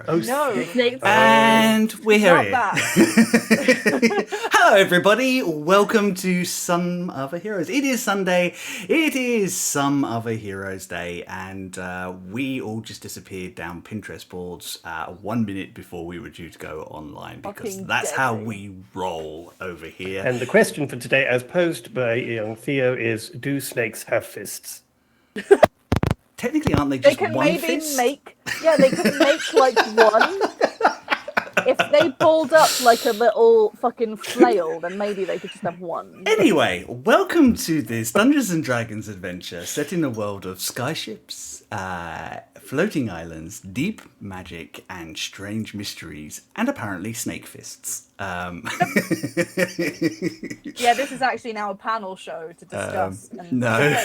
Heroes. Oh, No. snakes. And we're here. Not that. Hello, everybody. Welcome to Some Other Heroes. It is Sunday. It is Some Other Heroes Day, and we all just disappeared down Pinterest boards 1 minute before we were due to go online because Fucking that's how deadly. we roll over here. And the question for today, as posed by young Theo, is: do snakes have fists? Technically, aren't they They just can one maybe fist? they could make like one. If they balled up like a little fucking flail, then maybe they could just have one. Anyway, welcome to this Dungeons and Dragons adventure set in a world of skyrships, floating islands, deep magic, and strange mysteries, and apparently snake fists. Yeah, this is actually now a panel show to discuss. No.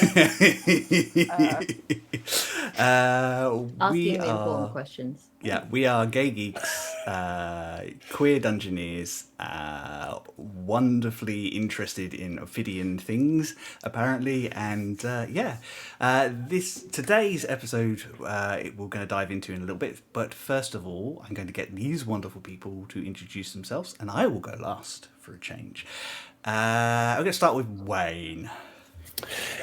Asking We the important are, questions. yeah, we are gay geeks, queer dungeoneers, wonderfully interested in Ophidian things, apparently, and today's episode we're going to dive into in a little bit. But first of all, I'm going to get these wonderful people to introduce themselves, and I will go last for a change. I'm going to start with Wayne.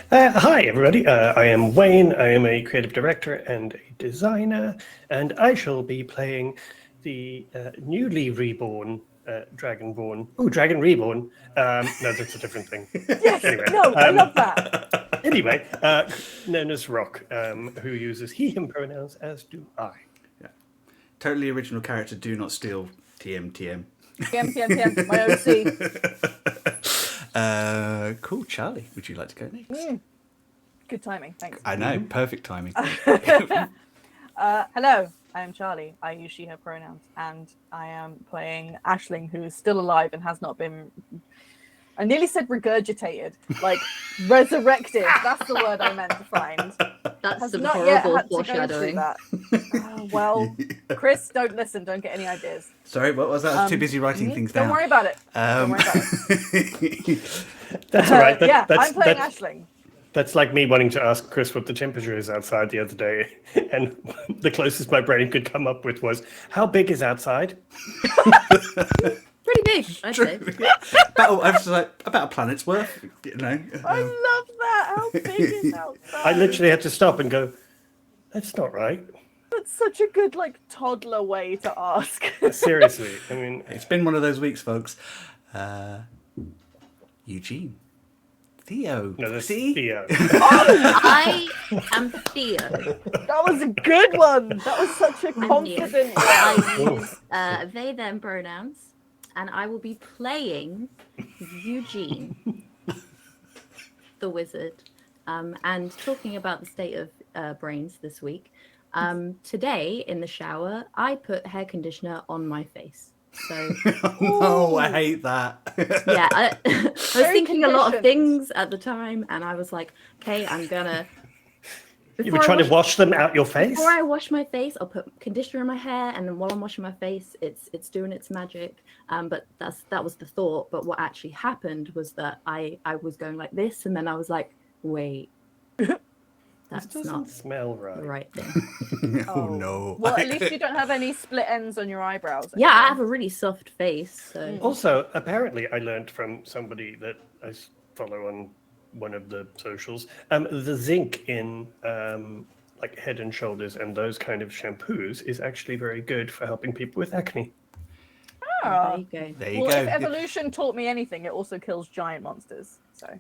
Hi, everybody. I am Wayne. I am a creative director and a designer, and I shall be playing the newly reborn Dragonborn. Oh, Dragon Reborn. No, that's a different thing. Yes, Anyway, no, I love that. Anyway, known as Rock, who uses he/him pronouns, as do I. Yeah. Totally original character, do not steal, TM. TM, my OC. Cool, Charlie. Would you like to go next? Good timing, thanks. I know, perfect timing. Hello, I am Charlie. I use she/her pronouns, and I am playing Aisling, who is still alive and has not been. I nearly said regurgitated, like resurrected. That's the word I meant to find. That's Has some not yet horrible had to go through foreshadowing. that. Well, Chris, don't listen. Don't get any ideas. Sorry, what was that? I was too busy writing things down. Don't worry about it. Don't worry about it. That's all right. Yeah, That's, I'm playing that's, Aisling. That's like me wanting to ask Chris what the temperature is outside the other day, and the closest my brain could come up with was, how big is outside? Pretty big, I'd say. I was like, about a planet's worth, you know. I love that. How big is outside? I literally had to stop and go, that's not right. That's such a good, like, toddler way to ask. Seriously. I mean, It's been one of those weeks, folks. Eugene. Theo. no, that's See? Theo. I am Theo. That was a good one. That was such a confident one. I use they, them pronouns, and I will be playing Eugene, the wizard, and talking about the state of brains this week. Today, in the shower, I put hair conditioner on my face. So, No, I hate that. yeah, I was Very thinking a lot of conditioned. things at the time, and I was like, okay, I'm gonna. You were trying to wash them out your face? Before I wash my face, I'll put conditioner in my hair, and then while I'm washing my face, it's doing its magic. But that was the thought. But what actually happened was that I was going like this, and then I was like, wait, This that's doesn't not smell the right. right thing. Oh, no. Well, at least you don't have any split ends on your eyebrows. Yeah, I have a really soft face, so Also, apparently, I learned from somebody that I follow on one of the socials, the zinc in like Head and Shoulders and those kind of shampoos is actually very good for helping people with acne. Ah. there you go. There you Well, go. if evolution taught me anything, it also kills giant monsters. So.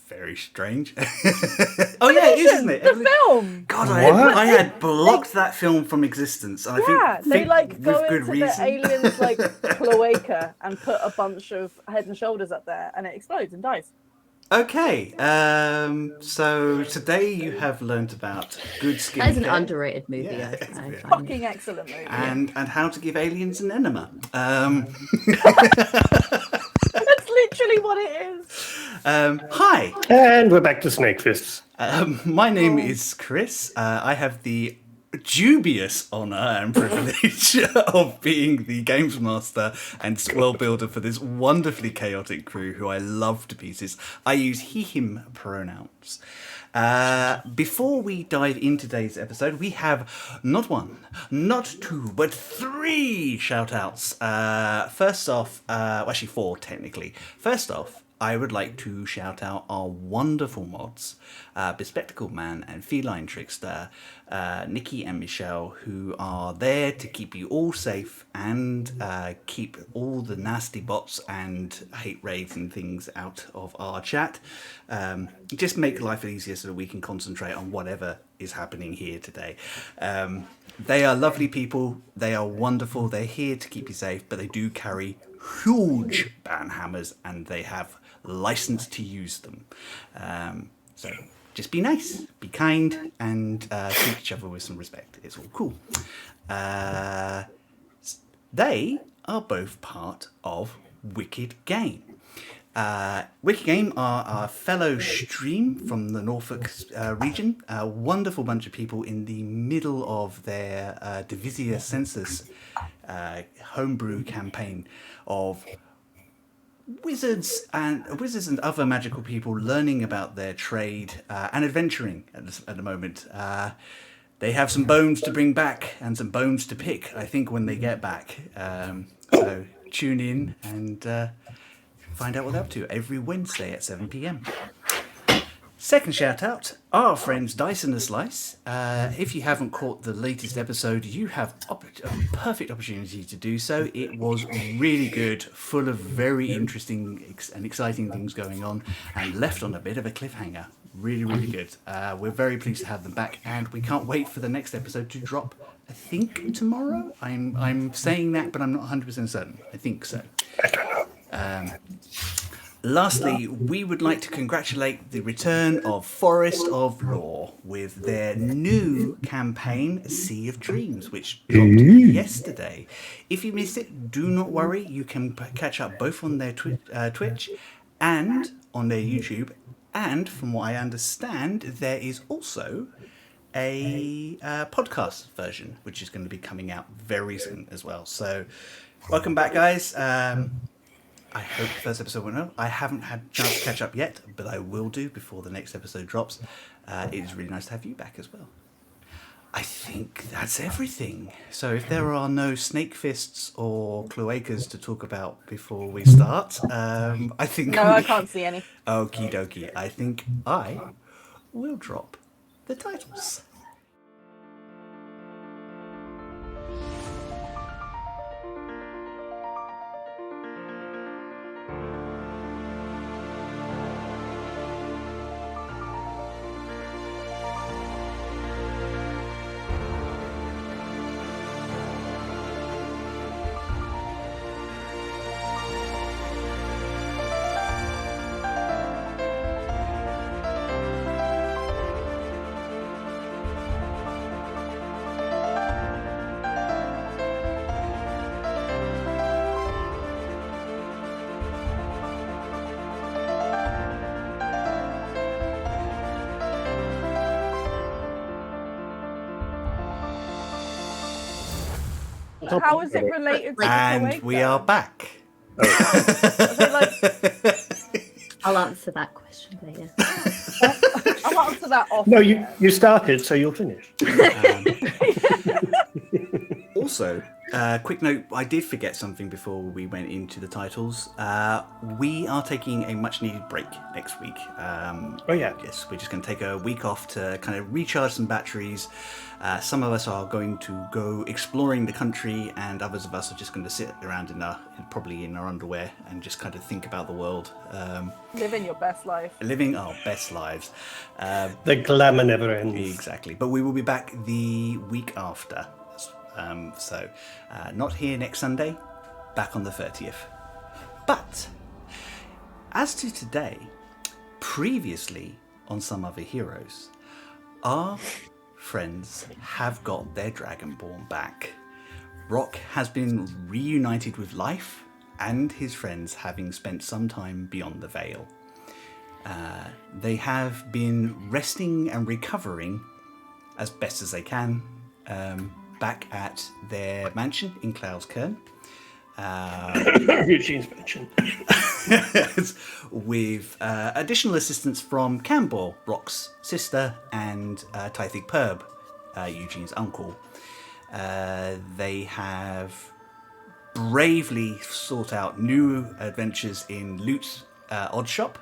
Very strange. Oh, yeah, it is, isn't it? The film. God, What? I had blocked that film from existence. And Yeah, I they think like with go good into reason. the aliens like cloaca and put a bunch of Head and Shoulders up there, and it explodes and dies. Okay, so today you have learnt about good skin That is an care underrated movie. Yeah, I it's find. Fucking excellent movie. and how to give aliens an enema. That's literally what it is. Hi, And we're back to snake fists. my name is Chris. I have the dubious honour and privilege of being the games master and world builder for this wonderfully chaotic crew who I love to pieces. I use he, him pronouns. Before we dive into today's episode, we have not one, not two, but three shout-outs. First off, actually four technically. First off, I would like to shout out our wonderful mods, Bespectacled Man and Feline Trickster, Nikki and Michelle, who are there to keep you all safe and keep all the nasty bots and hate raids and things out of our chat. Just make life easier so that we can concentrate on whatever is happening here today. They are lovely people. They are wonderful. They're here to keep you safe, but they do carry huge ban hammers and they have license to use them. So just be nice, be kind, and treat each other with some respect. It's all cool. They are both part of Wicked Game. Wicked Game are our fellow stream from the Norfolk region, a wonderful bunch of people in the middle of their Divisia Census homebrew campaign of wizards and other magical people learning about their trade and adventuring at the moment. They have some bones to bring back and some bones to pick, I think, when they get back. So tune in and find out what they're up to every Wednesday at 7 p.m. Second shout out, our friends Dyson and Slice. If you haven't caught the latest episode, you have a perfect opportunity to do so. It was really good, full of very interesting and exciting things going on, and left on a bit of a cliffhanger. Really, really good. We're very pleased to have them back, and we can't wait for the next episode to drop. I think tomorrow. I'm saying that, but I'm not 100% certain. I think so. I don't know. Lastly, we would like to congratulate the return of Forest of Law with their new campaign, Sea of Dreams, which dropped yesterday. If you missed it, do not worry. You can catch up both on their Twitch and on their YouTube. And from what I understand, there is also a podcast version, which is going to be coming out very soon as well. So welcome back, guys. I hope the first episode went well. I haven't had a chance to catch up yet, but I will do before the next episode drops. It is really nice to have you back as well. I think that's everything. So if there are no snake fists or cloacas to talk about before we start, I think... No, I can't see any. Okie dokie. I think I will drop the titles. How is it related to And Kuwait, we though? are back. I'll answer that question later. I'll answer that off. No, you started, so you'll finish. Also, quick note, I did forget something before we went into the titles. We are taking a much needed break next week. Oh, yeah. Yes, we're just going to take a week off to kind of recharge some batteries. Some of us are going to go exploring the country, and others of us are just going to sit around probably in our underwear and just kind of think about the world. Living your best life. Living our best lives. The glamour never ends. Exactly. But we will be back the week after. So not here next Sunday, back on the 30th. But as to today, previously on Some Other Heroes, our friends have got their Dragonborn back. Rock has been reunited with life and his friends, having spent some time beyond the Veil. They have been resting and recovering as best as they can back at their mansion in Clouds Kern. Eugene's mansion. With additional assistance from Campbell, Rock's sister, and Tythig Perb, Eugene's uncle. They have bravely sought out new adventures in Loot's odd shop,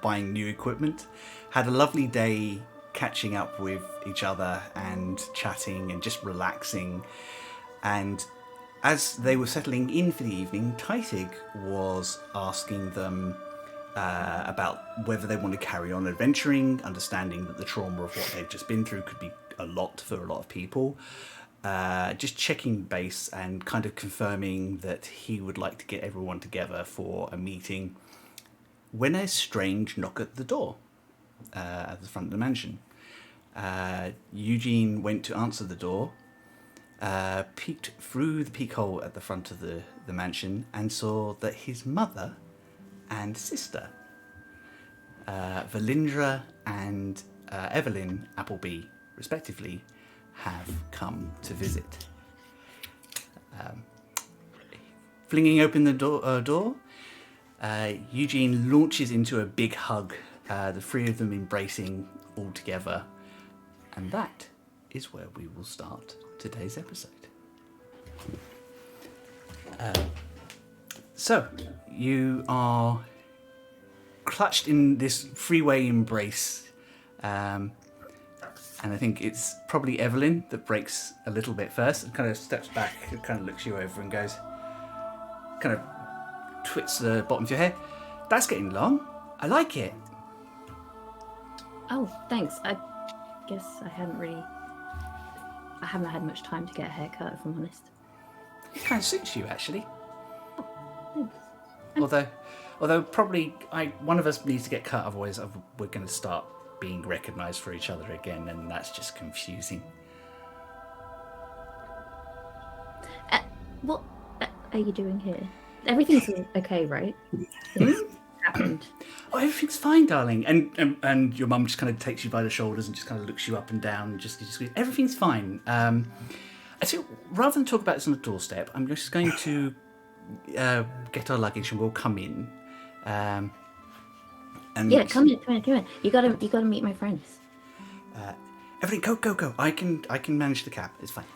buying new equipment. Had a lovely day catching up with each other and chatting and just relaxing. And as they were settling in for the evening, Tythig was asking them about whether they want to carry on adventuring, understanding that the trauma of what they've just been through could be a lot for a lot of people. Just checking base and kind of confirming that he would like to get everyone together for a meeting when a strange knock at the door at the front of the mansion. Eugene went to answer the door, peeked through the peek hole at the front of the mansion and saw that his mother and sister, Valindra and Evelyn Appleby, respectively, have come to visit. Flinging open the door, Eugene launches into a big hug, the three of them embracing all together. And that is where we will start today's episode. So, you are clutched in this three-way embrace. And I think it's probably Evelyn that breaks a little bit first and kind of steps back and kind of looks you over and goes, kind of twits the bottom of your hair. That's getting long. I like it. Oh, thanks. I guess I haven't had much time to get a haircut, if I'm honest. It kind of suits you, actually. Oh, thanks. Although probably one of us needs to get cut, otherwise we're going to start being recognised for each other again, and that's just confusing. What are you doing here? Everything's okay, right? Things happened. Oh, everything's fine, darling. And your mum just kind of takes you by the shoulders and just kind of looks you up and down and just everything's fine. I think rather than talk about this on the doorstep, I'm just going to get our luggage and we'll come in. And Yeah, come in. You gotta meet my friends. Evelyn, go. I can manage the cab. It's fine.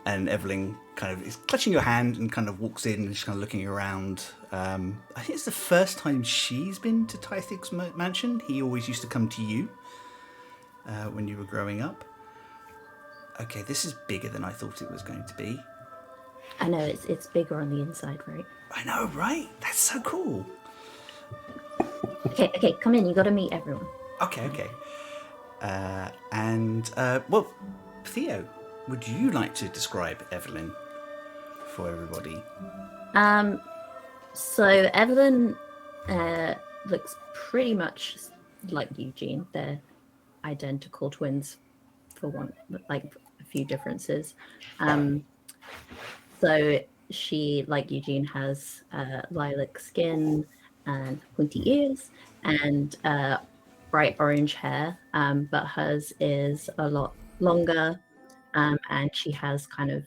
And Evelyn kind of is clutching your hand and kind of walks in and just kind of looking around. I think it's the first time she's been to Tythig's mansion. He always used to come to you when you were growing up. Okay, this is bigger than I thought it was going to be. I know, it's bigger on the inside, right? I know, right? That's so cool. Okay, come in. You gotta meet everyone. Okay. Well, Theo, would you like to describe Evelyn for everybody? So Evelyn looks pretty much like Eugene. They're identical twins, for one, like a few differences. So she, like Eugene, has lilac skin and pointy ears and bright orange hair, but hers is a lot longer, and she has kind of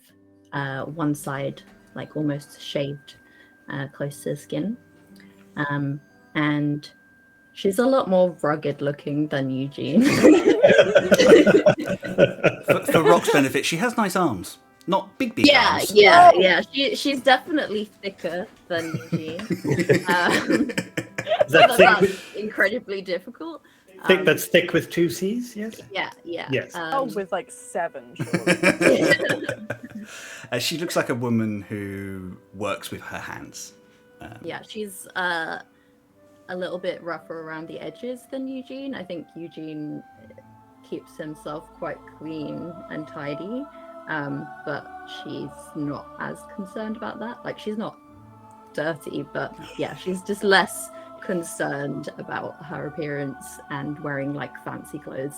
one side like almost shaved close to the skin, and she's a lot more rugged looking than Eugene. For Rock's benefit, she has nice arms. Not big arms. Yeah. She's definitely thicker than Eugene. That's incredibly difficult. Thick, that's thick with 2 C's, yes? Yeah. Yes. With like 7, surely. She looks like a woman who works with her hands. Yeah, she's a little bit rougher around the edges than Eugene. I think Eugene keeps himself quite clean and tidy. But she's not as concerned about that. Like, she's not dirty, but yeah, she's just less concerned about her appearance and wearing like fancy clothes.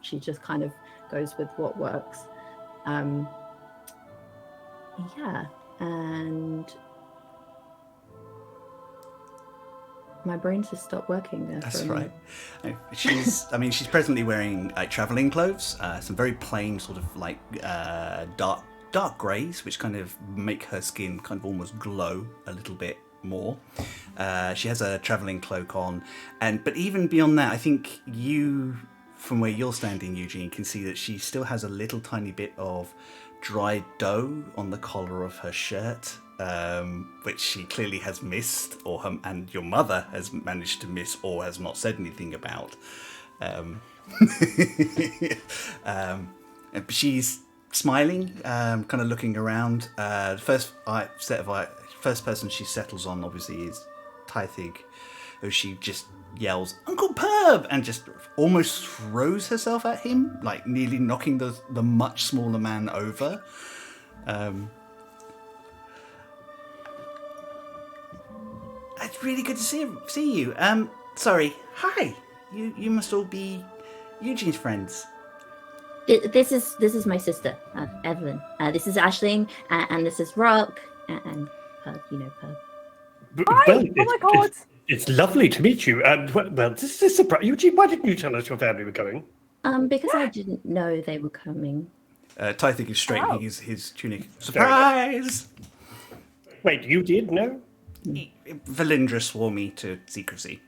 She just kind of goes with what works. And My brain just stopped working there. That's for a right. minute. She's presently wearing traveling clothes, some very plain sort of like dark greys, which kind of make her skin kind of almost glow a little bit more. She has a traveling cloak on, but even beyond that, I think you, from where you're standing, Eugene, can see that she still has a little tiny bit of dried dough on the collar of her shirt, which she clearly has missed, and your mother has managed to miss or has not said anything about. She's smiling, kind of looking around. The first person she settles on, obviously, is Tythig, who she just yells, "Uncle Perb!" and just almost throws herself at him, like nearly knocking the much smaller man over. It's really good to see you. Sorry. Hi. You must all be Eugene's friends. This is my sister, Evelyn. This is Aisling, and this is Rock, and Perb. Hi! Well, Oh my god! It's lovely to meet you. Well, this is surprising. Eugene, why didn't you tell us your family were going? Because I didn't know they were coming. Tythig is straightening his tunic. Surprise! Wait, you did know? Valindra swore me to secrecy,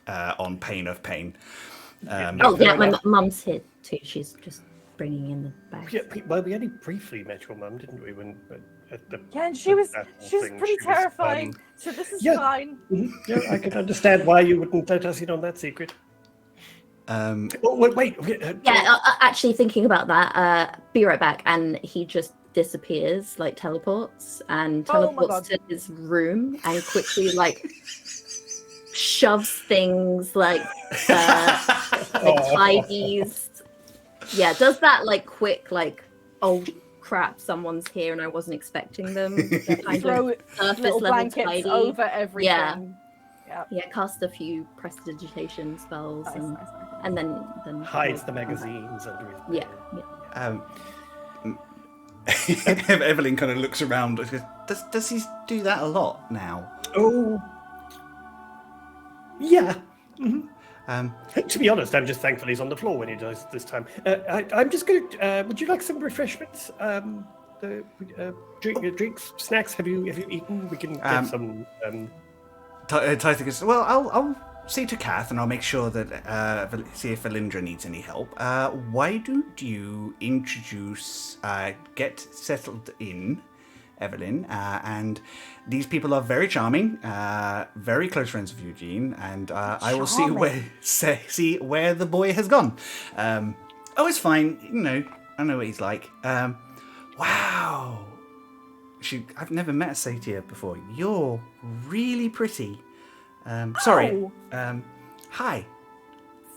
on pain of pain. My mum's here too. She's just bringing in the bags. Yeah, well, we only briefly met your mum, didn't we? When at the And she was thing, pretty terrifying. So this is fine. Yeah, I can understand why you wouldn't let us in on that secret. Wait. Actually, thinking about that, be right back. And he just disappears, like teleports to his room and quickly shoves things like tidies. Yeah, does that quick oh crap, someone's here and I wasn't expecting them. Throw little blankets tidy. over everything. Yeah, cast a few prestidigitation spells Nice. and then hides the magazines under his bed. Evelyn kind of looks around. Does he do that a lot now? Oh, yeah. Mm-hmm. To be honest, I'm just thankful he's on the floor when he does this time. I'm just going to. Would you like some refreshments? Drinks, snacks. Have you eaten? We can get some. Tythig goes, well, I'll see to Kath and I'll make sure that see if Valindra needs any help. Why don't you introduce, get settled in, Evelyn, and these people are very charming, very close friends of Eugene, and I will see where the boy has gone. It's fine, I know what he's like. Wow. I've never met a satyr before. You're really pretty. Sorry. Hi.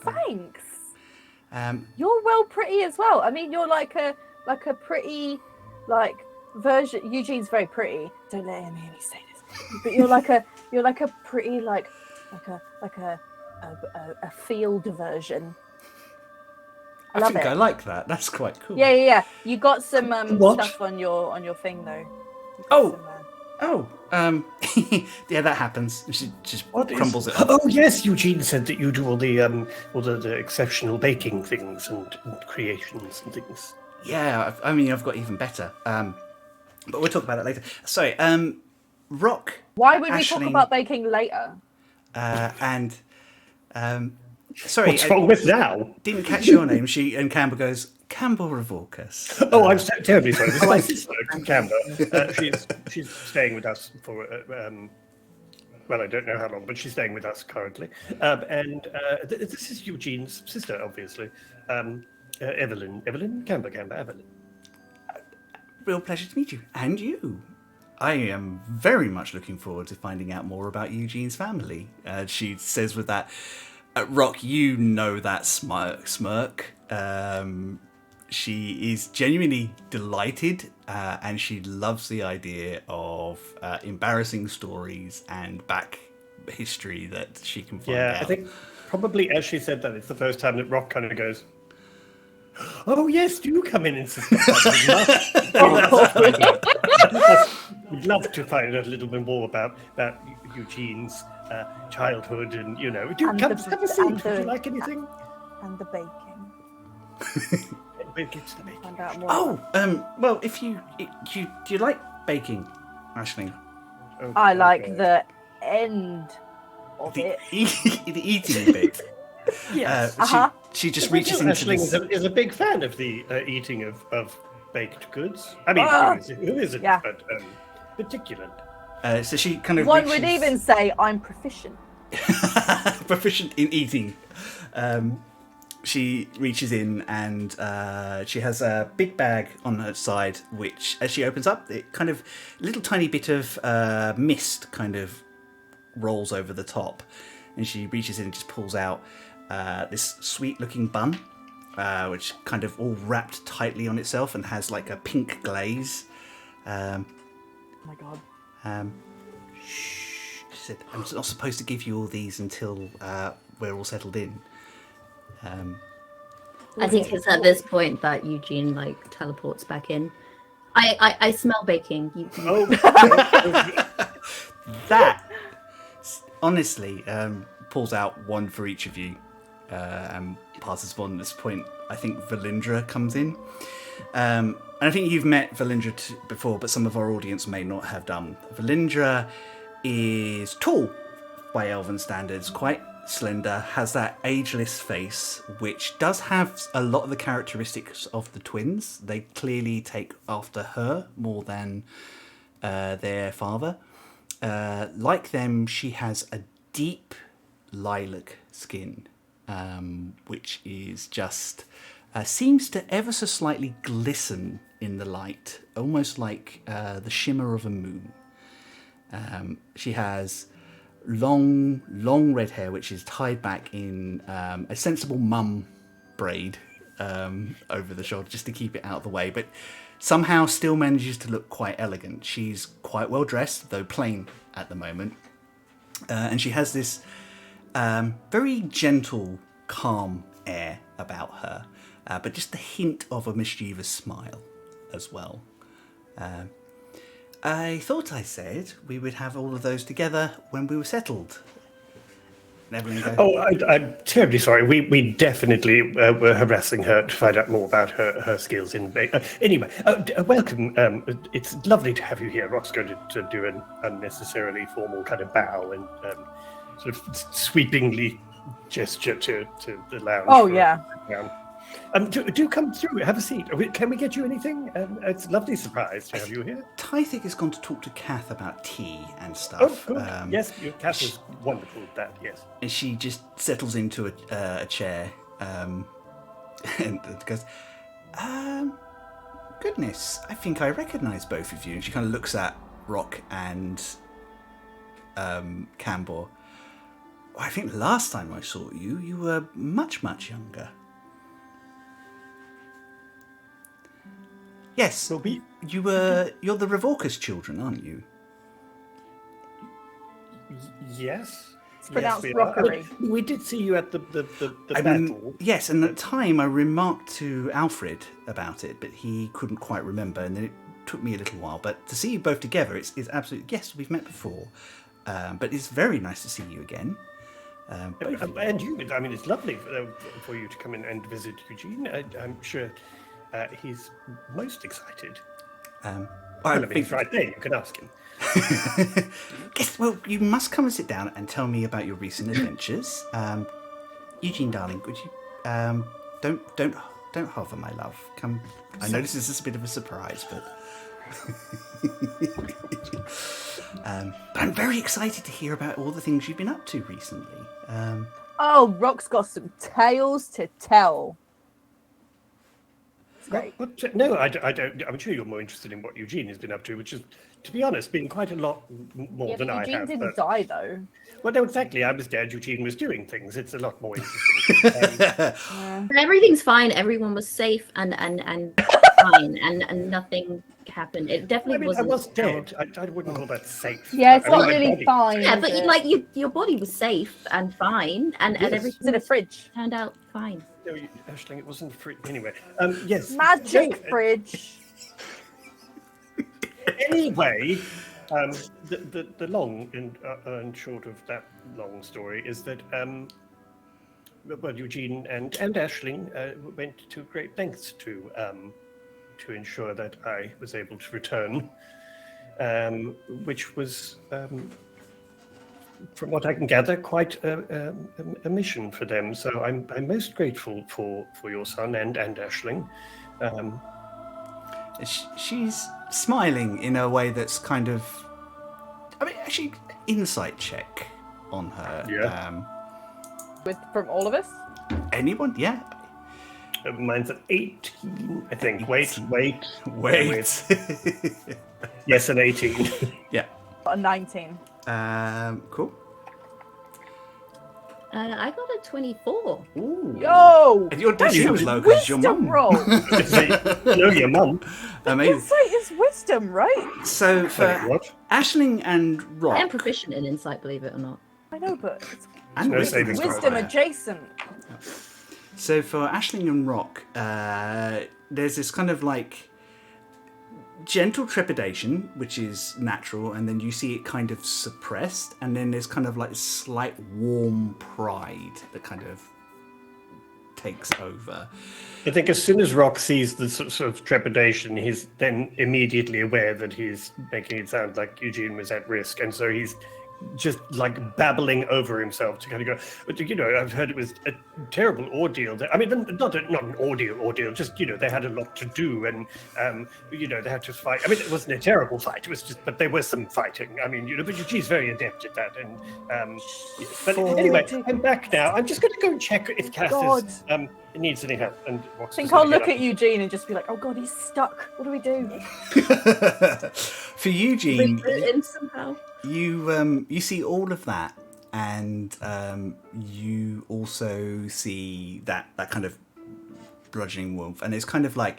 Thanks. You're well pretty as well. I mean, you're like a pretty version. Eugene's very pretty. Don't let him hear me say this. But you're like a pretty like a field version. I love think it. I like that. That's quite cool. Yeah. You got some What? stuff on your thing though. Yeah, that happens. She just What crumbles is... it up. Oh yes, Eugene said that you do all the exceptional baking things and creations and things. Yeah, I've got even better. But we'll talk about it later. Sorry, Rock. Why would we Aisling, talk about baking later? Sorry, What's wrong with now? Didn't catch your name. Camber goes, Campbell Revorcus. Oh, I'm terribly sorry. This is my sister, Camber. She's staying with us for, well, I don't know how long, but she's staying with us currently. This is Eugene's sister, obviously. Evelyn, Camber, Evelyn. Real pleasure to meet you. And you. I am very much looking forward to finding out more about Eugene's family. She says with that, Rock, that smirk. She is genuinely delighted, and she loves the idea of embarrassing stories and back history that she can find out. Yeah, I think probably as she said that, it's the first time that Rock kind of goes, "Oh yes, do come in and sit down. We'd love to find out a little bit more about Eugene's childhood, and do And come the- have a seat. and Would you the- like anything? And the baking. We'll get to the baking. Find out more. Oh, well, if do you like baking, Aisling? I like the end of The, it. the eating bit. Yes. She just reaches into Aisling this. is a big fan of the eating of baked goods. I mean, who isn't? Yeah. But particular. So she kind of One reaches, would even say I'm proficient. proficient in eating. She reaches in and she has a big bag on her side, which, as she opens up, it kind of little tiny bit of mist kind of rolls over the top, and she reaches in and just pulls out this sweet-looking bun, which kind of all wrapped tightly on itself and has like a pink glaze. Oh my god. Shh, she said, I'm not supposed to give you all these until we're all settled in. I think it's at this point that Eugene teleports back in. I smell baking. Oh, That, honestly, pulls out one for each of you and passes on. At this point, I think Valindra comes in. And I think you've met Valindra before, but some of our audience may not have done. Valindra is tall by elven standards, quite slender, has that ageless face, which does have a lot of the characteristics of the twins. They clearly take after her more than their father. Like them, she has a deep lilac skin, which is just seems to ever so slightly glisten in the light, almost like the shimmer of a moon. She has long red hair, which is tied back in a sensible mum braid over the shoulder, just to keep it out of the way, but somehow still manages to look quite elegant. She's quite well dressed, though plain at the moment, and she has this very gentle, calm air about her, but just a hint of a mischievous smile as well. I thought I said we would have all of those together when we were settled. And Evelyn goes, Oh, I'm terribly sorry. We definitely were harassing her to find out more about her skills in anyway, welcome. It's lovely to have you here. Rock's going to do an unnecessarily formal kind of bow and sort of sweepingly gesture to the lounge. Oh, yeah. Do come through. Have a seat. Can we get you anything? It's a lovely surprise to have you here. Tythik has gone to talk to Kath about tea and stuff. Oh, good. Yes, your cat is wonderful at that, yes. And she just settles into a chair and goes, goodness, I think I recognise both of you. And she kind of looks at Rock and Cambor. I think last time I saw you, you were much younger. Yes, you're the Revorcus children, aren't you? Yes. It's pronounced Yes, we are. rockery. We did see you at the I battle. mean, yes, and at the time I remarked to Alfred about it, but he couldn't quite remember, and then it took me a little while. But to see you both together, it's absolutely, yes, we've met before, but it's very nice to see you again. And you, I mean, it's lovely for you to come in and visit Eugene. I'm sure he's most excited. I mean, he's right there. You can ask him. Yes, well, you must come and sit down and tell me about your recent adventures. Eugene, darling, would you don't hover, my love. Come. I know this is a bit of a surprise, but but I'm very excited to hear about all the things you've been up to recently. Oh, Rock's got some tales to tell. It's great. No, I don't. I'm sure you're more interested in what Eugene has been up to, which is, to be honest, been quite a lot more Yeah, than but I Eugene have. didn't die, though. Well, no, exactly. I was dead. Eugene was doing things. It's a lot more interesting. But everything's fine. Everyone was safe and fine, and nothing happened. It I definitely mean, I wasn't. was dead. I wouldn't call that safe. Yeah, it's I mean, not my really body- fine. Yeah, is but it? your body was safe and fine, and Yes. It's everything in a fridge. turned out fine. No, Aisling, it wasn't free. Anyway, yes. Magic No, fridge. Anyway, The long and short of that long story is that well, Eugene and Aisling went to great lengths to ensure that I was able to return, which was, from what I can gather, quite a mission for them. So I'm most grateful for your son and Aisling. She's smiling in a way that's kind of, I mean, actually, insight check on her. Yeah. From all of us? Anyone? Yeah. Mine's at 18, I think. Wait. Yes, an 18. Yeah. A 19. Cool. I got a 24. Ooh. Yo! And your DC was low because your Wisdom mum. roll. No, your mum. Amazing. Insight is wisdom, right? So for What? Aisling and Rock. I am proficient in insight, believe it or not. I know, but it's and No wisdom. saving throw. wisdom adjacent. So for Aisling and Rock, there's this kind of like gentle trepidation, which is natural, and then you see it kind of suppressed, and then there's kind of like slight warm pride that kind of takes over. I think as soon as Rock sees the sort of trepidation, he's then immediately aware that he's making it sound like Eugene was at risk, and so he's just like babbling over himself to kind of go, but you know, I've heard it was a terrible ordeal. I mean, not an ordeal, just, you know, they had a lot to do, and you know, they had to fight. I mean, it wasn't a terrible fight, it was just, but there was some fighting. I mean, you know, but Eugene's very adept at that, and but anyway, I'm back now. I'm just going to go and check if Cass needs any help. And I think I'll look at Eugene and just be like, oh god, he's stuck. What do we do? For Eugene, In somehow. you see all of that, and you also see that kind of bludgeoning wolf, and it's kind of like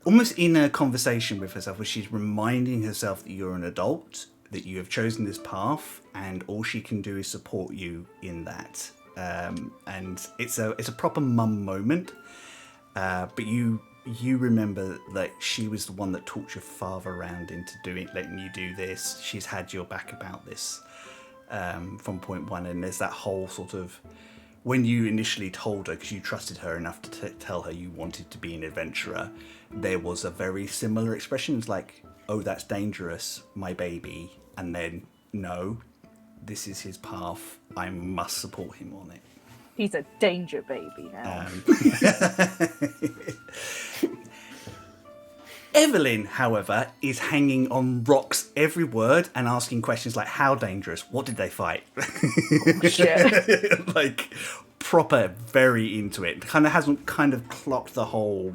almost in a conversation with herself where she's reminding herself that you're an adult, that you have chosen this path, and all she can do is support you in that. And it's a proper mum moment, but you remember that she was the one that talked your father around into letting you do this. She's had your back about this from point one, and there's that whole sort of, when you initially told her, because you trusted her enough to tell her you wanted to be an adventurer, there was a very similar expression. It's like, oh, that's dangerous, my baby, and then, no, this is his path, I must support him on it. He's a danger baby now. Evelyn, however, is hanging on Rock's every word and asking questions like, how dangerous? What did they fight? Shit. Like, proper, very into it. Hasn't clocked the whole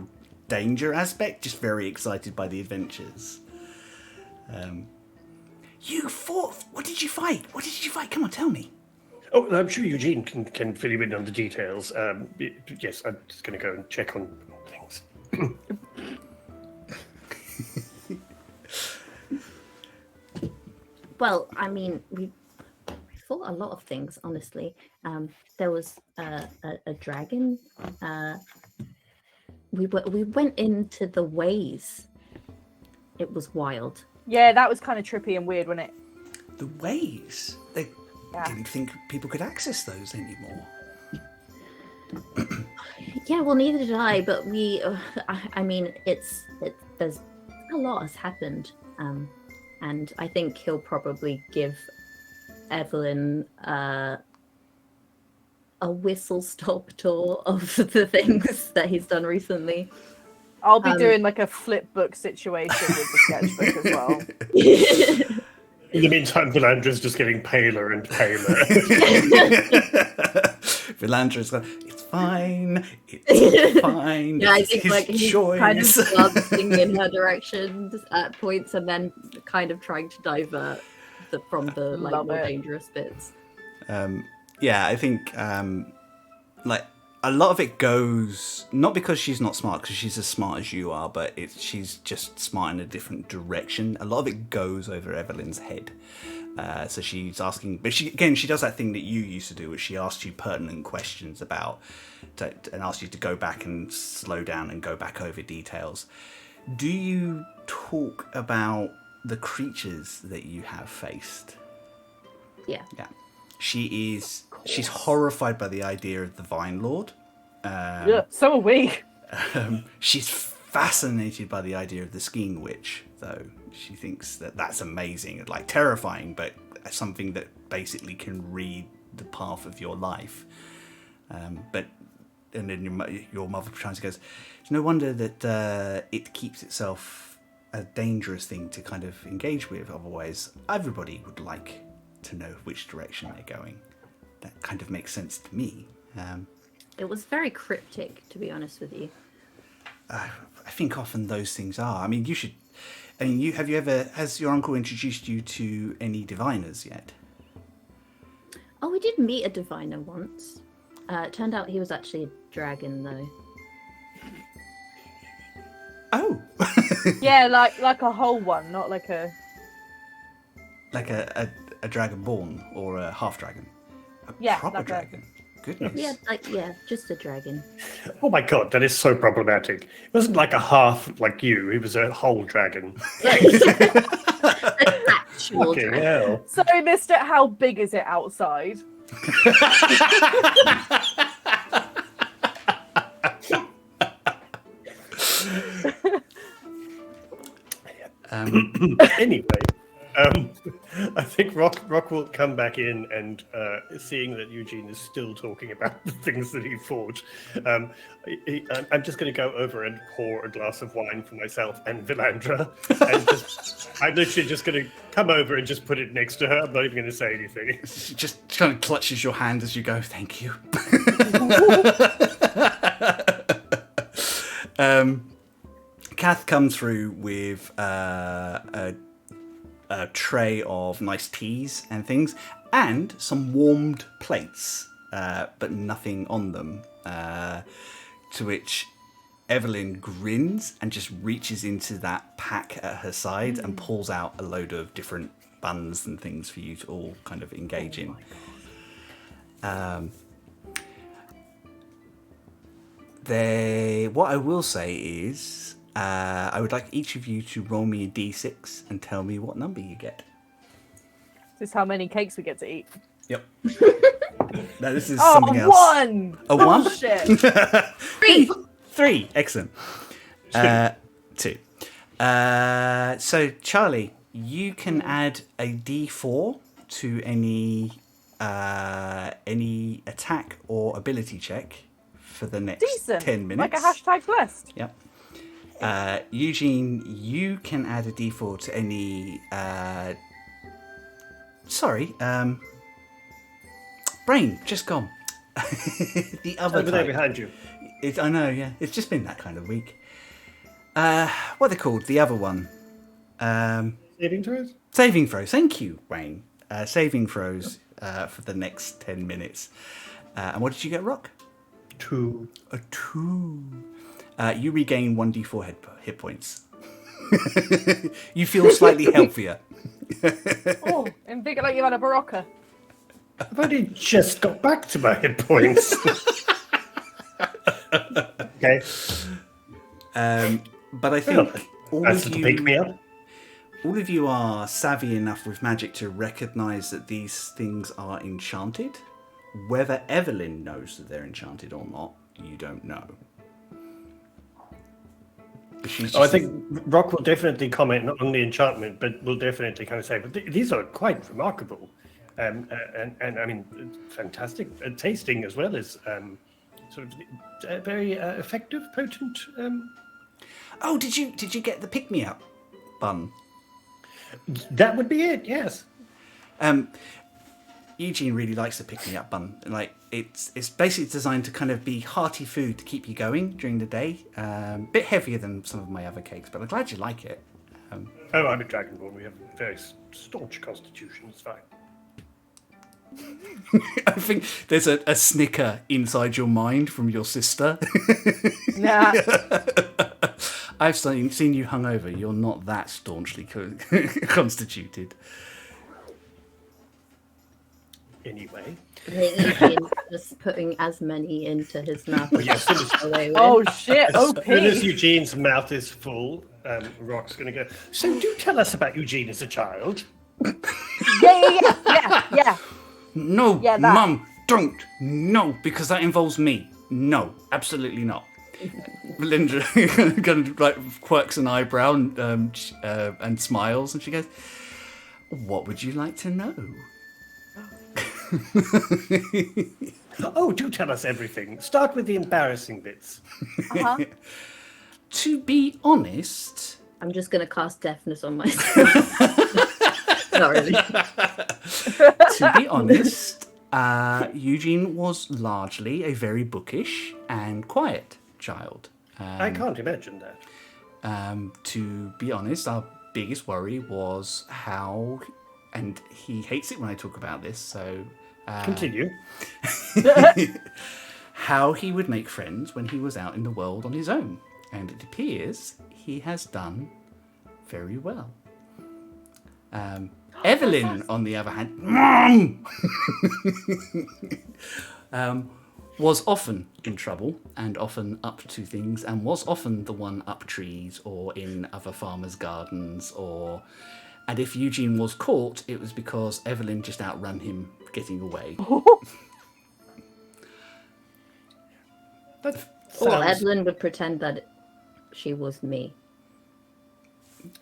danger aspect, just very excited by the adventures. You fought. What did you fight? Come on, tell me. Oh, I'm sure Eugene can fill you in on the details. Yes, I'm just going to go and check on things. Well, I mean, we fought a lot of things, honestly. There was a dragon. We went into the ways. It was wild. Yeah, that was kind of trippy and weird, wasn't it? The ways. They didn't think people could access those anymore. Yeah, well, neither did I. But we, I mean, there's a lot has happened, and I think he'll probably give Evelyn a whistle-stop tour of the things that he's done recently. I'll be doing like a flip book situation with the sketchbook as well. In the meantime, Philandra's just getting paler and paler. Philandra's like, it's fine. It's fine. Yeah, I it's think his like he's choice. kind of glancing in her direction at points, and then kind of trying to divert from the like more dangerous bits. Yeah, I think like a lot of it goes not because she's not smart, because she's as smart as you are, but she's just smart in a different direction. A lot of it goes over Evelyn's head. So she's asking, but she does that thing that you used to do, which she asks you pertinent questions about, and asks you to go back and slow down and go back over details. Do you talk about the creatures that you have faced. Yeah. Yeah. She's horrified by the idea of the Vine Lord. Yeah, so are we. She's fascinated by the idea of the skiing witch, though. She thinks that that's amazing, like terrifying, but something that basically can read the path of your life. And then your mother chimes and goes, it's no wonder that it keeps itself a dangerous thing to kind of engage with. Otherwise, everybody would like to know which direction they're going. That kind of makes sense to me. It was very cryptic, to be honest with you. I think often those things are. I mean, you should. I mean, has your uncle introduced you to any diviners yet? Oh, we did meet a diviner once. It turned out he was actually a dragon, though. Oh. Yeah, like a whole one, not like a. Like a dragonborn or a half dragon. Yeah, Proper like dragon. Goodness. Yeah, just a dragon. Oh my god, that is so problematic. It wasn't like a half like you, he was a whole dragon. An actual Fucking dragon. hell. So, Mister, how big is it outside? Anyway, I think Rock will come back in and seeing that Eugene is still talking about the things that he fought, I'm just going to go over and pour a glass of wine for myself and Vilandra. And I'm literally just going to come over and just put it next to her. I'm not even going to say anything. She just kind of clutches your hand as you go, thank you. Kath comes through with a tray of nice teas and things, and some warmed plates, but nothing on them. To which Evelyn grins and just reaches into that pack at her side and pulls out a load of different buns and things for you to all kind of engage in. What I will say is, I would like each of you to roll me a d6 and tell me what number you get. This is how many cakes we get to eat. Yep. No, this is something else. 1! A 1? Bullshit. 3. Excellent. 2. So, Charlie, you can add a d4 to any attack or ability check for the next Decent. 10 minutes. Like a hashtag blessed. Yep. Eugene, you can add a d4 to any. Brain, just gone. The other Over there type. behind you. I know, yeah. It's just been that kind of week. What are they called? The other one. Saving throws? Saving throws. Thank you, Wayne. Saving throws for the next 10 minutes. And what did you get, Rock? 2. A 2. You regain 1d4 hit points. You feel slightly healthier. Oh, and bigger like you've had a Barocca. I've only just got back to my hit points. Okay. But I think That's to pick me up. all of you are savvy enough with magic to recognise that these things are enchanted. Whether Evelyn knows that they're enchanted or not, you don't know. I think Rock will definitely comment not on the enchantment, but will definitely kind of say, but these are quite remarkable. And I mean, fantastic tasting as well as sort of very effective, potent. Oh, did you get the pick me up bun? That would be it. Yes. Eugene really likes the pick me up bun. Like it's basically designed to kind of be hearty food to keep you going during the day. Bit heavier than some of my other cakes, but I'm glad you like it. I'm a dragonborn. We have a very staunch constitution. It's fine. I think there's a snicker inside your mind from your sister. Nah. I've seen you hungover. You're not that staunchly constituted. Anyway. I think Eugene's just putting as many into his mouth. Well, yeah, as soon as, Oh shit! as soon as OP. Eugene's mouth is full, Rock's going to go, so do tell us about Eugene as a child. Yeah. No, Yeah, that. Mum, don't. No, because that involves me. No, absolutely not. Belinda kind of like quirks an eyebrow and smiles, and she goes, "What would you like to know?" Oh, do tell us everything. Start with the embarrassing bits. Uh-huh. To be honest, I'm just going to cast deafness on myself. Not really. to be honest, Eugene was largely a very bookish and quiet child. I can't imagine that. To be honest, our biggest worry was how, and he hates it when I talk about this, so Continue. how he would make friends when he was out in the world on his own. And it appears he has done very well. Evelyn, on the other hand, Mom! Was often in trouble and often up to things and was often the one up trees or in other farmers' gardens and if Eugene was caught, it was because Evelyn just outrun him getting away. That Or sounds... Evelyn would pretend that she was me.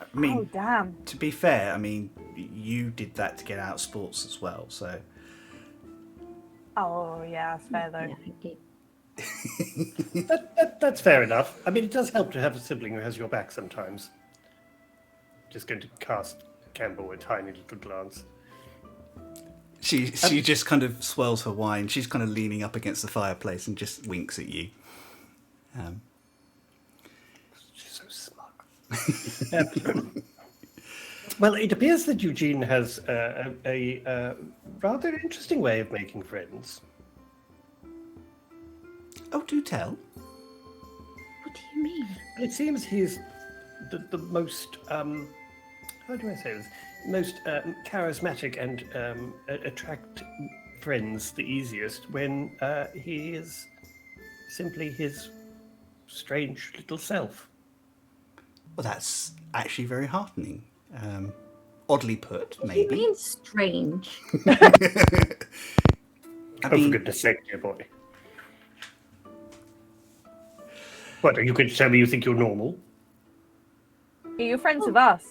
I mean, Oh, damn. to be fair, I mean, you did that to get out of sports as well, so... Oh, yeah, that's fair, though. Yeah, That's fair enough. I mean, it does help to have a sibling who has your back sometimes. Just going to cast Campbell a tiny little glance. She just kind of swirls her wine. She's kind of leaning up against the fireplace and just winks at you. She's so smug. Well, it appears that Eugene has a rather interesting way of making friends. Oh, do tell. What do you mean? It seems he's the most, how do I say this, most charismatic and attract friends the easiest when he is simply his strange little self. Well, that's actually very heartening. Oddly put, What do you maybe. mean strange? I Oh, for mean, goodness sake, dear boy. What, are you going to tell me you think you're normal? You're friends with us.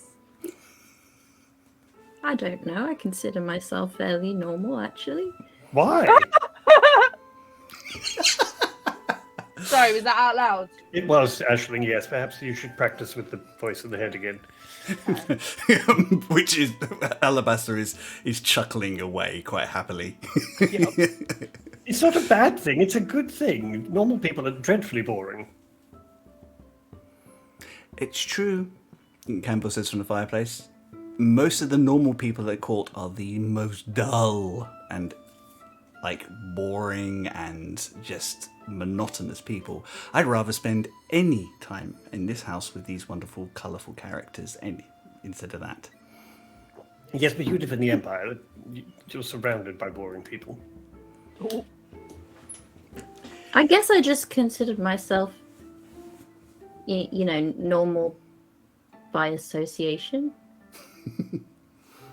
I don't know. I consider myself fairly normal, actually. Why? Sorry, was that out loud? It was, Aisling, yes. Perhaps you should practice with the voice in the head again. which is Alabaster is chuckling away quite happily. It's not a bad thing, it's a good thing. Normal people are dreadfully boring. It's true, Campbell says from the fireplace. Most of the normal people at court are the most dull and like boring and just monotonous people. I'd rather spend any time in this house with these wonderful, colourful characters instead of that. Yes, but you live in the Empire. You're surrounded by boring people. I guess I just considered myself, normal by association.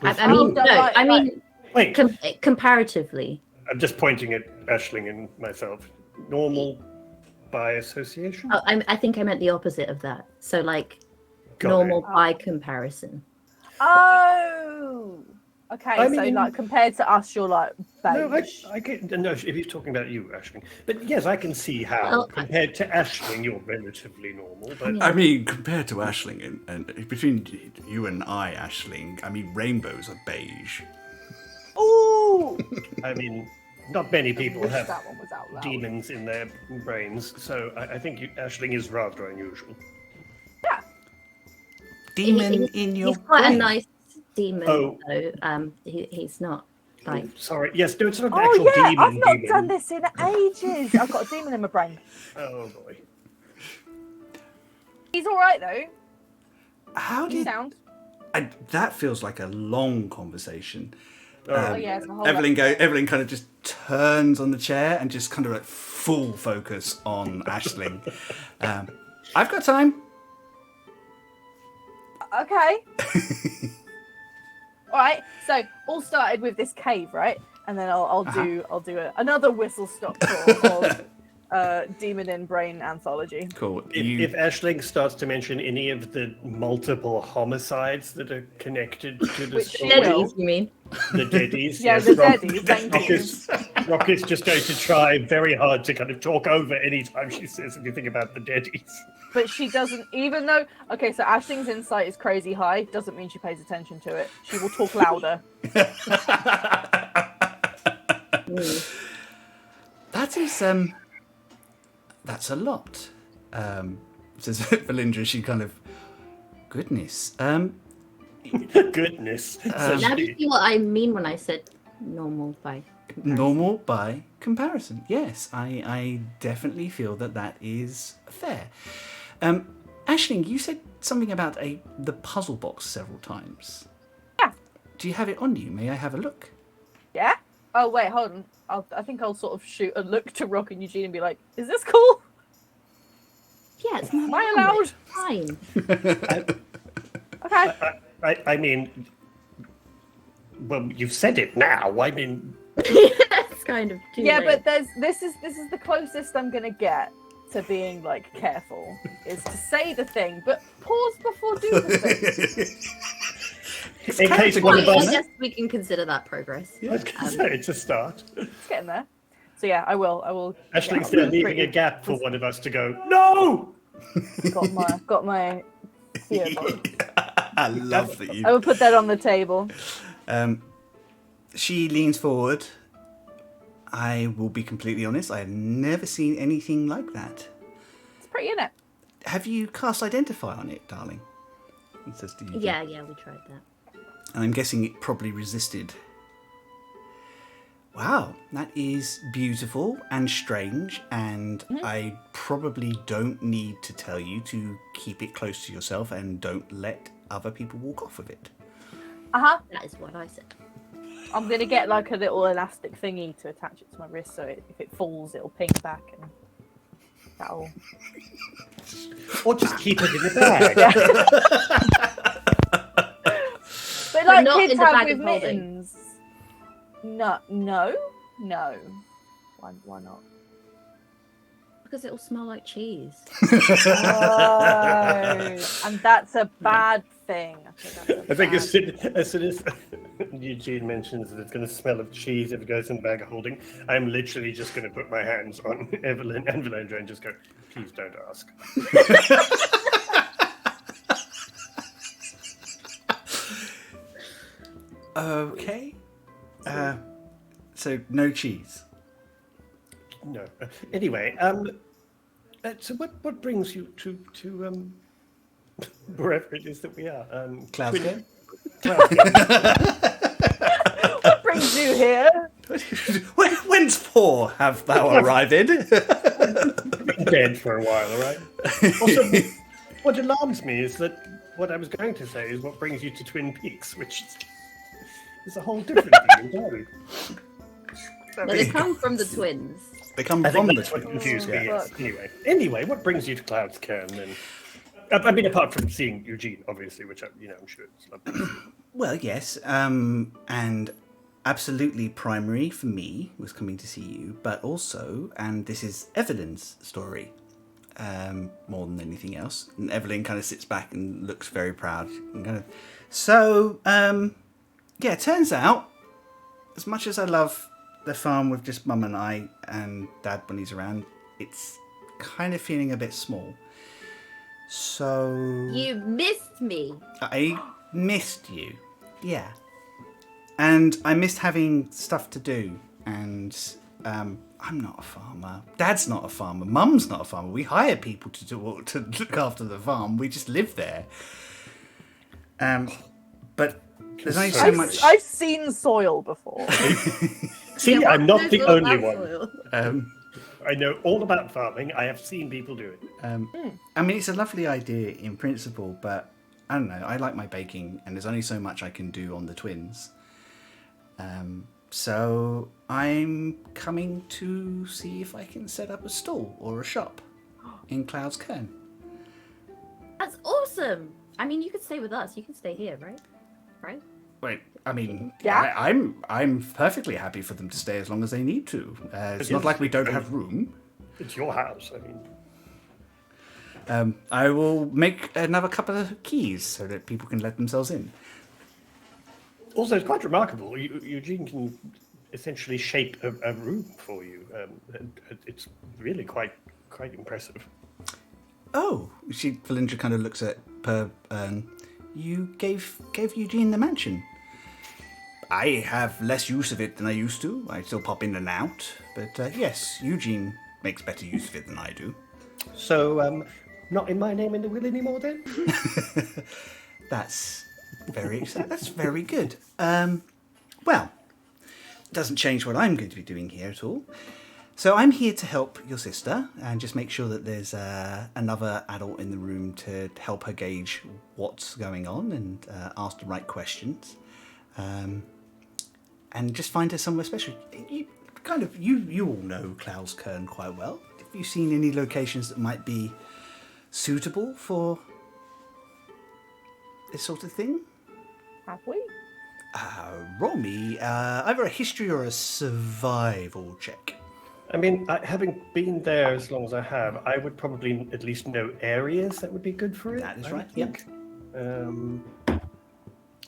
I mean, Oh, no, right, I mean, Wait, comparatively. I'm just pointing at Aisling and myself. Normal by association? Oh, I think I meant the opposite of that. So, like, Got normal it. by comparison. Oh! Okay, I so, mean- like, compared to us, you're, like, No, beige. I get, no, if he's talking about you, Aisling. But yes, I can see how, Well, compared to Aisling, you're relatively normal. But I mean, compared to Aisling, and between you and I, Aisling, I mean, rainbows are beige. Ooh! I mean, not many people Wish have that one was out loud. demons in their brains, so I think Aisling is rather unusual. Demon in your He's quite brain. a nice demon, Oh. though. He's not like. Sorry, yes, no, it's not an Oh, actual yeah, demon. I've not demon. done this in ages. I've got a demon in my brain. Oh boy. He's alright, though. How He's did sound. that feels like a long conversation. Oh, Oh, yeah, it's a whole Evelyn kind of just turns on the chair and just kind of like full focus on Aisling. I've got time. Okay. All right. So all started with this cave, right? And then I'll do another whistle stop tour of Demon in Brain anthology. Cool. If Aisling starts to mention any of the multiple homicides that are connected to the Which story, she will. Deadies, you mean? the deadies, Yeah, yes, the deadies, thank you. Rock is just going to try very hard to kind of talk over any time she says anything about the deadies. But she doesn't, even though, okay, so Ashling's insight is crazy high, doesn't mean she pays attention to it. She will talk louder. That is that's a lot. Says Valindra. She kind of goodness. Goodness. Now do you see what I mean when I said normal by comparison? Normal by comparison. Yes, I definitely feel that is fair. Aisling, you said something about the puzzle box several times. Yeah. Do you have it on you? May I have a look? Yeah? Oh, wait, hold on. I think I'll sort of shoot a look to Rock and Eugene and be like, is this cool? Yeah, it's not Am I allowed? Fine. Okay. I mean, well, you've said it now. I mean, It's kind of too Yeah, late. but this is the closest I'm gonna get to being like careful is to say the thing, but pause before doing the thing. in case one of I us, guess we can consider that progress. I was going to say it's a start. It's getting there. So yeah, I will. Ashling's there leaving a gap for one of us to go. No. Got my theory. I love that you. I will put that on the table. She leans forward. I will be completely honest. I have never seen anything like that. It's pretty, isn't it? Have you cast Identify on it, darling? It says to you. Yeah, we tried that. And I'm guessing it probably resisted. Wow, that is beautiful and strange, and I probably don't need to tell you to keep it close to yourself and don't let other people walk off of it. That is what I said. I'm gonna get like a little elastic thingy to attach it to my wrist, so if it falls, it'll ping back, and that'll. Or just keep it in the bag. But like not kids in the have bag with of holding. mittens. No. Why not? Because it'll smell like cheese. Oh, and that's a bad thing. I think as soon as Eugene mentions that it's going to smell of cheese if it goes in the bag of holding, I'm literally just going to put my hands on Evelyn and Valindra and just go, please don't ask. Okay. So no cheese. No. Anyway, so what brings you to wherever it is that we are? Glasgow? What brings you here? Whence for have thou arrived? Been dead for a while, all right? Also, what alarms me is that what I was going to say is what brings you to Twin Peaks, which is a whole different thing entirely. No, they come from the twins. They come I from think the that's what twins. confused me. Yeah. Yes. Anyway, what brings you to Cloud's Cairn then? I mean, apart from seeing Eugene, obviously, which I'm sure it's lovely. Well, yes, and absolutely primary for me was coming to see you, but also, and this is Evelyn's story, more than anything else. And Evelyn kind of sits back and looks very proud. And kind of, so, yeah, it turns out, as much as I love the farm with just Mum and I and Dad when he's around, it's kind of feeling a bit small. So... You missed me. I missed you. Yeah. And I missed having stuff to do. And I'm not a farmer. Dad's not a farmer. Mum's not a farmer. We hire people to look after the farm. We just live there. But there's only so much... I've seen soil before. See, Yeah, I'm not the only one. one. I know all about farming. I have seen people do it. I mean, it's a lovely idea in principle, but I don't know. I like my baking, and there's only so much I can do on the twins. So I'm coming to see if I can set up a stall or a shop in Cloud's Cairn. That's awesome. I mean, you could stay with us. You can stay here, right? Right? Wait, I mean, Yeah. I'm perfectly happy for them to stay as long as they need to. It's not like we don't have room. It's your house. I mean, I will make another couple of keys so that people can let themselves in. also, it's quite remarkable. Eugene can essentially shape a room for you. It's really quite impressive. Oh, Valindra kind of looks at Per. You gave Eugene the mansion. I have less use of it than I used to. I still pop in and out, but yes, Eugene makes better use of it than I do. So, not in my name in the will anymore then? That's that's very good. Well, doesn't change what I'm going to be doing here at all. So I'm here to help your sister and just make sure that there's another adult in the room to help her gauge what's going on and ask the right questions, and just find her somewhere special. You all know Klaus Kern quite well. Have you seen any locations that might be suitable for this sort of thing? Have we? Roll me either a history or a survival check. I mean, having been there as long as I have, I would probably at least know areas that would be good for it. That is I right, think.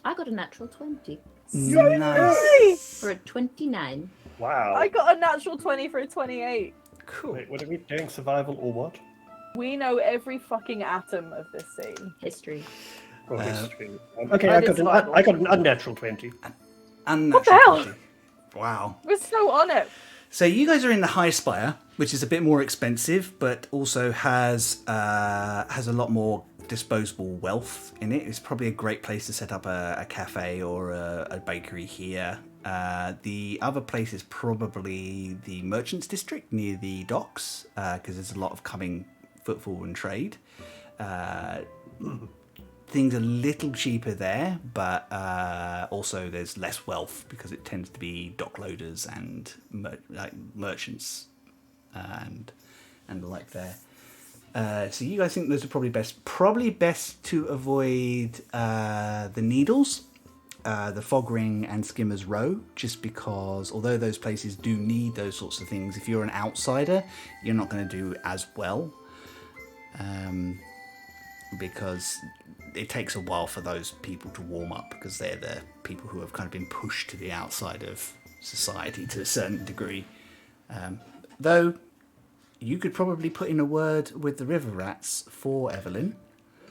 I got a natural 20 Nice. for a 29. Wow. I got a natural 20 for a 28. Cool. Wait, what are we doing? Survival or what? We know every fucking atom of this scene. History. Or history? Okay, I I did got survival. an unnatural 20. What the hell? Wow. We're so on it. So you guys are in the High Spire, which is a bit more expensive, but also has a lot more disposable wealth in it. It's probably a great place to set up a cafe or a bakery here. The other place is probably the Merchants District near the docks, because there's a lot of coming footfall and trade. Things are a little cheaper there, but also there's less wealth because it tends to be dock loaders and merchants and the like there. So you guys think those are probably best to avoid the Needles, the Fog Ring and Skimmer's Row, just because although those places do need those sorts of things, if you're an outsider, you're not going to do as well. Because it takes a while for those people to warm up because they're the people who have kind of been pushed to the outside of society to a certain degree. Though you could probably put in a word with the River Rats for Evelyn.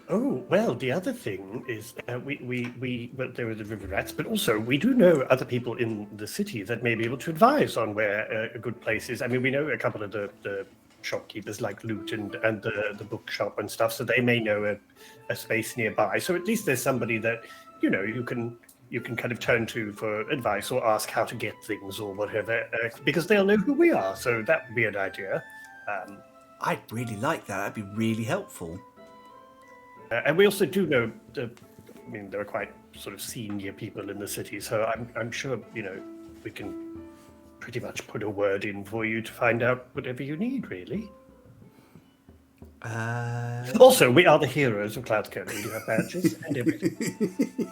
Oh, well, the other thing is well, there are the river rats, but also we do know other people in the city that may be able to advise on where a good place is. I mean, we know a couple of the shopkeepers like Loot and the bookshop and stuff, so they may know a space nearby. So at least there's somebody that, you know, you can kind of turn to for advice or ask how to get things or whatever, because they'll know who we are. So that would be an idea. I'd really like that. That'd be really helpful. And we also do know there are quite sort of senior people in the city, so I'm sure, you know, we can pretty much put a word in for you to find out whatever you need, really. Also, we are the heroes of Cloud Code. We do have badges and everything.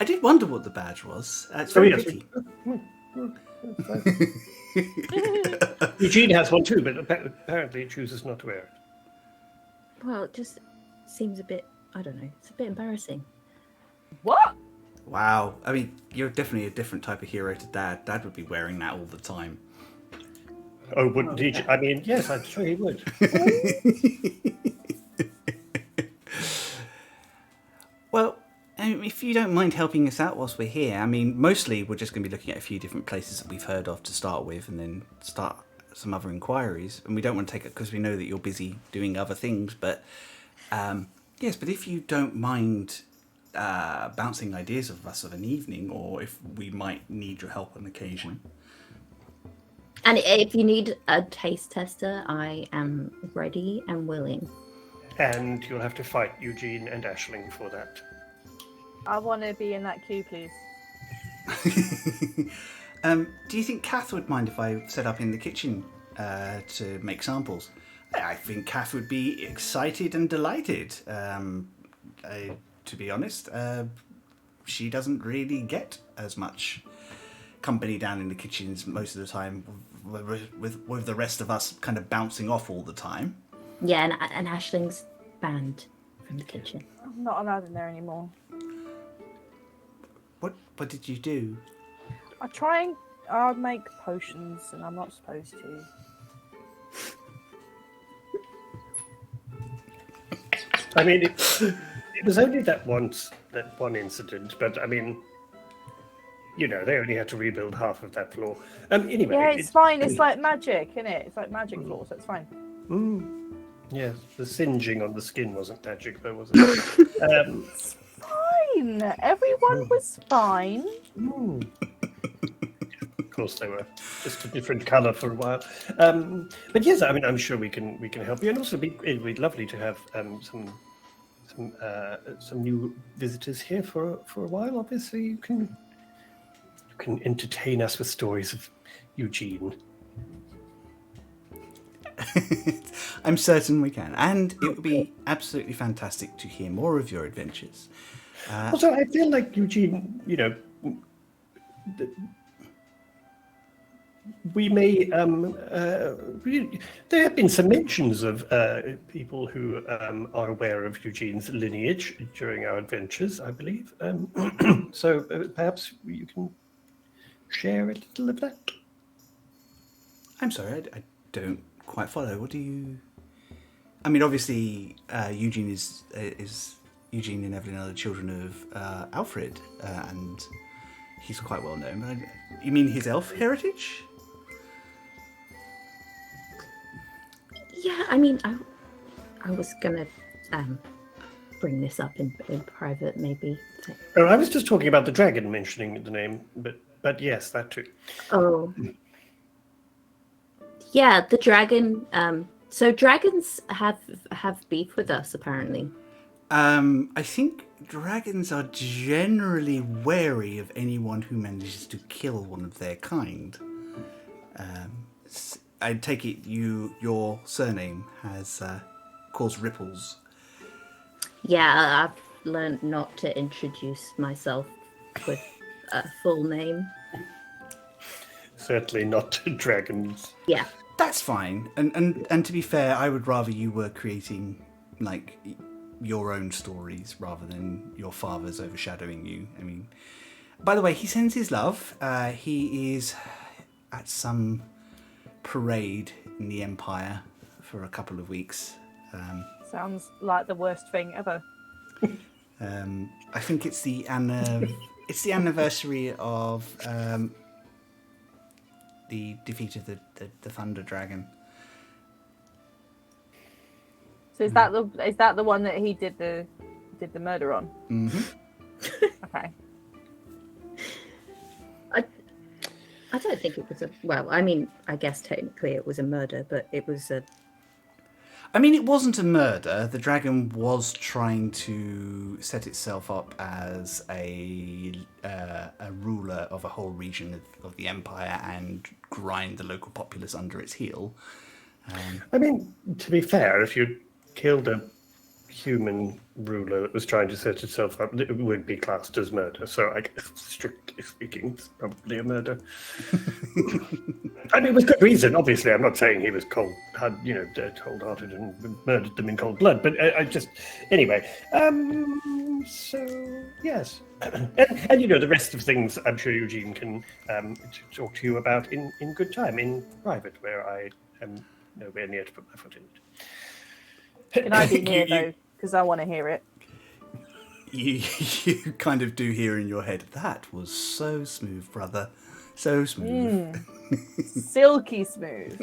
I did wonder what the badge was. It's very pretty. Eugene has one too, but apparently chooses not to wear it. Well, it just seems a bit, I don't know, it's a bit embarrassing. What? Wow. I mean, you're definitely a different type of hero to Dad. Dad would be wearing that all the time. Oh, wouldn't he? I mean, yes, I'm sure he would. Well, if you don't mind helping us out whilst we're here, I mean, mostly we're just going to be looking at a few different places that we've heard of to start with and then start some other inquiries. And we don't want to take it because we know that you're busy doing other things. But yes, but if you don't mind bouncing ideas of us of an evening, or if we might need your help on occasion. And if you need a taste tester, I am ready and willing. And you'll have to fight Eugene and Aisling for that. I want to be in that queue, please. Do you think Kath would mind if I set up in the kitchen to make samples? I think Kath would be excited and delighted. to be honest, she doesn't really get as much company down in the kitchens most of the time, with the rest of us kind of bouncing off all the time. Yeah, and Ashling's banned from the kitchen. I'm not allowed in there anymore. What did you do? I make potions, and I'm not supposed to. I mean, it was only that one incident, but I mean, you know, they only had to rebuild half of that floor. Anyway. Yeah, it's fine. It's like magic, isn't it? It's like magic floor, so it's fine. Yes, the singeing on the skin wasn't magic, though, was it? It's fine. Everyone was fine. Of course they were, just a different colour for a while. But yes, I mean, I'm sure we can help you, and also it'd be lovely to have some new visitors here for a while. Obviously, you can entertain us with stories of Eugene. I'm certain we can, and it would be absolutely fantastic to hear more of your adventures. Also, I feel like Eugene, you know, we may. There have been some mentions of people who are aware of Eugene's lineage during our adventures, I believe. So perhaps you can share a little of that. I'm sorry, I don't quite follow. What do you? I mean, obviously, Eugene is Eugene and Evelyn are the children of Alfred, and he's quite well known. But you mean his elf heritage? Yeah, I mean, I was gonna bring this up in private, maybe. Oh, I was just talking about the dragon mentioning the name, but yes, that too. Oh, yeah, the dragon. So dragons have beef with us, apparently. I think dragons are generally wary of anyone who manages to kill one of their kind. I take it your surname has caused ripples. Yeah, I've learned not to introduce myself with a full name. Certainly not to dragons. Yeah. That's fine. And to be fair, I would rather you were creating like your own stories rather than your father's overshadowing you. I mean, by the way, he sends his love. He is at some parade in the Empire for a couple of weeks. Sounds like the worst thing ever. I think it's the anniversary of the defeat of the Thunder Dragon. So is that the one that he did the murder on? Mm-hmm. Okay. I don't think it was well, I mean, I guess technically it was a murder, but it was a... I mean, it wasn't a murder. The dragon was trying to set itself up as a ruler of a whole region of the Empire and grind the local populace under its heel. I mean, to be fair, if you killed a human ruler that was trying to set itself up, it would be classed as murder. So I guess, strictly speaking, it's probably a murder. I mean, with good reason, obviously. I'm not saying he was cold-hearted and murdered them in cold blood, but I just... Anyway, so, yes. And, you know, the rest of things I'm sure Eugene can talk to you about in good time, in private, where I am nowhere near to put my foot in it. Can I be near though? Because I want to hear it. You kind of do hear in your head, that was so smooth, brother. So smooth. Silky smooth.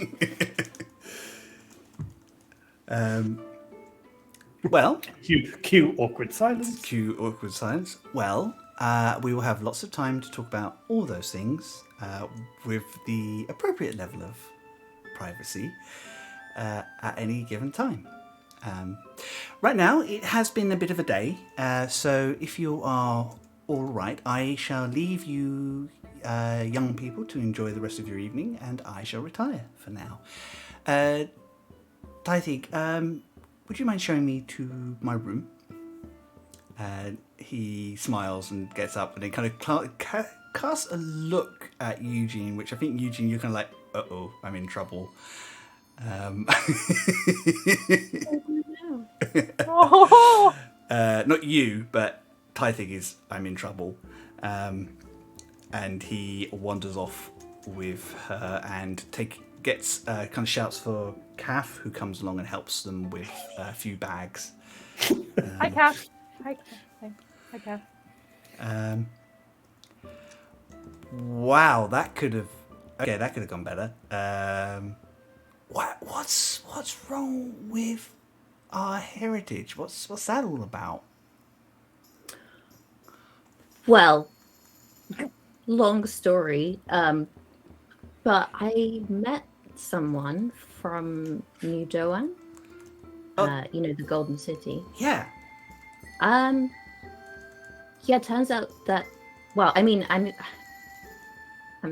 Well... Cue awkward silence. Cue awkward silence. Well, we will have lots of time to talk about all those things with the appropriate level of privacy at any given time. Right now, it has been a bit of a day, so if you are all right, I shall leave you young people to enjoy the rest of your evening, and I shall retire for now. Taithig, would you mind showing me to my room? And he smiles and gets up and then kind of casts a look at Eugene, which I think, Eugene, you're kind of like, uh-oh, I'm in trouble. Oh, Not you, but Tythig is, I'm in trouble. And he wanders off with her and gets kind of shouts for Kath, who comes along and helps them with a few bags. hi, Kath. Hi, Kath. Hi, Kath. Wow, that could have gone better. What's wrong with our heritage? What's that all about? Well, long story, but I met someone from New Doan, the Golden City. Yeah. Yeah, turns out that, well, I mean, I'm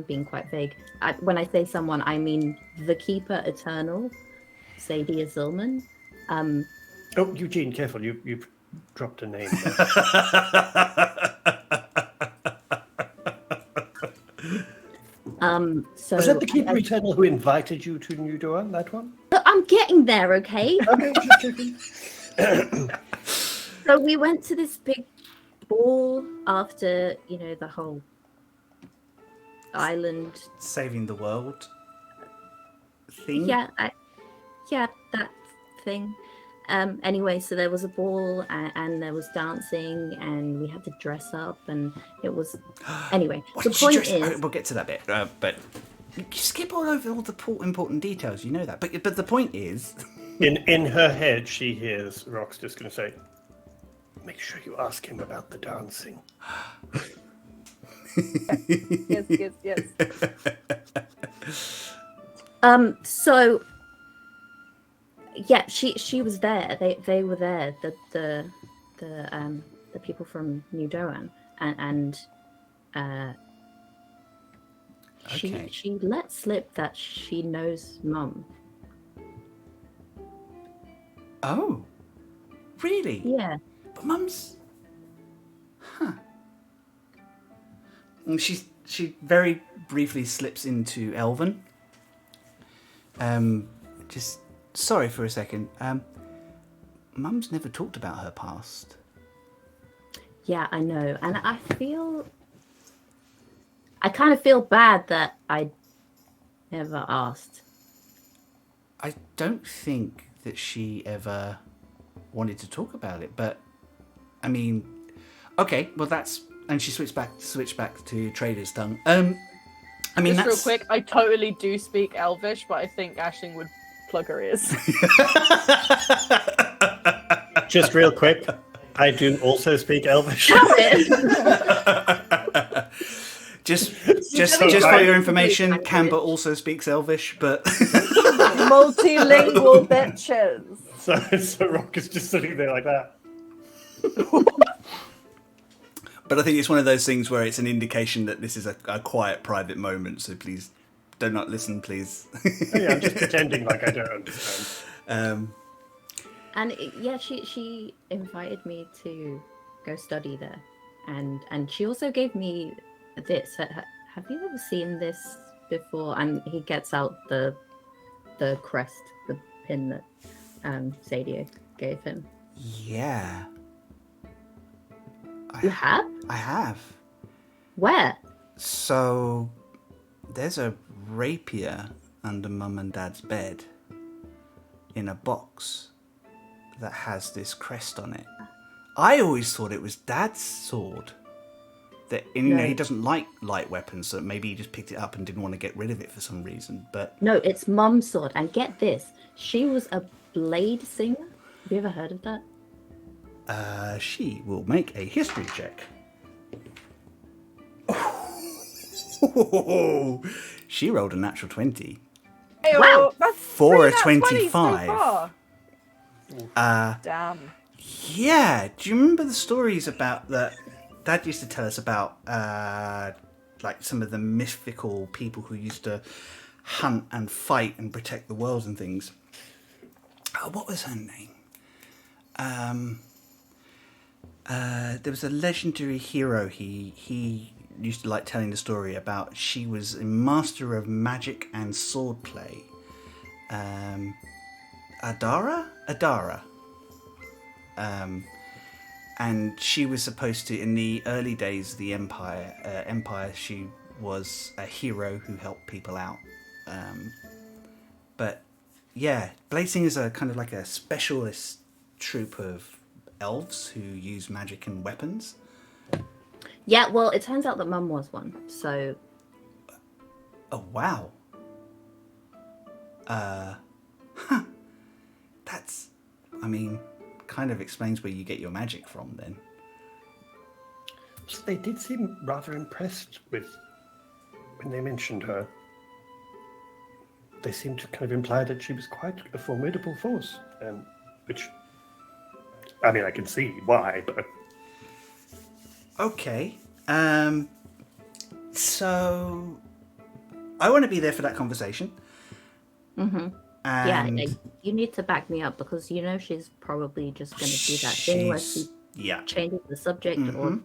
being quite vague. When I say someone, I mean the Keeper Eternal, Sadia Zillman. Oh, Eugene, careful! You've dropped a name. So Was that the Keeper Eternal who invited you to New Dawn? That one? I'm getting there, okay? Okay, just checking. So we went to this big ball after, the whole island. Saving the world thing? Yeah, that thing. Anyway, so there was a ball and there was dancing and we had to dress up and it was... Anyway, the point is... We'll get to that bit, but you skip all over all the important details, you know that. But the point is... In her head, she hears Rock's just going to say, make sure you ask him about the dancing. Yes. So... Yeah, she was there. They were there. The people from New Doan, and Okay. she let slip that she knows Mum. Oh, really? Yeah. But Mum's... Huh. And she very briefly slips into Elven. Just... Sorry for a second. Mum's never talked about her past. Yeah, I know. And I kind of feel bad that I never asked. I don't think that she ever wanted to talk about it, but I mean, okay, well that's... And she switched back to Trader's tongue. I mean, Just that's... real quick, I totally do speak Elvish, but I think Aisling would plug her ears. Just real quick, I do also speak Elvish. Just for your information, Camber also speaks Elvish, but... Multilingual bitches. So Rock is just sitting there like that. But I think it's one of those things where it's an indication that this is a quiet, private moment, so please do not listen, please. Oh, yeah, I'm just pretending like I don't understand. And she invited me to go study there, and she also gave me this. Have you ever seen this before? And he gets out the crest, the pin that Sadia gave him. Yeah. You have? I have. Where? So, there's a rapier under Mum and Dad's bed in a box that has this crest on it. I always thought it was Dad's sword. That he doesn't like light weapons, so maybe he just picked it up and didn't want to get rid of it for some reason. But no, it's Mum's sword. And get this, she was a blade singer. Have you ever heard of that? She will make a history check. She rolled a natural 20. Wow. That's For a 3 nat 20s 25. So far. Damn. Yeah, do you remember the stories about that Dad used to tell us about, like some of the mythical people who used to hunt and fight and protect the world and things? Oh, what was her name? there was a legendary hero he used to like telling the story about. She was a master of magic and swordplay. Adara. And she was supposed to, in the early days of the Empire, she was a hero who helped people out. But yeah, Blazing is a kind of like a specialist troop of elves who use magic and weapons. Yeah, well, it turns out that Mum was one, so... Oh, wow. That's, I mean, kind of explains where you get your magic from then. So they did seem rather impressed with when they mentioned her. They seemed to kind of imply that she was quite a formidable force, which, I mean, I can see why, but... Okay. So I want to be there for that conversation. Mm-hmm. And Yeah, you need to back me up because you know she's probably just going to do that thing where she changes the subject, or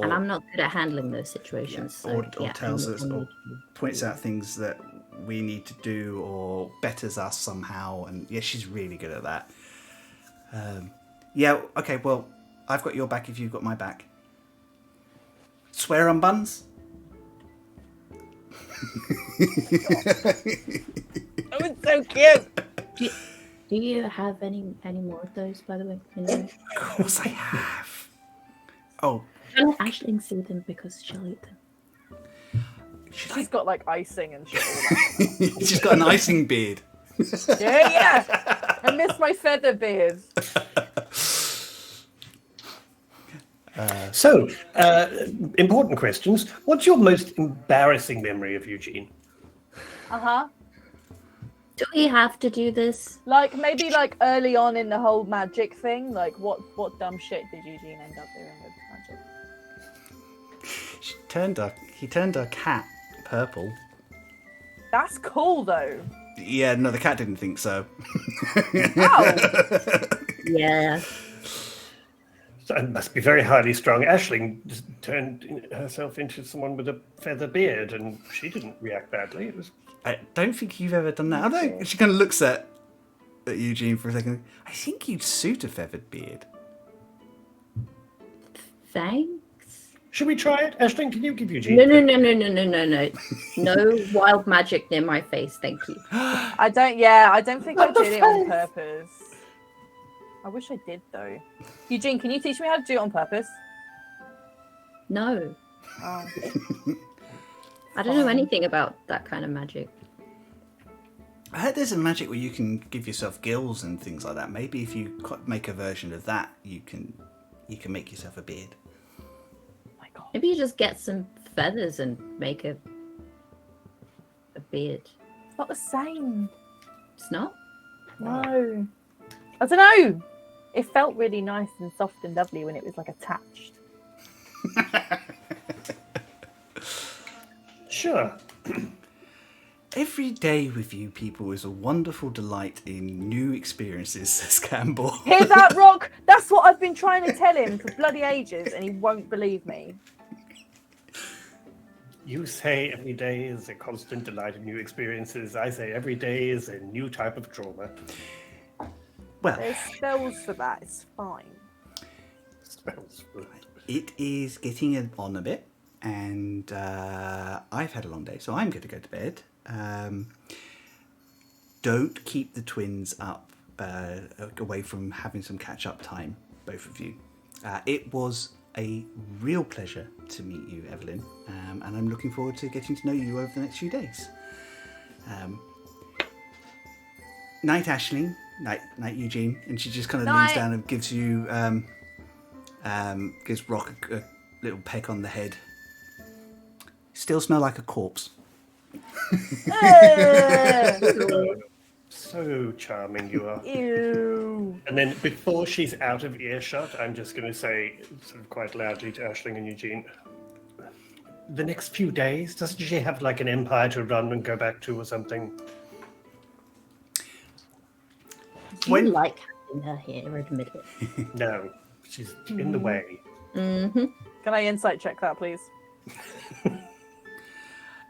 and I'm not good at handling those situations. Yeah. Or tells us, or points out things that we need to do, or betters us somehow. And yeah, she's really good at that. Yeah. Okay. Well, I've got your back if you've got my back. Swear on buns. That was so cute. Do you have any more of those, by the way? Of course I have. Oh. Can Aisling see them because she'll eat them? She's got like icing and shit. All that. She's got an icing beard. Yeah. I miss my feather beard. So, important questions. What's your most embarrassing memory of Eugene? Do we have to do this? Like maybe like early on in the whole magic thing. Like what dumb shit did Eugene end up doing with magic? He turned her cat purple. That's cool though. Yeah, no, the cat didn't think so. Oh. Yeah. So it must be very highly strung. Aisling just turned herself into someone with a feather beard, and she didn't react badly. It was. I don't think you've ever done that. I don't. She kind of looks at Eugene for a second. I think you'd suit a feathered beard. Thanks. Should we try it? Aisling, can you give Eugene? No. No wild magic near my face, thank you. I don't think I did it on purpose. I wish I did though. Eugene, can you teach me how to do it on purpose? No. Oh. I don't know anything about that kind of magic. I heard there's a magic where you can give yourself gills and things like that. Maybe if you make a version of that, you can make yourself a beard. Oh my god. Maybe you just get some feathers and make a beard. It's not the same. It's not? No. I don't know. It felt really nice and soft and lovely when it was like attached. Sure. Every day with you people is a wonderful delight in new experiences, says Campbell. Hear that, Rock? That's what I've been trying to tell him for bloody ages, and he won't believe me. You say every day is a constant delight in new experiences. I say every day is a new type of trauma. Well, There's spells for that. It's fine. Spells. it is getting on a bit, and I've had a long day, so I'm going to go to bed. Don't keep the twins up away from having some catch-up time, both of you. It was a real pleasure to meet you, Evelyn, and I'm looking forward to getting to know you over the next few days. Night, Aisling. Night, Eugene. And she just kind of leans down and gives you, gives Rock a little peck on the head. Still smell like a corpse. So charming you are. Ew. And then before she's out of earshot, I'm just going to say, sort of quite loudly to Aisling and Eugene, the next few days, doesn't she have like an empire to run and go back to or something? Do you like having her here, admit it? No. She's in the way. Mm-hmm. Can I insight check that, please?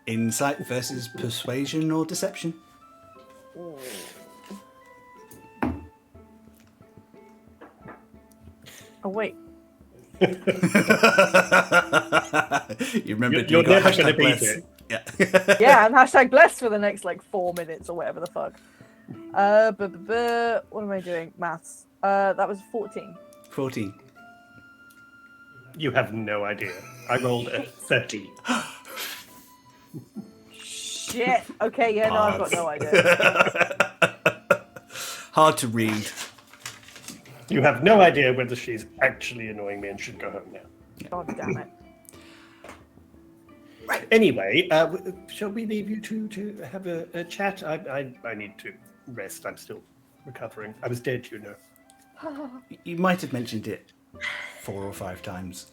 Insight versus persuasion or deception. Oh wait. You remember You're you got never gonna hashtag beat bless. it. Yeah. Yeah, I'm hashtag blessed for the next like 4 minutes or whatever the fuck. What am I doing? Maths. That was 14. 14. You have no idea. I rolled a 30. Shit. Okay, yeah, no, I've got no idea. Hard to read. You have no idea whether she's actually annoying me and should go home now. God damn it. Anyway, shall we leave you two to have a chat? I need to rest. I'm still recovering. I was dead, you know. You might have mentioned it 4 or 5 times.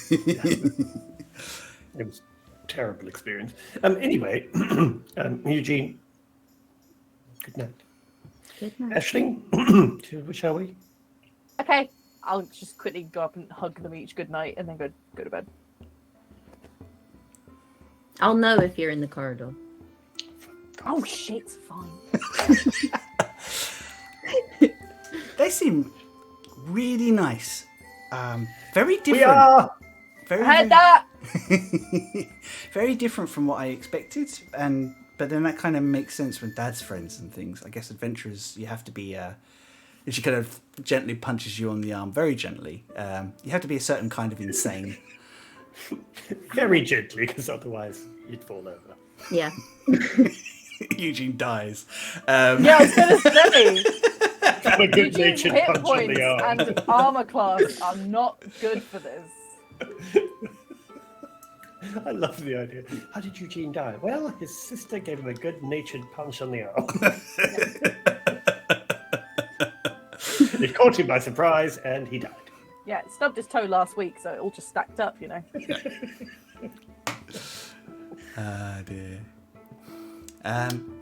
It was a terrible experience. Anyway, Eugene, good night. Good night. Aisling, shall we? Okay, I'll just quickly go up and hug them each good night and then go to bed. I'll know if you're in the corridor. Oh shit, it's fine. They seem really nice. Very different. We are! Very, I heard that! very different from what I expected, but then that kind of makes sense with Dad's friends and things. I guess adventurers, you have to be. If she kind of gently punches you on the arm, very gently, you have to be a certain kind of insane. Very gently, because otherwise you'd fall over. Yeah. Eugene dies. Yeah, I was gonna say. Have a good Eugene's natured hit punch on points the arm. and armor class are not good for this. I love the idea. How did Eugene die? Well, his sister gave him a good natured punch on the arm. It caught him by surprise and he died. Yeah, it stubbed his toe last week, so it all just stacked up, you know. Ah, dear.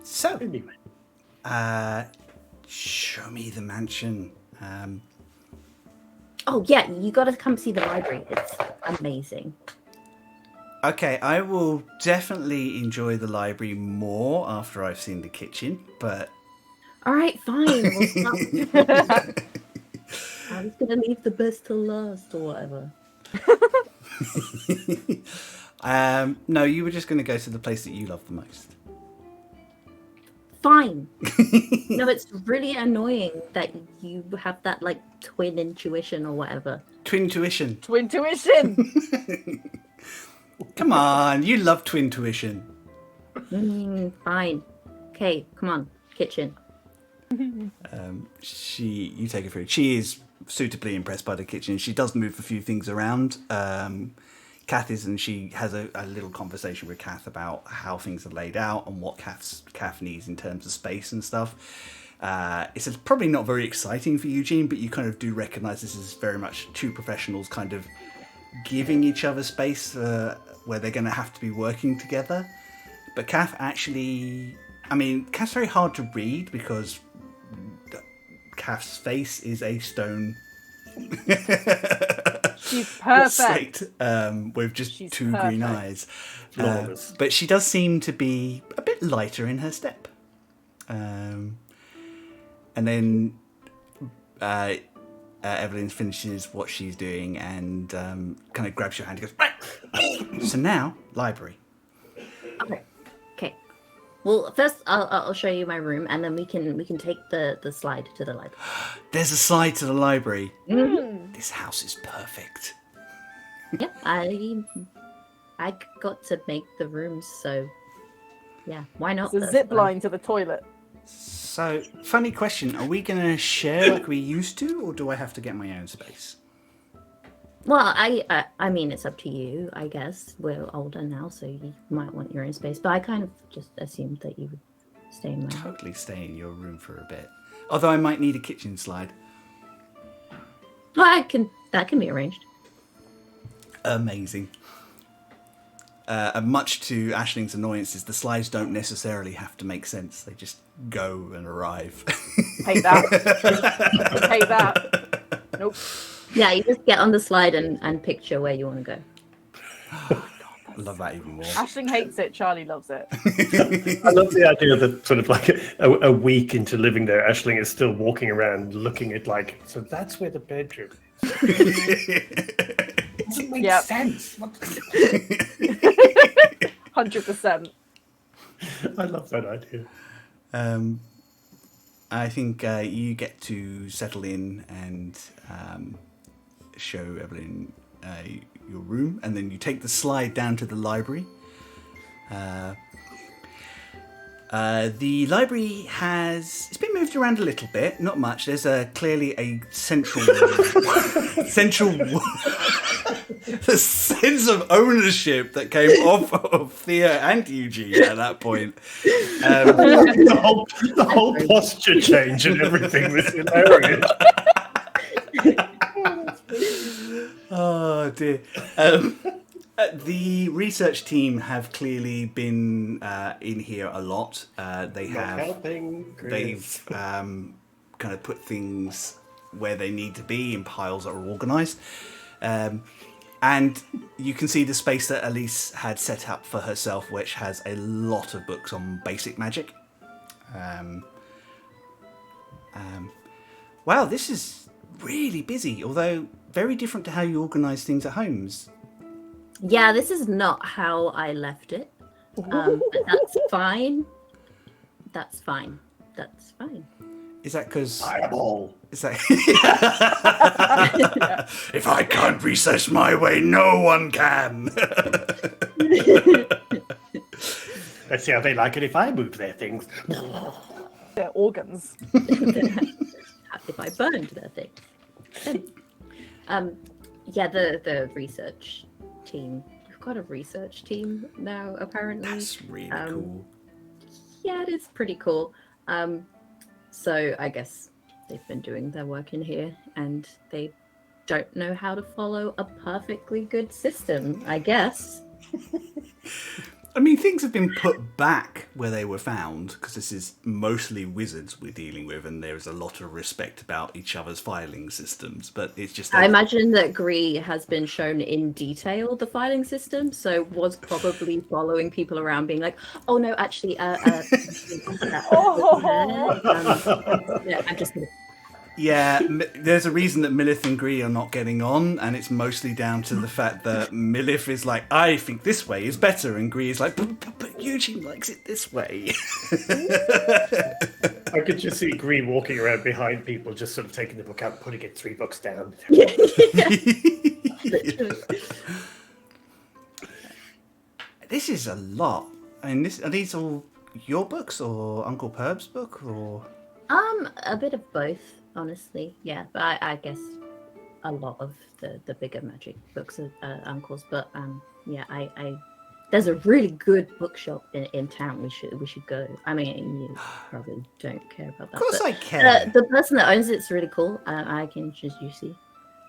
So, Anyway. show me the mansion. Oh yeah, you gotta come see the library. It's amazing. Okay, I will definitely enjoy the library more after I've seen the kitchen, but All right, fine. We'll stop. I was gonna leave the best till last or whatever. no, you were just going to go to the place that you love the most. Fine. No, it's really annoying that you have that like twin intuition or whatever. Twin tuition. Twin tuition! Come on, you love twin tuition. Fine. Okay, come on, kitchen. You take her through. She is suitably impressed by the kitchen. She does move a few things around. Kath is, and she has a little conversation with Kath about how things are laid out and what Kath needs in terms of space and stuff. It's probably not very exciting for Eugene, but you kind of do recognise this is very much two professionals kind of giving each other space where they're going to have to be working together. But Kath actually, Kath's very hard to read because Kath's face is a stone. She's perfect. Slate, with just She's two perfect. green eyes. Flawless. But she does seem to be a bit lighter in her step. And then Evelyn finishes what she's doing and kind of grabs your hand and goes, right. So now, library. Okay. Okay. Well, first I'll show you my room, and then we can take the slide to the library. There's a slide to the library. Mm. This house is perfect. Yeah, I got to make the rooms, so yeah, why not? It's a That's zip fun. line to the toilet. So, funny question. Are we going to share like we used to, or do I have to get my own space? Well, I mean, it's up to you, I guess. We're older now, so you might want your own space. But I kind of just assumed that you would stay in my room. Totally stay in your room for a bit. Although I might need a kitchen slide. Well, that can be arranged. Amazing. And much to Aisling's annoyances, the slides don't necessarily have to make sense. They just go and arrive. Hate that. Hate that. Nope. Yeah, you just get on the slide and picture where you want to go. I love that even more. Ashling hates it. Charlie loves it. I love the idea that sort of like a week into living there, Ashling is still walking around looking at like, so that's where the bedroom is. Doesn't make Yep. sense. 100%. I love that idea. I think you get to settle in and show Evelyn your room, and then you take the slide down to the library. The library it's been moved around a little bit, not much. There's clearly a central the sense of ownership that came off of Thea and Eugene at that point. The whole posture change and everything was hilarious. Oh dear. The research team have clearly been in here a lot. They've kind of put things where they need to be in piles that are organised. And you can see the space that Elise had set up for herself, which has a lot of books on basic magic. Wow, this is really busy, although very different to how you organise things at homes. Yeah, this is not how I left it. But that's fine. That's fine. That's fine. Is that because... Fireball. Is that... If I can't recess my way, no one can. Let's see how they like it if I move their things. Their organs. If I burned their thing. Yeah, the research team. We've got a research team now, apparently. That's really cool. Yeah, it is pretty cool. So I guess they've been doing their work in here, and they don't know how to follow a perfectly good system, I guess. I mean, things have been put back where they were found, because this is mostly wizards we're dealing with, and there is a lot of respect about each other's filing systems, but it's just... I imagine that Gree has been shown in detail the filing system, so was probably following people around being like, oh no, actually, yeah, I'm just gonna... Yeah, there's a reason that Millith and Gree are not getting on, and it's mostly down to the fact that Millith is like, I think this way is better, and Gree is like, but Eugene likes it this way. I could just see Gree walking around behind people, just sort of taking the book out, putting it 3 books down. This is a lot. I mean, are these all your books, or Uncle Perb's book, or...? A bit of both, honestly. Yeah, but I guess a lot of the bigger magic books are Uncle's. But yeah, I there's a really good bookshop in town. We should go. I mean, you probably don't care about that. Of course, but, I care. The person that owns it's really cool. I can introduce you.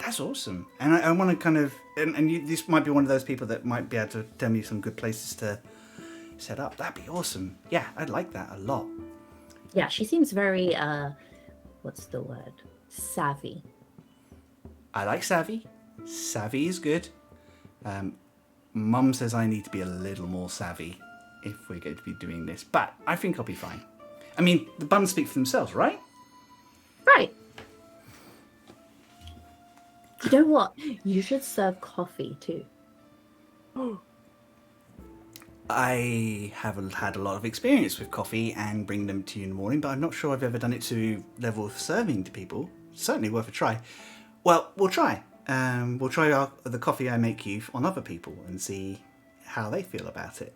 That's awesome. And I want to kind of... And this might be one of those people that might be able to tell me some good places to set up. That'd be awesome. Yeah, I'd like that a lot. Yeah, she seems very, what's the word? Savvy. I like savvy. Savvy is good. Mum says I need to be a little more savvy if we're going to be doing this. But I think I'll be fine. I mean, the buns speak for themselves, right? Right. You know what? You should serve coffee too. I have had a lot of experience with coffee and bring them to you in the morning, but I'm not sure I've ever done it to level of serving to people. Certainly worth a try. Well, we'll try. We'll try the coffee I make you on other people and see how they feel about it.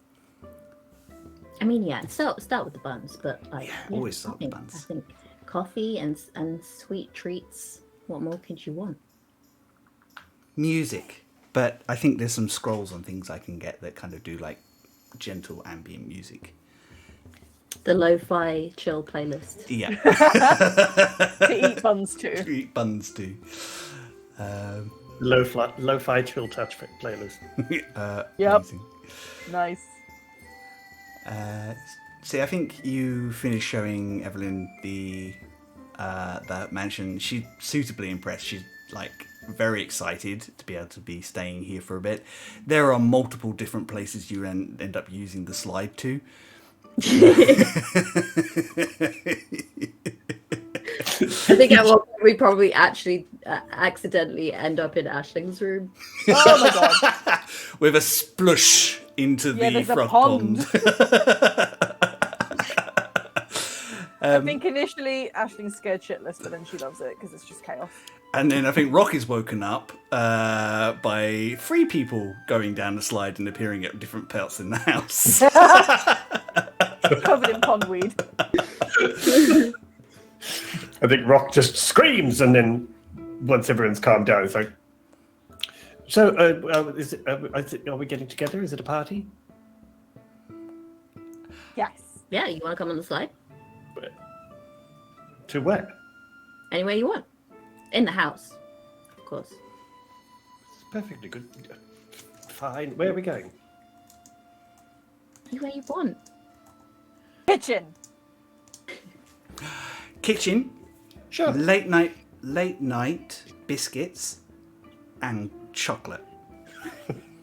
I mean, yeah, start with the buns, but like, Yeah, always start with buns. I think coffee and sweet treats. What more could you want? Music, but I think there's some scrolls and things I can get that kind of do like gentle ambient music. The lo-fi chill playlist. Yeah. To eat buns too. To eat buns too. Lo-fi chill touch playlist. Yep. Amazing. Nice. See, I think you finished showing Evelyn the mansion. She's suitably impressed. She's like very excited to be able to be staying here for a bit. There are multiple different places you end up using the slide to. I think at one point we probably actually accidentally end up in Ashling's room. Oh my god. With a splush into the there's a froth pond. pond. I think initially Ashling's scared shitless, but then she loves it because it's just chaos. And then I think Rock is woken up by 3 people going down the slide and appearing at different parts in the house. Covered in pondweed. I think Rock just screams, and then once everyone's calmed down, it's like, so, are we getting together? Is it a party? Yes. Yeah, you want to come on the slide? To where? Anywhere you want. In the house, of course. It's perfectly good. Fine. Where are we going? Anywhere you want. Kitchen. Kitchen, Sure. late night biscuits and chocolate.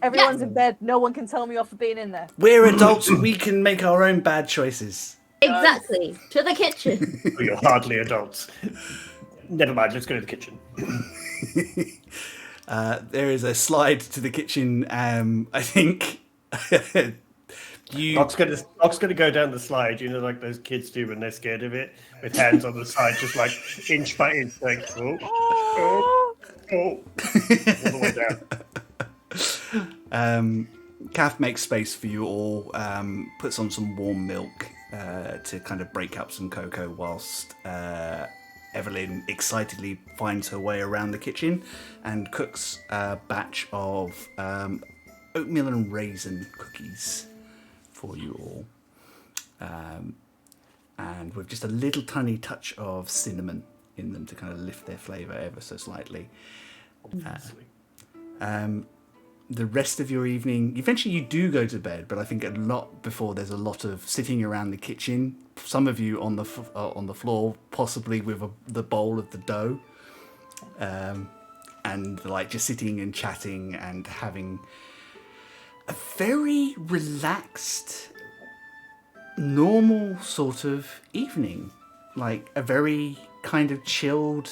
Everyone's in bed. No one can tell me off for being in there. We're adults, we can make our own bad choices. Exactly. To the kitchen. You're hardly adults. Never mind. Let's go to the kitchen. There is a slide to the kitchen. I think you. Rock's gonna go down the slide. You know, like those kids do when they're scared of it, with hands on the side, just like inch by inch, like all the way down. Kath makes space for you all. Puts on some warm milk to kind of break up some cocoa, whilst Evelyn excitedly finds her way around the kitchen and cooks a batch of oatmeal and raisin cookies for you all. And with just a little tiny touch of cinnamon in them to kind of lift their flavour ever so slightly. The rest of your evening, eventually you do go to bed, but I think a lot before there's a lot of sitting around the kitchen. Some of you on the floor, possibly with the bowl of the dough, and like just sitting and chatting and having a very relaxed, normal sort of evening, like a very kind of chilled,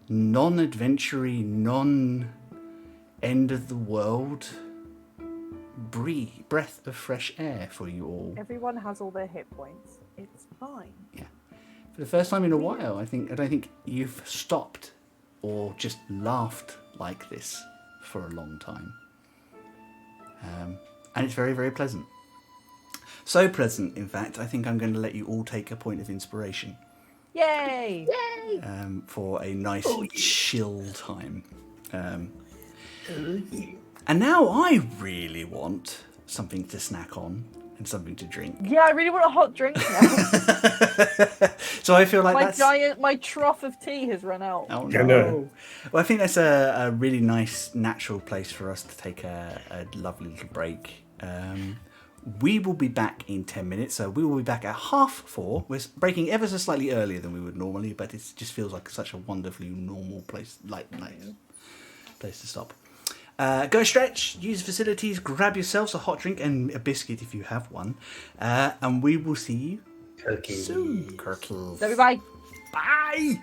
non-adventure-y, end of the world breath of fresh air for you all. Everyone has all their hit points. It's fine. Yeah. For the first time in a while, I don't think you've stopped or just laughed like this for a long time. And it's very, very pleasant. So pleasant, in fact, I think I'm going to let you all take a point of inspiration. Yay! Yay! For a nice chill time. And now I really want something to snack on and something to drink. Yeah, I really want a hot drink now. So I feel like my trough of tea has run out. Oh Yeah, no. no. Well, I think that's a really nice, natural place for us to take a lovely little break. We will be back in 10 minutes, so we will be back at 4:30. We're breaking ever so slightly earlier than we would normally, but it just feels like such a wonderfully normal place, nice place to stop. Go stretch, use the facilities, grab yourselves a hot drink and a biscuit if you have one, and we will see you soon. Cookies. So bye. Bye.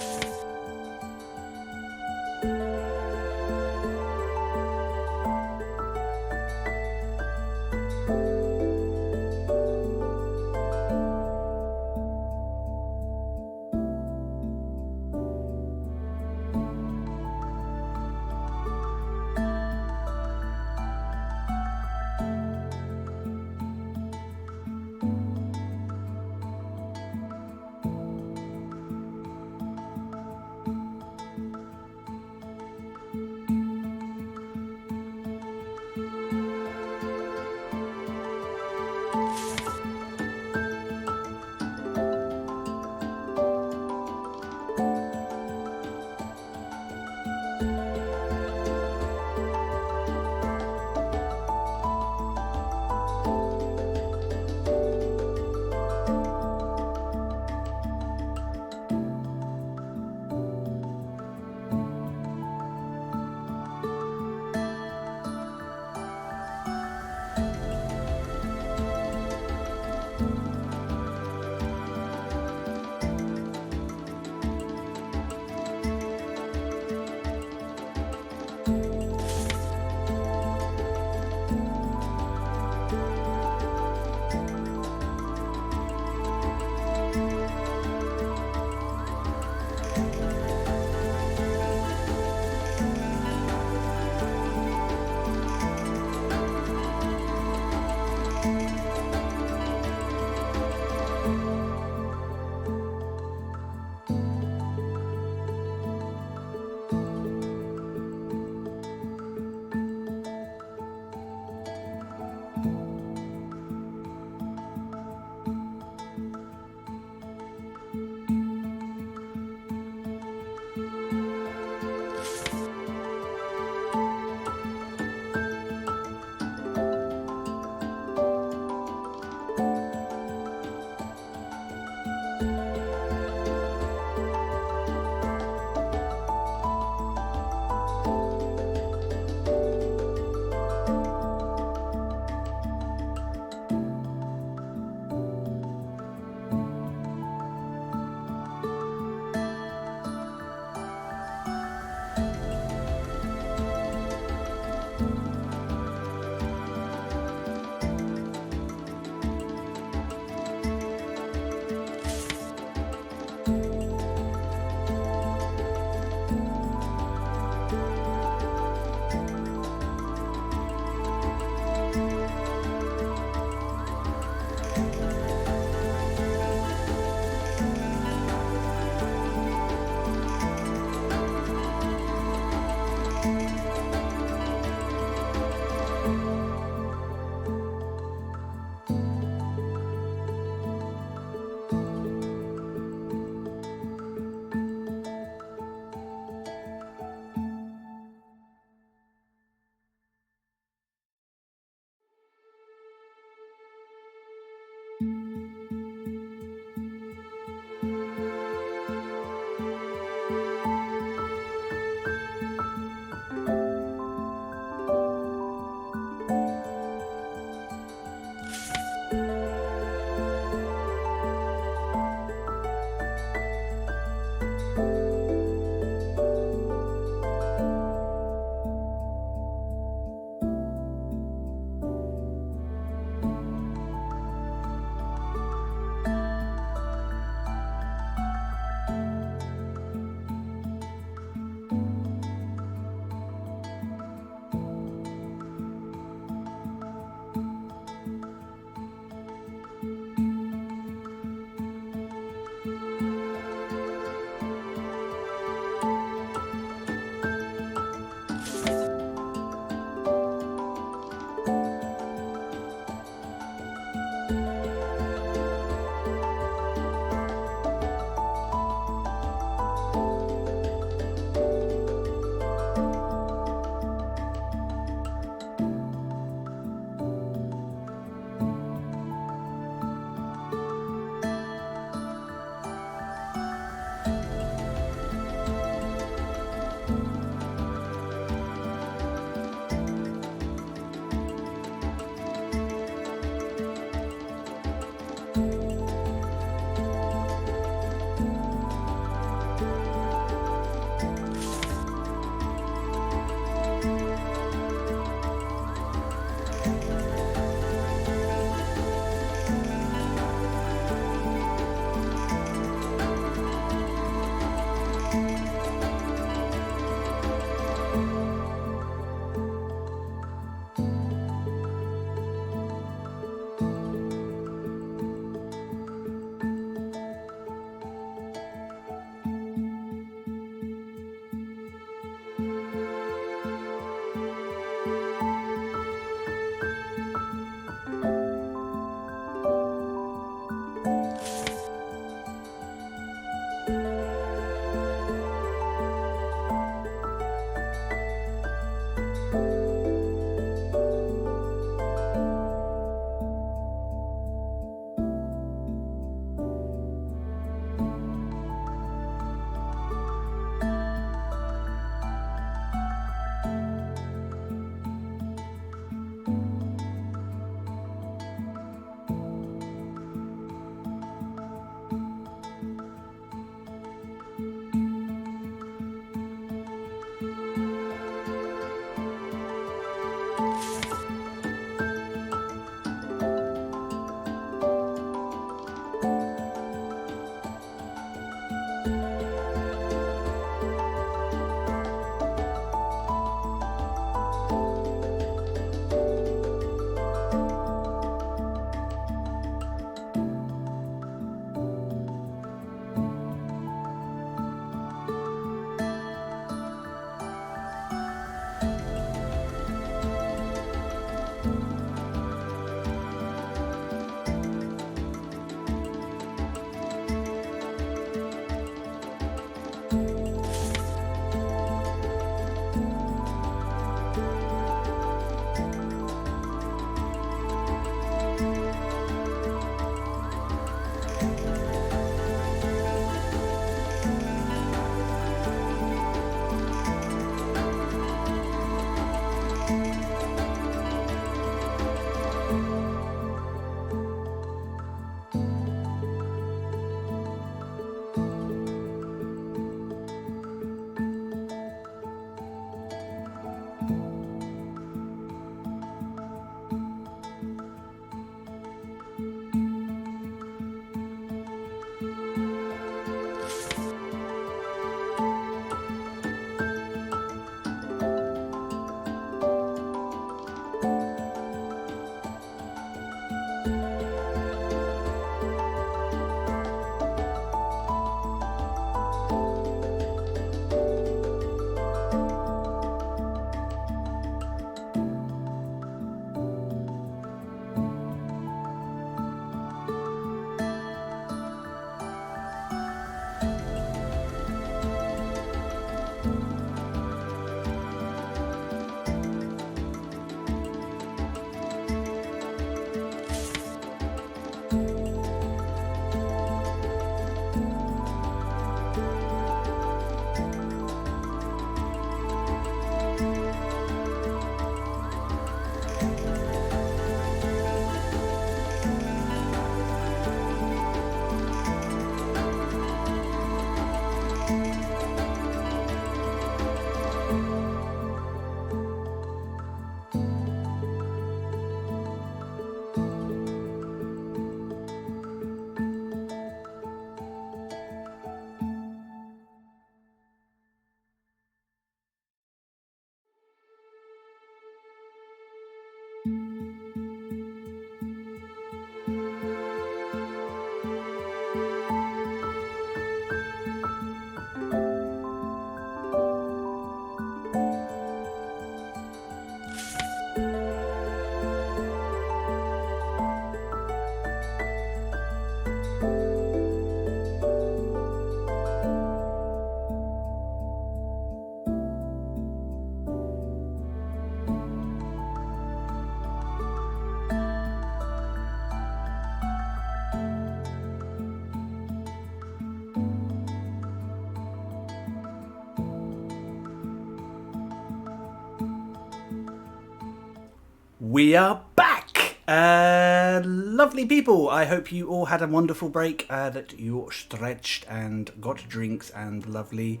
We are back! Lovely people. I hope you all had a wonderful break, that you stretched and got drinks and lovely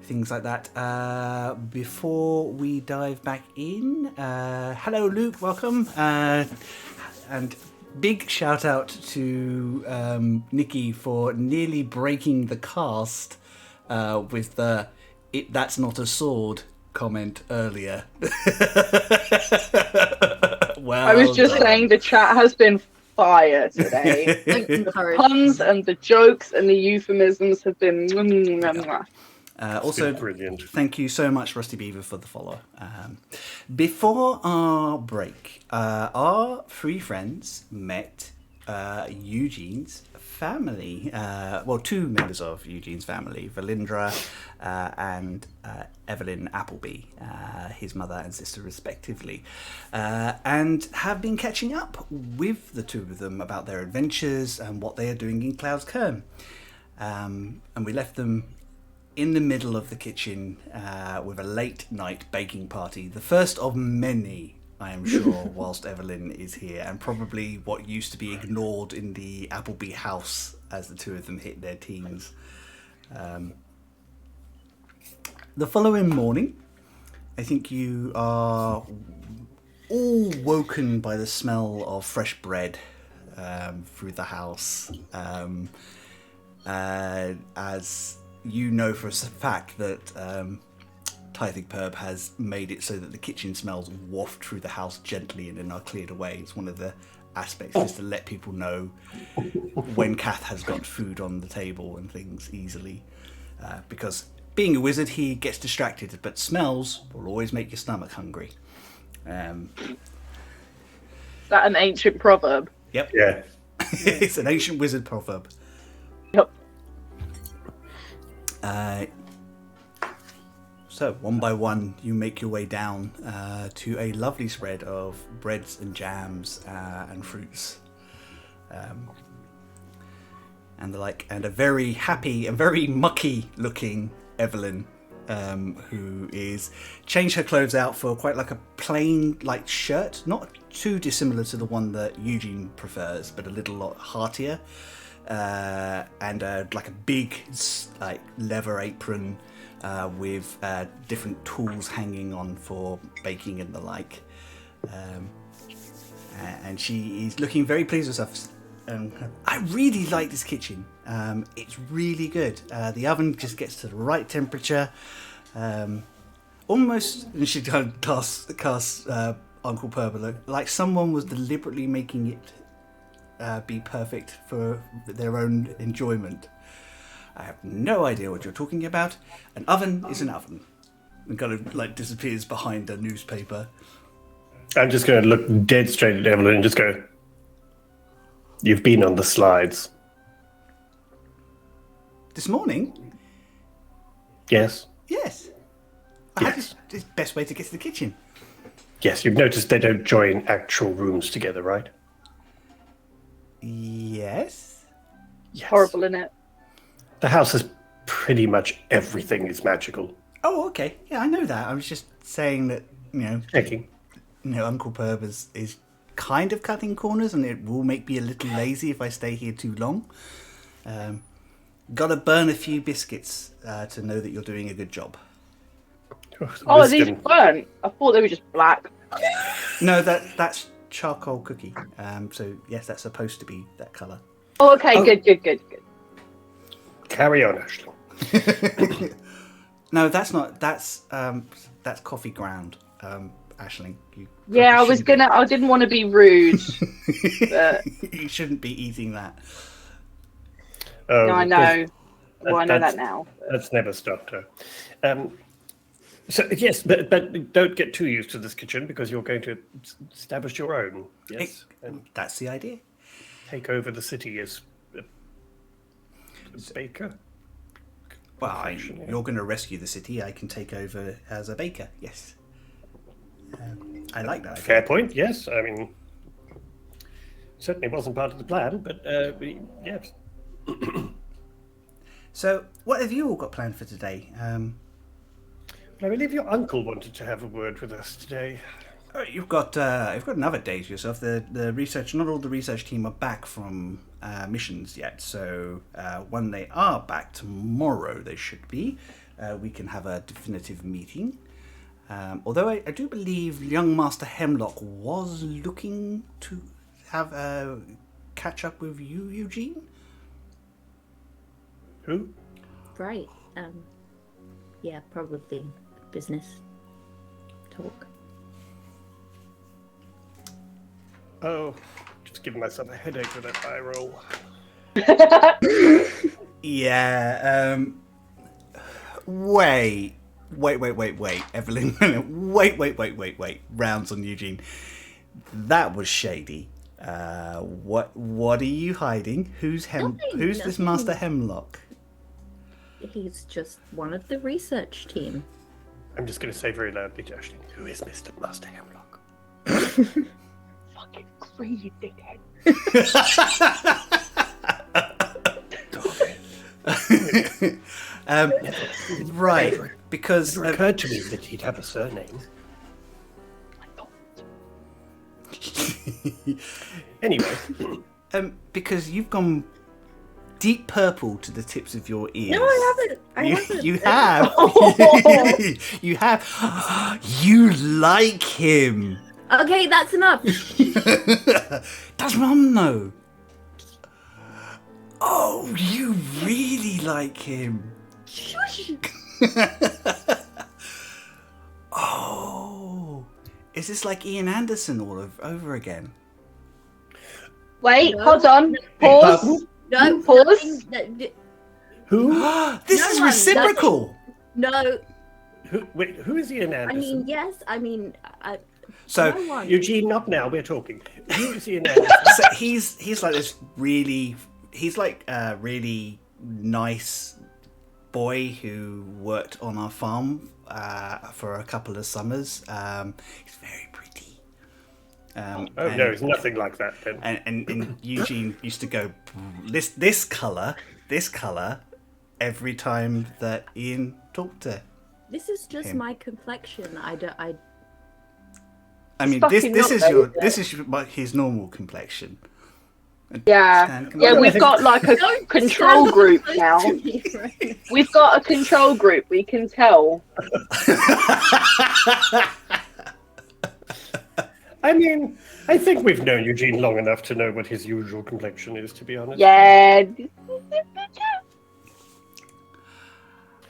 things like that. Before we dive back in, hello Luke, welcome. And big shout out to Nikki for nearly breaking the cast with the "that's not a sword" comment earlier. Well, I was just saying the chat has been fire today. The puns and the jokes and the euphemisms have been. Also, brilliant. Thank you so much, Rusty Beaver, for the follow. Before our break, our three friends met Eugene's family. Well, two members of Eugene's family, Valindra and Evelyn Appleby, his mother and sister respectively, and have been catching up with the two of them about their adventures and what they are doing in Cloud's Cairn. And we left them in the middle of the kitchen with a late night baking party, the first of many, I am sure, whilst Evelyn is here, and probably what used to be ignored in the Appleby house as the two of them hit their teens. The following morning, I think you are all woken by the smell of fresh bread through the house, as you know for a fact that Tithing Perb has made it so that the kitchen smells waft through the house gently and then are cleared away. It's one of the aspects, just to let people know when Kath has got food on the table and things easily. Because being a wizard, he gets distracted, but smells will always make your stomach hungry. Is that an ancient proverb? Yep. Yeah. It's an ancient wizard proverb. Yep. So, one by one, you make your way down to a lovely spread of breads and jams and fruits. And the like, and a very happy and very mucky looking Evelyn, who is changed her clothes out for quite like a plain like shirt, not too dissimilar to the one that Eugene prefers, but a little lot heartier, and like a big like leather apron with different tools hanging on for baking and the like. And she is looking very pleased with herself. I really like this kitchen. It's really good. The oven just gets to the right temperature. Almost, and she kind of casts Uncle Purple like someone was deliberately making it be perfect for their own enjoyment. I have no idea what you're talking about. An oven is an oven. And kind of like disappears behind a newspaper. I'm just going to look dead straight at Evelyn and just go, "You've been on the slides." This morning? Yes. Yes. Yes. It's the best way to get to the kitchen. Yes, you've noticed they don't join actual rooms together, right? Yes. Yes. Horrible, innit? The house is pretty much everything is magical. Oh, okay. Yeah, I know that. I was just saying that, Checking. Uncle Perb is kind of cutting corners, and it will make me a little lazy if I stay here too long. Gotta burn a few biscuits to know that you're doing a good job. Oh, are these burnt? I thought they were just black. No, that's charcoal cookie. So yes, that's supposed to be that colour. Oh, okay, good. Carry on, Ashley. No, that's not. That's coffee ground, Aisling. Yeah, I didn't want to be rude. But... You shouldn't be eating that. No, I know. Well, I know that now. That's never stopped her. So yes, but don't get too used to this kitchen because you're going to establish your own. Yes, and That's the idea. take over the city as a baker. Well, you're going to rescue the city. I can take over as a baker. Yes. I like that. Fair point. Yes, I mean, certainly wasn't part of the plan, but yes. So, what have you all got planned for today? I believe your uncle wanted to have a word with us today. You've got another day to yourself. The research, not all the research team are back from missions yet. So when they are back tomorrow, they should be. We can have a definitive meeting. Although I do believe young Master Hemlock was looking to have a catch up with you, Eugene. Who? Right. Yeah, probably business talk. Oh, just giving myself a headache with that eye roll. Yeah. Wait, Evelyn. Wait. Rounds on Eugene. That was shady. What are you hiding? Who's this Nothing. Master Hemlock? He's just one of the research team. I'm just going to say very loudly to Ashley, who is Mr. Master Hemlock? Fucking crazy dickhead. Right, because It occurred to me that he'd have a surname. Anyway, because you've gone deep purple to the tips of your ears. No, I haven't. I haven't. You have. You have. You like him. Okay, that's enough. Does Mum know? Oh, you really like him. Shush. Oh, is this like Ian Anderson all over again? Wait, No. hold on. Pause. No, Pause. who? This No is one, reciprocal. No, Who is Ian I Anderson? mean, yes, I mean, So no one. Eugene, not now, we're talking. Who is Ian Anderson? So he's like this really, he's like a really nice boy who worked on our farm for a couple of summers. He's very pretty. Oh no, it's nothing like that then. And Eugene used to go this color every time that Ian talked to. This is just him. my complexion. I I mean, fucking this not is though, his normal complexion. Yeah. Stan, come Yeah, on. we've got like a Don't control stand group close now. to me, right? We've got a control group, we can tell. I mean, I think we've known Eugene long enough to know what his usual complexion is, to be honest. Yeah.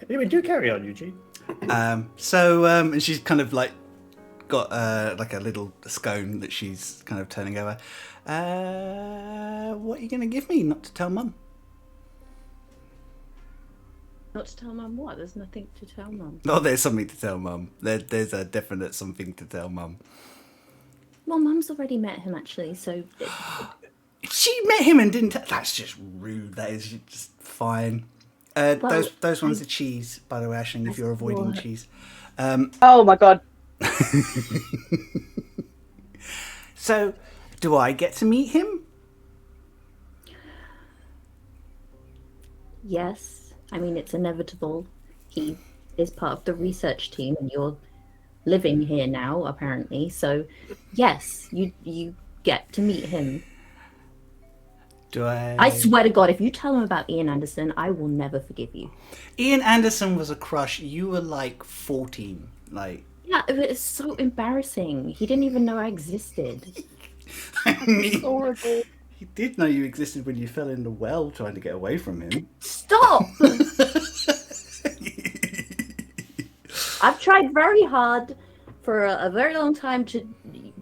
Anyway, do carry on, Eugene. And she's kind of like got like a little scone that she's kind of turning over. What are you going to give me not to tell Mum? Not to tell Mum what? There's nothing to tell Mum. Oh, there's something to tell Mum. There's a definite something to tell Mum. Well, Mum's already met him actually, so She met him and didn't tell. That's just rude. That is just fine. Those ones are cheese, by the way, Ashling, if you're avoiding what? cheese. Oh my god. So, do I get to meet him? yes. I mean, it's inevitable. He is part of the research team, and you're living here now, apparently. So, yes, you get to meet him. Do I? I swear to God, if you tell him about Ian Anderson, I will never forgive you. Ian Anderson was a crush. You were like 14. Like, Yeah, it's so embarrassing. He didn't even know I existed. I mean, Horrible. he did know you existed when you fell in the well trying to get away from him. Stop! I've tried very hard for a very long time to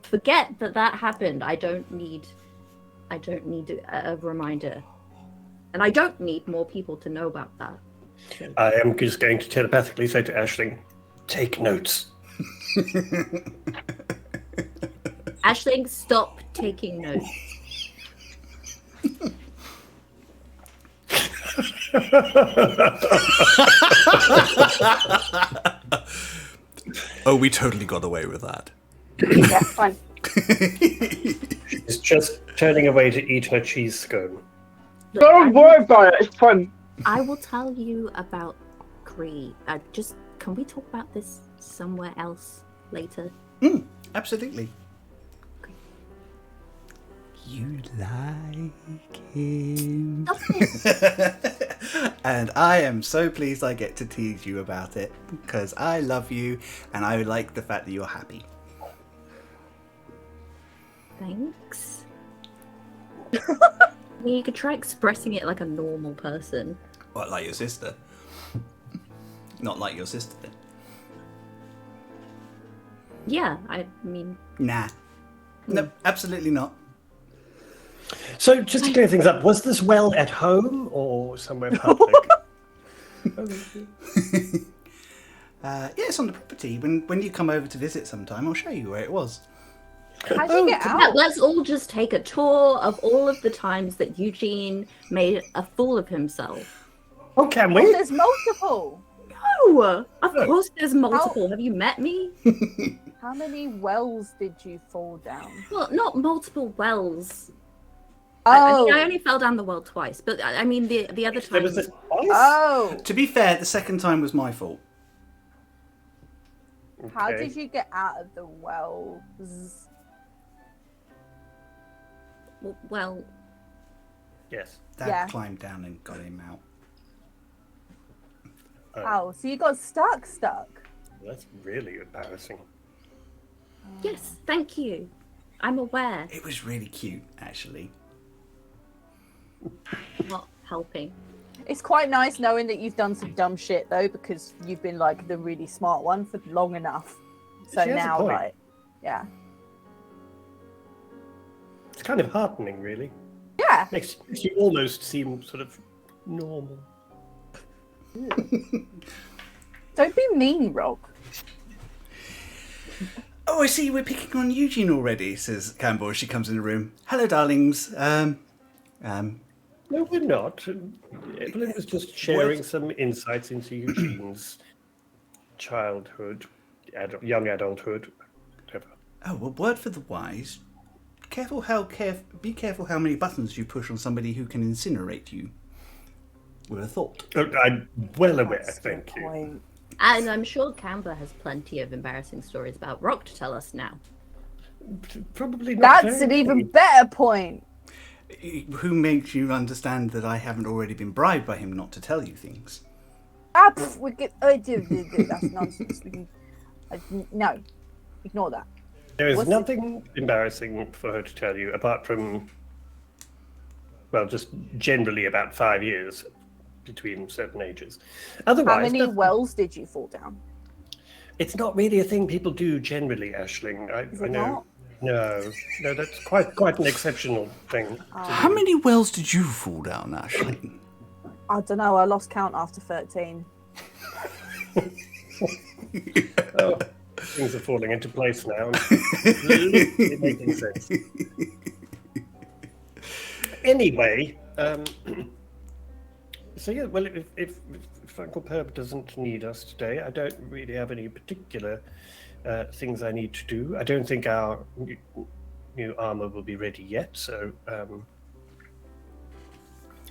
forget that happened. I don't need a reminder, and I don't need more people to know about that. So, I am just going to telepathically say to Ashling, take notes. Aisling, stop taking notes. Oh, we totally got away with that. Yeah, fine. She's just turning away to eat her cheese scone. Look, Don't worry about it, it's fine. I will tell you about Cree. Just can we talk about this somewhere else later? Absolutely. You like him. And I am so pleased I get to tease you about it, because I love you and I like the fact that you're happy. Thanks. You could try expressing it like a normal person. What, like your sister? Not like your sister then? Yeah, I mean... Nah. No, absolutely not. So, just to clear things up, was this well at home or somewhere public? Yeah, it's on the property. When you come over to visit sometime, I'll show you where it was. How'd you get Yeah, out? let's all just take a tour of all of the times that Eugene made a fool of himself. Oh, can Oh, we? there's multiple. No! Of course there's multiple. Have you met me? How many wells did you fall down? Well, not multiple wells. Oh, I mean, I only fell down the well twice, but I mean the other There time. was a oh. To be fair, the second time was my fault. How Okay. did you get out of the wells? Well, Yes. Dad Yeah. climbed down and got him out. Oh, so you got stuck. That's really embarrassing. yes, thank you. I'm aware. It was really cute, actually. Not helping. It's quite nice knowing that you've done some dumb shit though, because you've been like the really smart one for long enough. So She has a now, point. like, yeah, It's kind of heartening, really. yeah. Makes you almost seem sort of normal. Don't be mean, Rob. Oh, I see we're picking on Eugene already, says Campbell as she comes in the room. Hello, darlings. No, we're not. Evelyn was just sharing some insights into Eugene's childhood, young adulthood, whatever. Oh, well, word for the wise. Be careful how many buttons you push on somebody who can incinerate you. With a thought. Oh, I'm well aware, That's a thank good you. point. And I'm sure Canva has plenty of embarrassing stories about Rock to tell us now. Probably not. That's very an even many. better point. Who makes you understand that I haven't already been bribed by him not to tell you things? Ah, pff, we get. That's nonsense. No, ignore that. There is What's it- nothing embarrassing for her to tell you apart from, well, just generally about 5 years between certain ages. Otherwise, How many nothing. wells did you fall down? It's not really a thing people do generally, Aisling. Is I it know. not? No, that's quite an exceptional thing. How many wells did you fall down, Ashley? I don't know. I lost count after 13. Oh, things are falling into place now. It's making sense. Anyway, so yeah, well, if Uncle Perb doesn't need us today, I don't really have any particular things I need to do. I don't think our new armor will be ready yet, so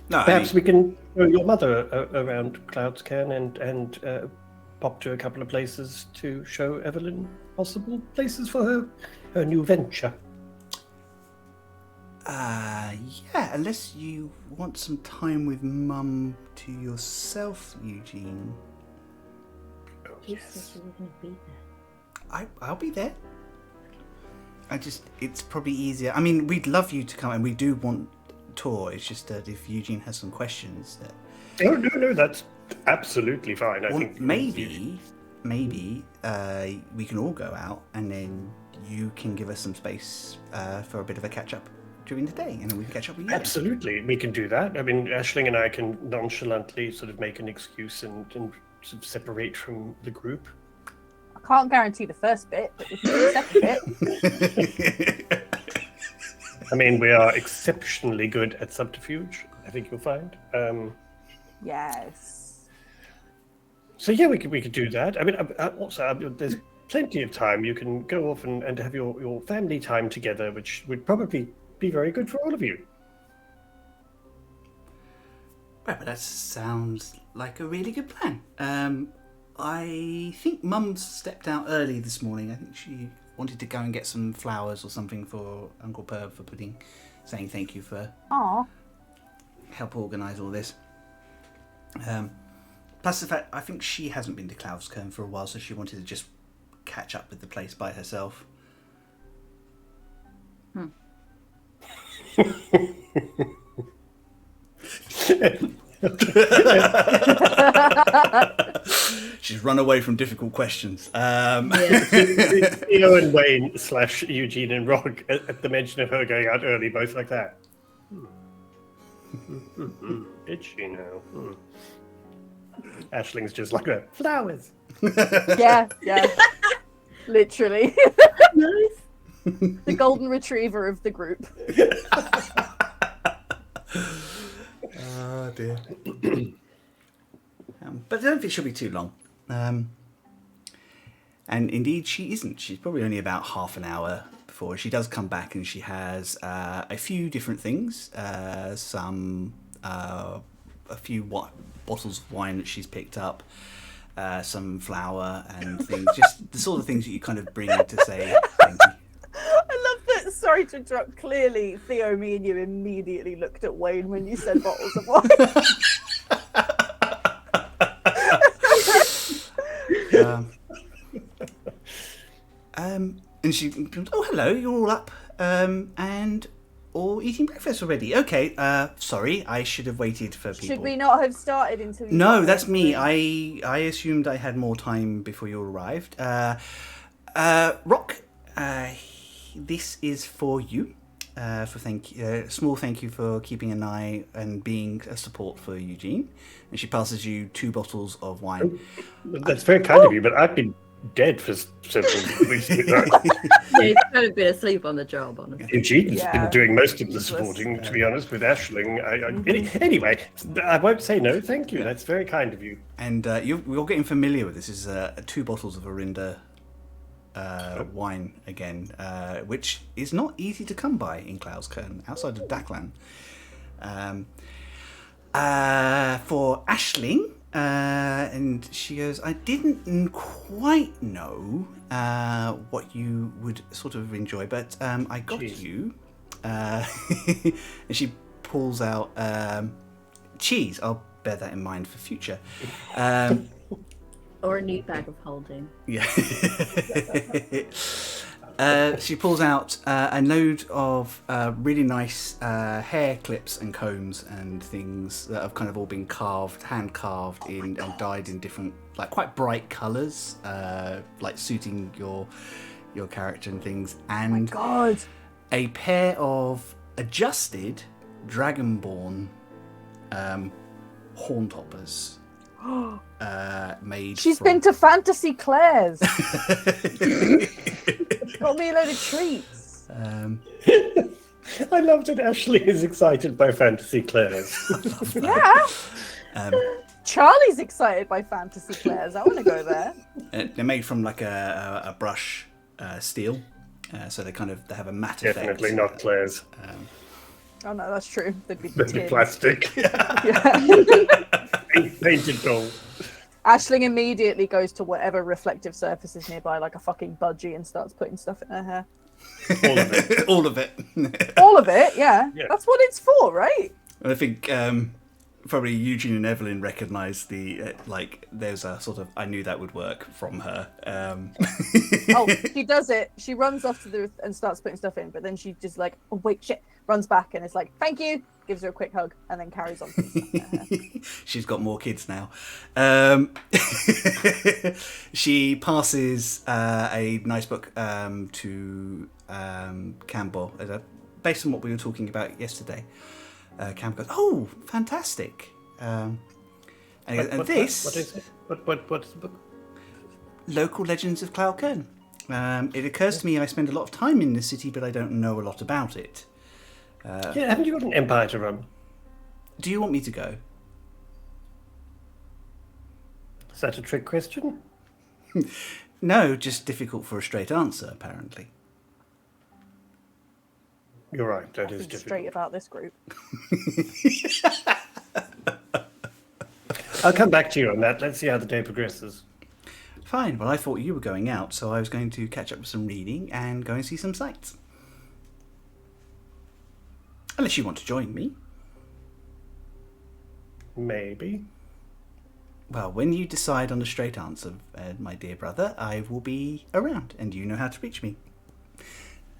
No, perhaps we can show your mother around Cloudscan and pop to a couple of places to show Evelyn possible places for her new venture. Yeah, unless you want some time with Mum to yourself, Eugene. Oh, You said you were going to be there. I'll be there. It's probably easier. I mean, we'd love you to come, and we do want a tour. It's just that if Eugene has some questions that... Oh, no, that's absolutely fine. I Well, think maybe we can all go out, and then you can give us some space for a bit of a catch-up during the day, and then we can catch up with you. Absolutely, we can do that. I mean, Aisling and I can nonchalantly sort of make an excuse and sort of separate from the group. I can't guarantee the first bit, but we can do the second bit. I mean, we are exceptionally good at subterfuge, I think you'll find. Yes. So yeah, we could do that. I mean, also, there's plenty of time. You can go off and have your family time together, which would probably be very good for all of you. Right, but that sounds like a really good plan. I think Mum stepped out early this morning. I think she wanted to go and get some flowers or something for Uncle Perv for saying thank you for Aw. help organise all this. Plus the fact, I think she hasn't been to Cloudscone for a while, so she wanted to just catch up with the place by herself. She's run away from difficult questions. Theo and Wayne / Eugene and Rog at the mention of her going out early, both like that. Did she know? Ashling's just like that. Flowers. Yeah. Literally. Nice. The golden retriever of the group. Oh dear. But I don't think she'll be too long. And indeed she isn't. She's probably only about half an hour before she does come back, and she has a few different things. A few bottles of wine that she's picked up, some flour and things. Just the sort of things that you kind of bring to say thank you. I love that. Sorry to interrupt. Clearly, Theo, me and you immediately looked at Wayne when you said bottles of wine. And she comes, oh hello, you're all up and all eating breakfast already. Okay, sorry, I should have waited for people. Should we not have started until you No, got that's there? me. I assumed I had more time before you arrived. Rock, this is for you. For small thank you for keeping an eye and being a support for Eugene. And she passes you 2 bottles of wine. That's very kind of you, but I've been dead for several weeks. Yeah, he's kind of been asleep on the job, honestly. Eugene's been doing most of the Useless. supporting, to be honest, with Ashling. Anyway, I won't say no, thank you. That's very kind of you. And you're getting familiar with this. This is 2 bottles of Arinda wine again, which is not easy to come by in Cloudscone, outside of Daklan. For Aisling, and she goes, I didn't quite know what you would sort of enjoy, but I got you. And she pulls out cheese. I'll bear that in mind for future. Or a neat bag of holding. Yeah. She pulls out a load of really nice hair clips and combs and things that have kind of all been hand carved in and dyed in different, like quite bright colours, like suiting your character and things. And God. a pair of adjusted Dragonborn horntoppers. Made. She's been to Fantasy Claire's. Got me a load of treats. I love that Ashley is excited by Fantasy Claire's. Yeah. Charlie's excited by Fantasy Claire's. I want to go there. They're made from like a brush steel, so they have a matte effect. Definitely not Claire's. Oh no, that's true. They'd be That'd be tin. plastic. Yeah. Painted gold. Ashling immediately goes to whatever reflective surface is nearby, like a fucking budgie, and starts putting stuff in her hair. All of it. All of it. All of it, yeah. Yeah. That's what it's for, right? I think probably Eugene and Evelyn recognise the there's a sort of I knew that would work from her. Oh, she does it. She runs off to the and starts putting stuff in, but then she just like, oh wait, shit, runs back and is like, thank you, gives her a quick hug, and then carries on. She's got more kids now. She passes a nice book to Campbell, based on what we were talking about yesterday. Campbell goes, oh, fantastic. And this... What is it? What's the book? Local Legends of Cloudkern. It occurs to me I spend a lot of time in the city, but I don't know a lot about it. Yeah, haven't you got an empire to run? Do you want me to go? Is that a trick question? No, just difficult for a straight answer, apparently. You're right, that is Be difficult. straight about this group. I'll come back to you on that. Let's see how the day progresses. Fine. Well, I thought you were going out, so I was going to catch up with some reading and go and see some sights. Unless you want to join me. Maybe. Well, when you decide on the straight answer, my dear brother, I will be around, and you know how to reach me.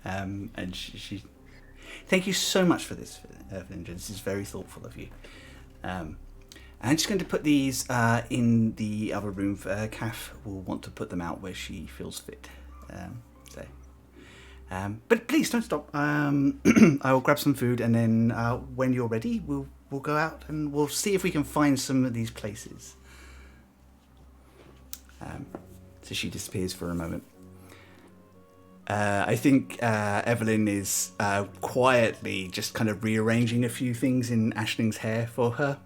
And she thank you so much for this, Vindra. This is very thoughtful of you. I'm just going to put these in the other room. Kath will want to put them out where she feels fit. But please don't stop. I will grab some food, and then when you're ready, we'll go out and we'll see if we can find some of these places. So she disappears for a moment. I think Evelyn is quietly just kind of rearranging a few things in Aisling's hair for her.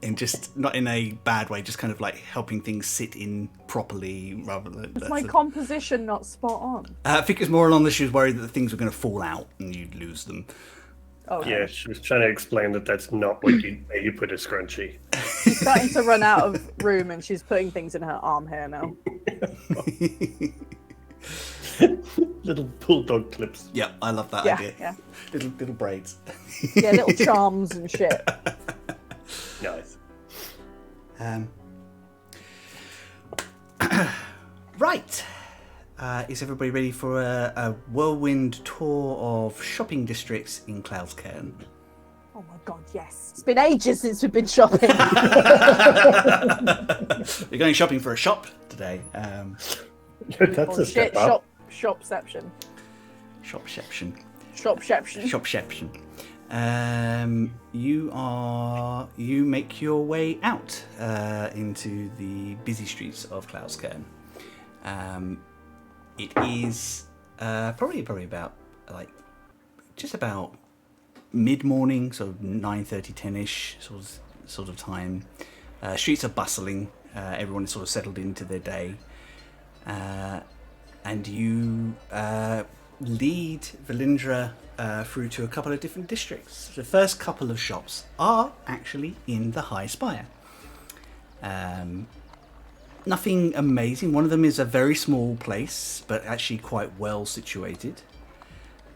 And just not in a bad way, just kind of like helping things sit in properly rather than... Is my composition not spot on? I think it's more along that she was worried that the things were going to fall out and you'd lose them. Oh, okay. Yeah, she was trying to explain that that's not what you put a scrunchie. She's starting to run out of room and she's putting things in her arm hair now. Little bulldog clips. Yeah, I love that Yeah, idea. yeah. Little braids. Yeah, little charms and shit. Nice. Right. Is everybody ready for a whirlwind tour of shopping districts in Cloudscairn? Oh my god, yes. It's been ages since we've been shopping. We're going shopping for a shop today. That's Oh, a shit, step up. shopception. Shopception. Shopception. Shopception. You make your way out into the busy streets of Cloudscairn. It is probably about like just about mid-morning, so 9:30, 10ish sort of time. Streets are bustling. Everyone is sort of settled into their day, and you lead Valindra through to a couple of different districts. The first couple of shops are actually in the High Spire. Nothing amazing. One of them is a very small place, but actually quite well situated.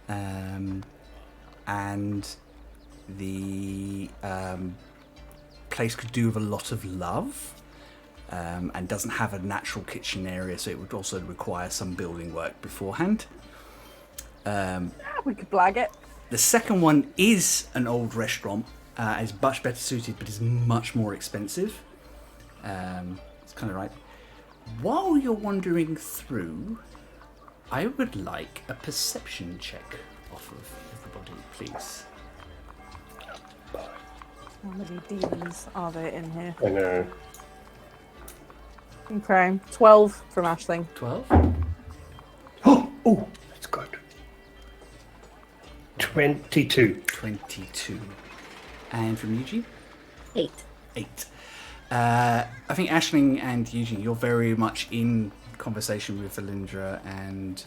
And the place could do with a lot of love, and doesn't have a natural kitchen area, so it would also require some building work beforehand. We could blag it. The second one is an old restaurant. Is much better suited, but is much more expensive. It's kind of right. While you're wandering through, I would like a perception check off of everybody, please. How many demons are there in here? I know. Okay, 12 from Aisling. 12? Oh, that's good. 22. 22. And from Eugene? 8. 8. I think Aisling and Eugene, you're very much in conversation with Valindra and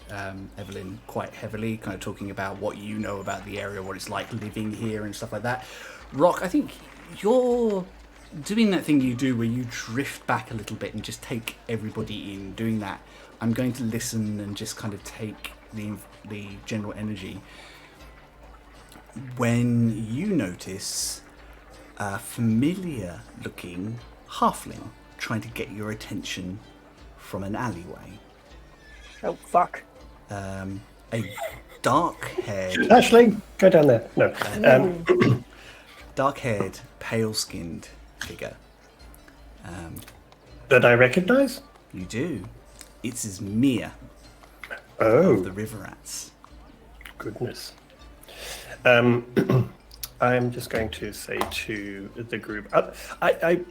Evelyn quite heavily, kind of talking about what you know about the area, what it's like living here and stuff like that. Rock, I think you're doing that thing you do where you drift back a little bit and just take everybody in. Doing that, I'm going to listen and just kind of take the general energy. When you notice a familiar looking halfling trying to get your attention from an alleyway. Oh, fuck. A dark-haired... Aisling, go down there. No. Dark-haired, pale-skinned figure. That I recognize? You do. It's Mia Oh, of the River Rats. goodness. I'm just going to say to the group, I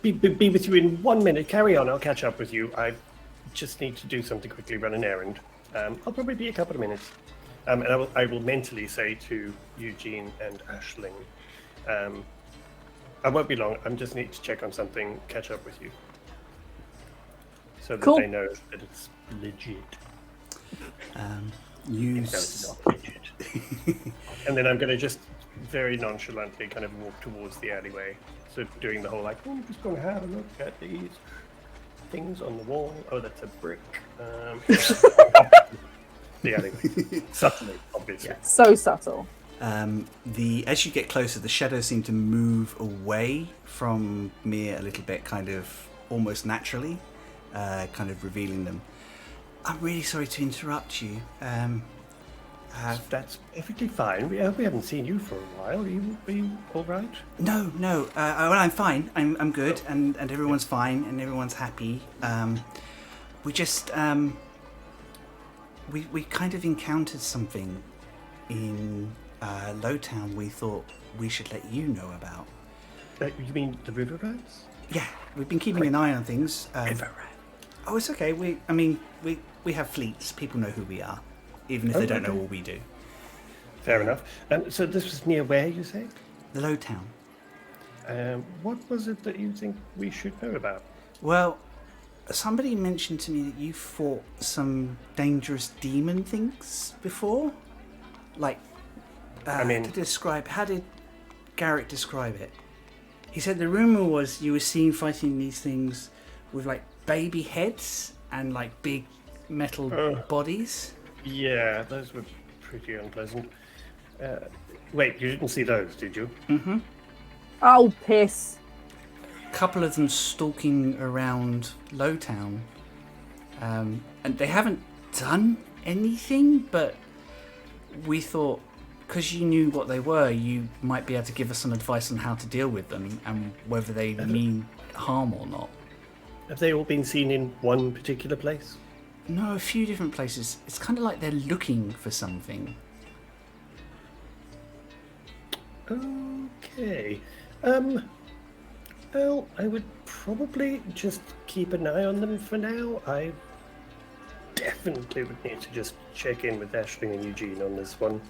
be with you in 1 minute. Carry on, I'll catch up with you. I just need to do something quickly, run an errand. I'll probably be a couple of minutes. And I will mentally say to Eugene and Aisling, I won't be long. I just need to check on something, catch up with you. So that Cool. they know that it's legit. You... No, it's not legit. And then I'm going to just very nonchalantly kind of walk towards the alleyway. So doing the whole like, oh, I'm just going to have a look at these. things on the wall. Oh, that's a brick. Yeah, anyway. Subtly, obviously. So subtle. As you get closer, the shadows seem to move away from Mir a little bit, kind of almost naturally, kind of revealing them. I'm really sorry to interrupt you. That's perfectly fine. We haven't seen you for a while. Are you all right? No. Well, I'm fine. I'm good, and everyone's fine, and everyone's happy. We just we kind of encountered something in Lowtown. We thought we should let you know about. You mean the river rats? Yeah, we've been keeping an eye on things. River rat. Oh, it's okay. We have fleets. People know who we are, even if they don't know what we do. Fair enough. So this was near where, you say? The Lowtown. What was it that you think we should know about? Well, somebody mentioned to me that you fought some dangerous demon things before. Like, how did Garrick describe it? He said the rumor was you were seen fighting these things with like baby heads and like big metal bodies. Yeah, those were pretty unpleasant. Wait, you didn't see those, did you? Mm-hmm. Oh, piss. A couple of them stalking around Lowtown. And they haven't done anything, but we thought, because you knew what they were, you might be able to give us some advice on how to deal with them and whether they mean harm or not. Have they all been seen in one particular place? No, a few different places. It's kind of like they're looking for something. Okay. Well, I would probably just keep an eye on them for now. I definitely would need to just check in with Aisling and Eugene on this one.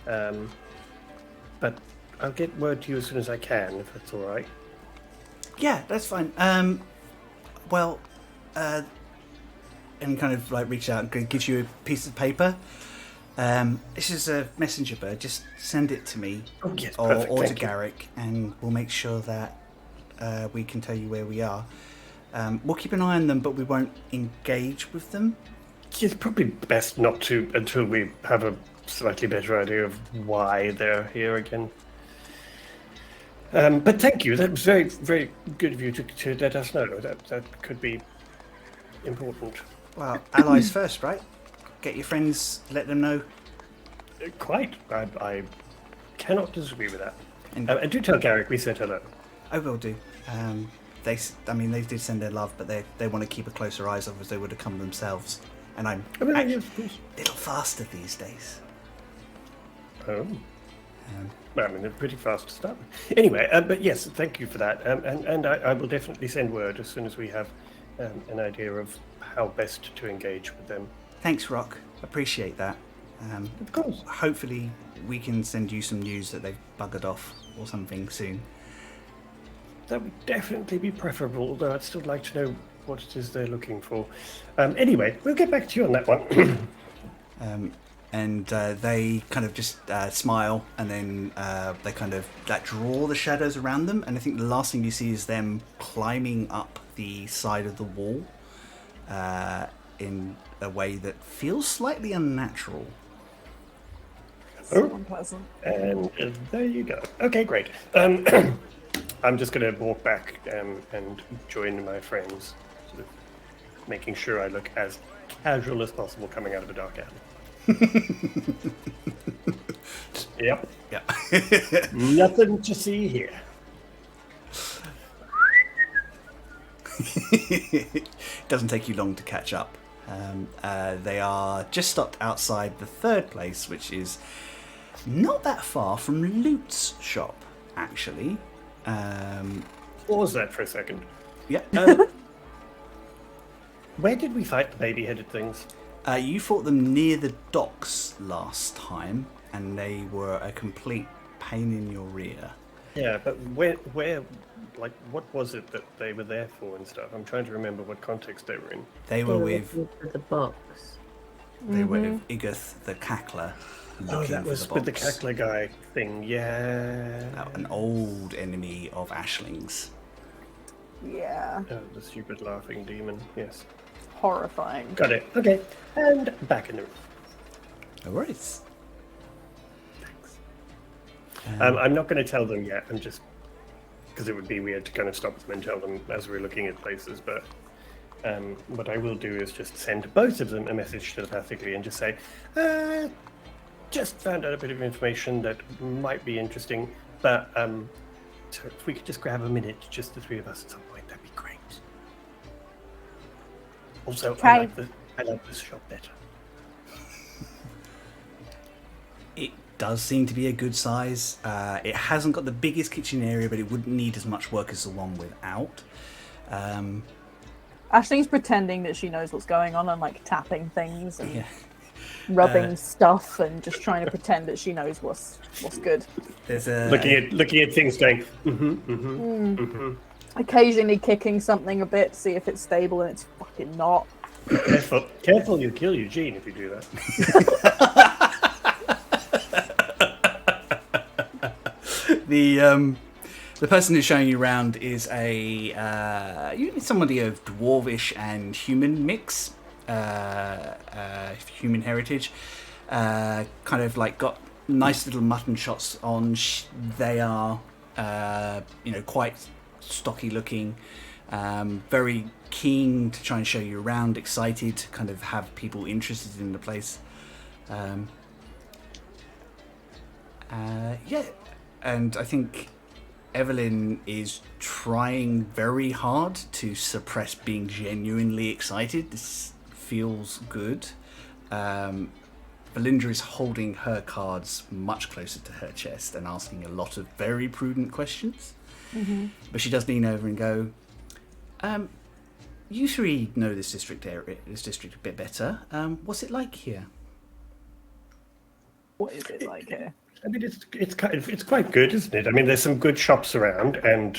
But I'll get word to you as soon as I can, if that's all right. Yeah, that's fine. And kind of like reach out and gives you a piece of paper. This is a messenger bird. Just send it to me or to Garrick, and we'll make sure that we can tell you where we are. We'll keep an eye on them, but we won't engage with them. It's probably best not to until we have a slightly better idea of why they're here again. But thank you. That was very, very good of you to let us know. That could be important. Well, allies first, right? Get your friends, let them know. Quite. I cannot disagree with that. And do tell Garrick we said hello. I will do. They did send their love, but they want to keep a closer eyes on as they would have come themselves. And I'm actually a little faster these days. Oh. Well, I mean, they're pretty fast to start with. Anyway, but yes, thank you for that. And I will definitely send word as soon as we have an idea of how best to engage with them. Thanks, Rock. Appreciate that. Of course. Hopefully we can send you some news that they've buggered off or something soon. That would definitely be preferable, although I'd still like to know what it is they're looking for. Anyway, we'll get back to you on that one. And they kind of just smile, and then they kind of draw the shadows around them, and I think the last thing you see is them climbing up the side of the wall in a way that feels slightly unnatural. So unpleasant. And there you go. Okay, great. I'm just going to walk back and join my friends, sort of making sure I look as casual as possible coming out of a dark alley. Yep. Nothing to see here. It doesn't take you long to catch up. They are just stopped outside the third place, which is not that far from Loot's shop, actually. Pause that for a second. Yeah. Where did we fight the baby-headed things? You fought them near the docks last time, and they were a complete pain in your rear. Yeah, but where, like, what was it that they were there for and stuff? I'm trying to remember what context they were in. They were with the box. They were with Igath the Cackler. Oh, that was the with the box. Cackler guy thing, yeah. An old enemy of Aisling's. Yeah. Oh, the stupid laughing demon. Yes. Horrifying. Got it. Okay. And back in the room. No worries. I'm not going to tell them yet. I'm just because it would be weird to kind of stop them and tell them as we're looking at places. But what I will do is just send both of them a message telepathically and just say, just found out a bit of information that might be interesting. But so if we could just grab a minute, just the three of us at some point, that'd be great. Also, Okay. I like this shop better. It does seem to be a good size. It hasn't got the biggest kitchen area, but it wouldn't need as much work as the one without. Ashley's pretending that she knows what's going on and like tapping things and Yeah. rubbing stuff and just trying to pretend that she knows what's good. There's a Looking at things, going, Occasionally kicking something a bit to see if it's stable, and it's fucking not. careful, you'll kill Eugene if you do that. The person who's showing you around is somebody of dwarvish and human mix, human heritage. Kind of like got nice little mutton shots on. They are, quite stocky looking. Very keen to try and show you around. Excited to kind of have people interested in the place. And I think Evelyn is trying very hard to suppress being genuinely excited. This feels good. Valindra is holding her cards much closer to her chest and asking a lot of very prudent questions. Mm-hmm. But she does lean over and go, you three know this district a bit better. What's it like here? What is it like here? I mean, it's quite good, isn't it? I mean, there's some good shops around, and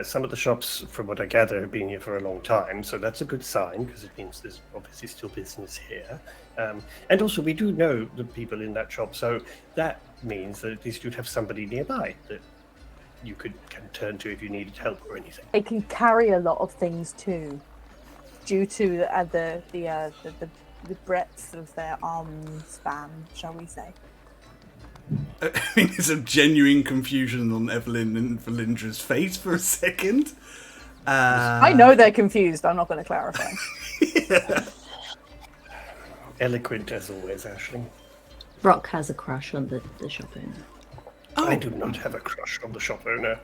some of the shops, from what I gather, have been here for a long time. So that's a good sign because it means there's obviously still business here. And also, we do know the people in that shop, so that means that at least you'd have somebody nearby that you can turn to if you needed help or anything. They can carry a lot of things too, due to the breadth of their arm span, shall we say? I think there's a genuine confusion on Evelyn and Valindra's face for a second. I know they're confused. I'm not going to clarify. Yeah. Eloquent as always, Aisling. Brock has a crush on the shop owner. Oh. I do not have a crush on the shop owner.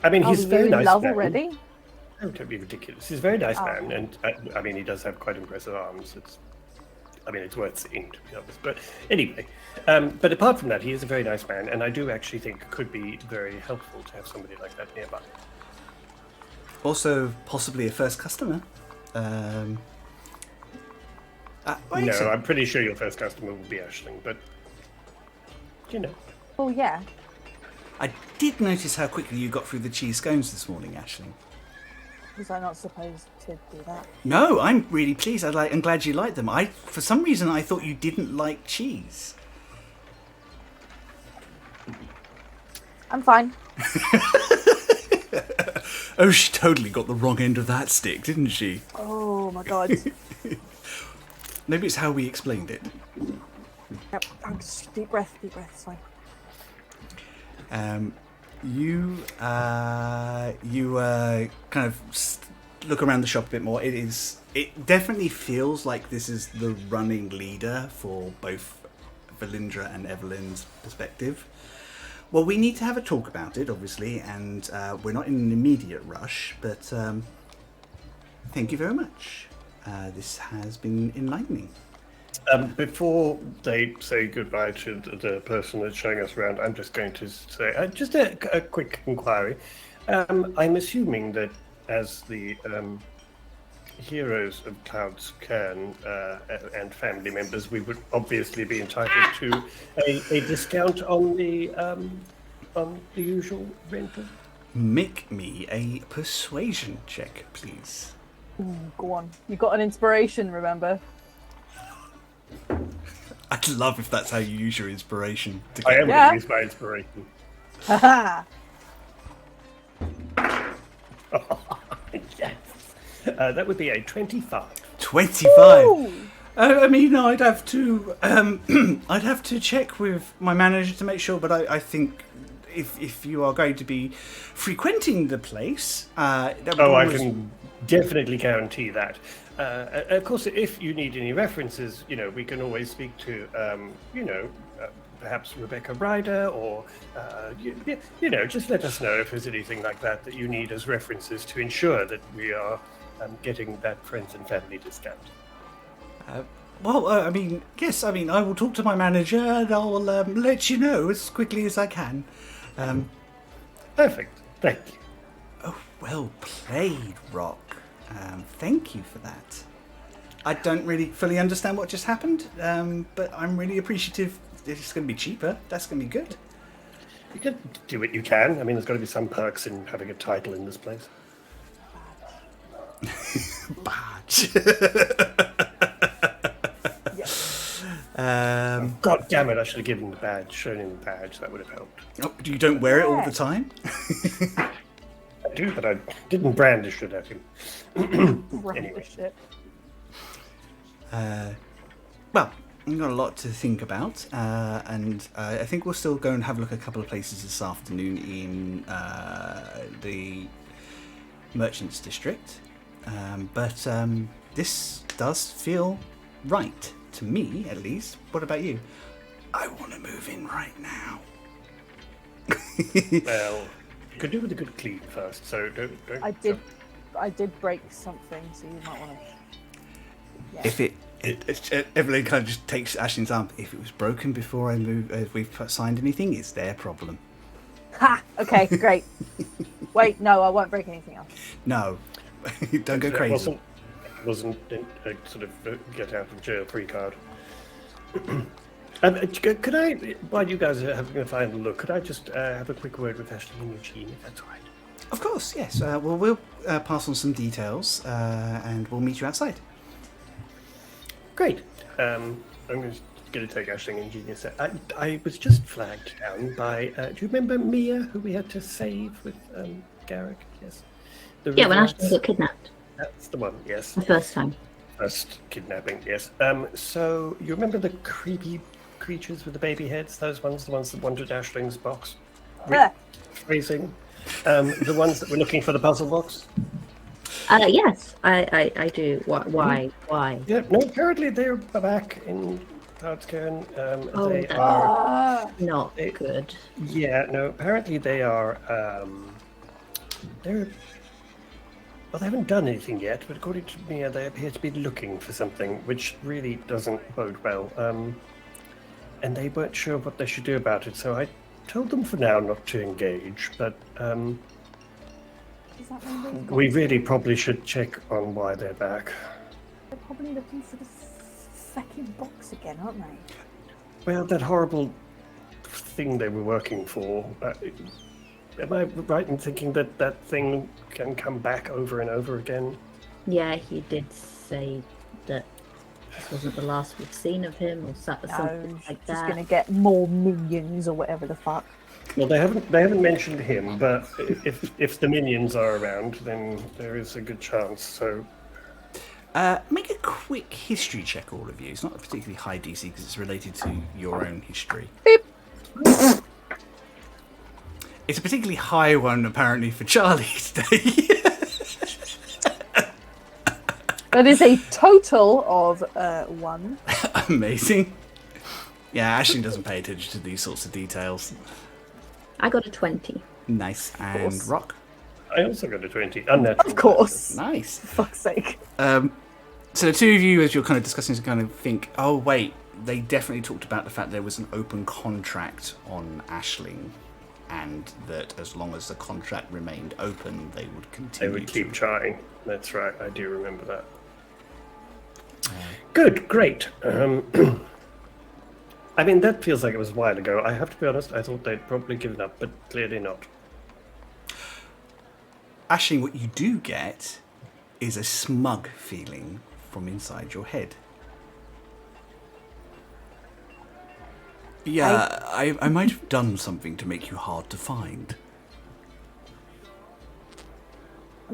I mean, Oh, he's a very you in nice love man. already? Oh, don't be ridiculous. He's a very nice man, and I mean, he does have quite impressive arms. It's worth seeing, to be honest. But anyway, but apart from that, he is a very nice man, and I do actually think it could be very helpful to have somebody like that nearby. Also, possibly a first customer. No, I'm pretty sure your first customer will be Aisling, but you know. Oh, yeah. I did notice how quickly you got through the cheese scones this morning, Aisling. Was I not supposed to do that? No, I'm really pleased. I'm glad you liked them. For some reason, I thought you didn't like cheese. I'm fine. Oh, she totally got the wrong end of that stick, didn't she? Oh, my God. Maybe it's how we explained it. Yep. Just deep breath, it's fine. You kind of look around the shop a bit more. It definitely feels like this is the running leader for both Valindra and Evelyn's perspective. Well, we need to have a talk about it, obviously, and we're not in an immediate rush, but thank you very much. This has been enlightening. Before they say goodbye to the person that's showing us around, I'm just going to say just a quick inquiry. I'm assuming that as the heroes of Cloud's Cairn and family members, we would obviously be entitled to a discount on the usual rental. Make me a persuasion check, please. Ooh, go on. You got an inspiration, remember? I'd love if that's how you use your inspiration. I am going to use my inspiration. Haha. Oh, that would be a 25. 25. Ooh. I mean, I'd have to I'd have to check with my manager to make sure, but I think if you are going to be frequenting the place, that would Oh, I almost- can definitely guarantee that. Of course, if you need any references, we can always speak to, perhaps Rebecca Ryder, or, just let us know if there's anything like that that you need as references to ensure that we are getting that friends and family discount. Well, I mean, yes, I mean, I will talk to my manager and I'll let you know as quickly as I can. Perfect. Thank you. Oh, well played, Rock. Thank you for that. I don't really fully understand what just happened, but I'm really appreciative. It's going to be cheaper. That's going to be good. You can do what you can. I mean, there's got to be some perks in having a title in this place. Badge. God damn it, I should have given him the badge, shown him the badge. That would have helped. Oh, you don't wear it all the time? I do, but I didn't brandish it at him. Anyway. Shit. Well, we've got a lot to think about, and I think we'll still go and have a look at a couple of places this afternoon in the Merchants District. But this does feel right, to me at least. What about you? I want to move in right now. Well, you could do with a good clean first, so don't. I did break something, so you might want to. If Evelyn kind of just takes Ashley's arm. If it was broken before I move, if we've signed anything, it's their problem. Ha! Okay, great. Wait, no, I won't break anything else. No, don't go crazy. It wasn't a sort of get out of jail free card. Could I, while you guys are having a final look, could I just have a quick word with Ashley and Eugene, if that's all right? Of course, yes. Well, we'll pass on some details, and we'll meet you outside. Great. I'm going to take Ashley and Eugene a sec. I was just flagged down by. Do you remember Mia, who we had to save with Garrick? Yes. Yeah, when Ashton got kidnapped. That's the one. Yes. The first time. First kidnapping. Yes. So you remember the creepy creatures with the baby heads? Those ones, the ones that wanted Ashling's box. Phrasing. The ones that were looking for the puzzle box. Yes, I do. Why? Why? Yeah. No. Apparently they're back in Cardscairn. Oh, They that's are. not good. Yeah. No. Apparently they are. They're. Well, they haven't done anything yet, but according to Mia, they appear to be looking for something, which really doesn't bode well. And they weren't sure what they should do about it, so I told them for now not to engage. But Is that when we really probably should check on why they're back. They're probably looking for the second box again, aren't they? Well, that horrible thing they were working for. Am I right in thinking that that thing can come back over and over again? Yeah, he did say that this wasn't the last we've seen of him, or something like Just that. gonna get more minions or whatever the fuck. Well, they haven't mentioned him, but if the minions are around, then there is a good chance. So Make a quick history check, all of you. It's not a particularly high DC because it's related to your own history. Beep. It's a particularly high one, apparently, for Charlie today. That is a total of 1. Amazing. Yeah, Ashley doesn't pay attention to these sorts of details. I got a 20. Nice. And course. Rock? I also got a 20. Unnatural. Of course. Nice. For fuck's sake. So the two of you, as you're kind of discussing, kind of think, oh, wait, they definitely talked about the fact there was an open contract on Ashling, and that as long as the contract remained open, they would continue They would keep to... trying. That's right. I do remember that. Good. Great. I mean, that feels like it was a while ago. I have to be honest. I thought they'd probably given up, but clearly not. Ashling, what you do get is a smug feeling from inside your head. Yeah, I might have done something to make you hard to find.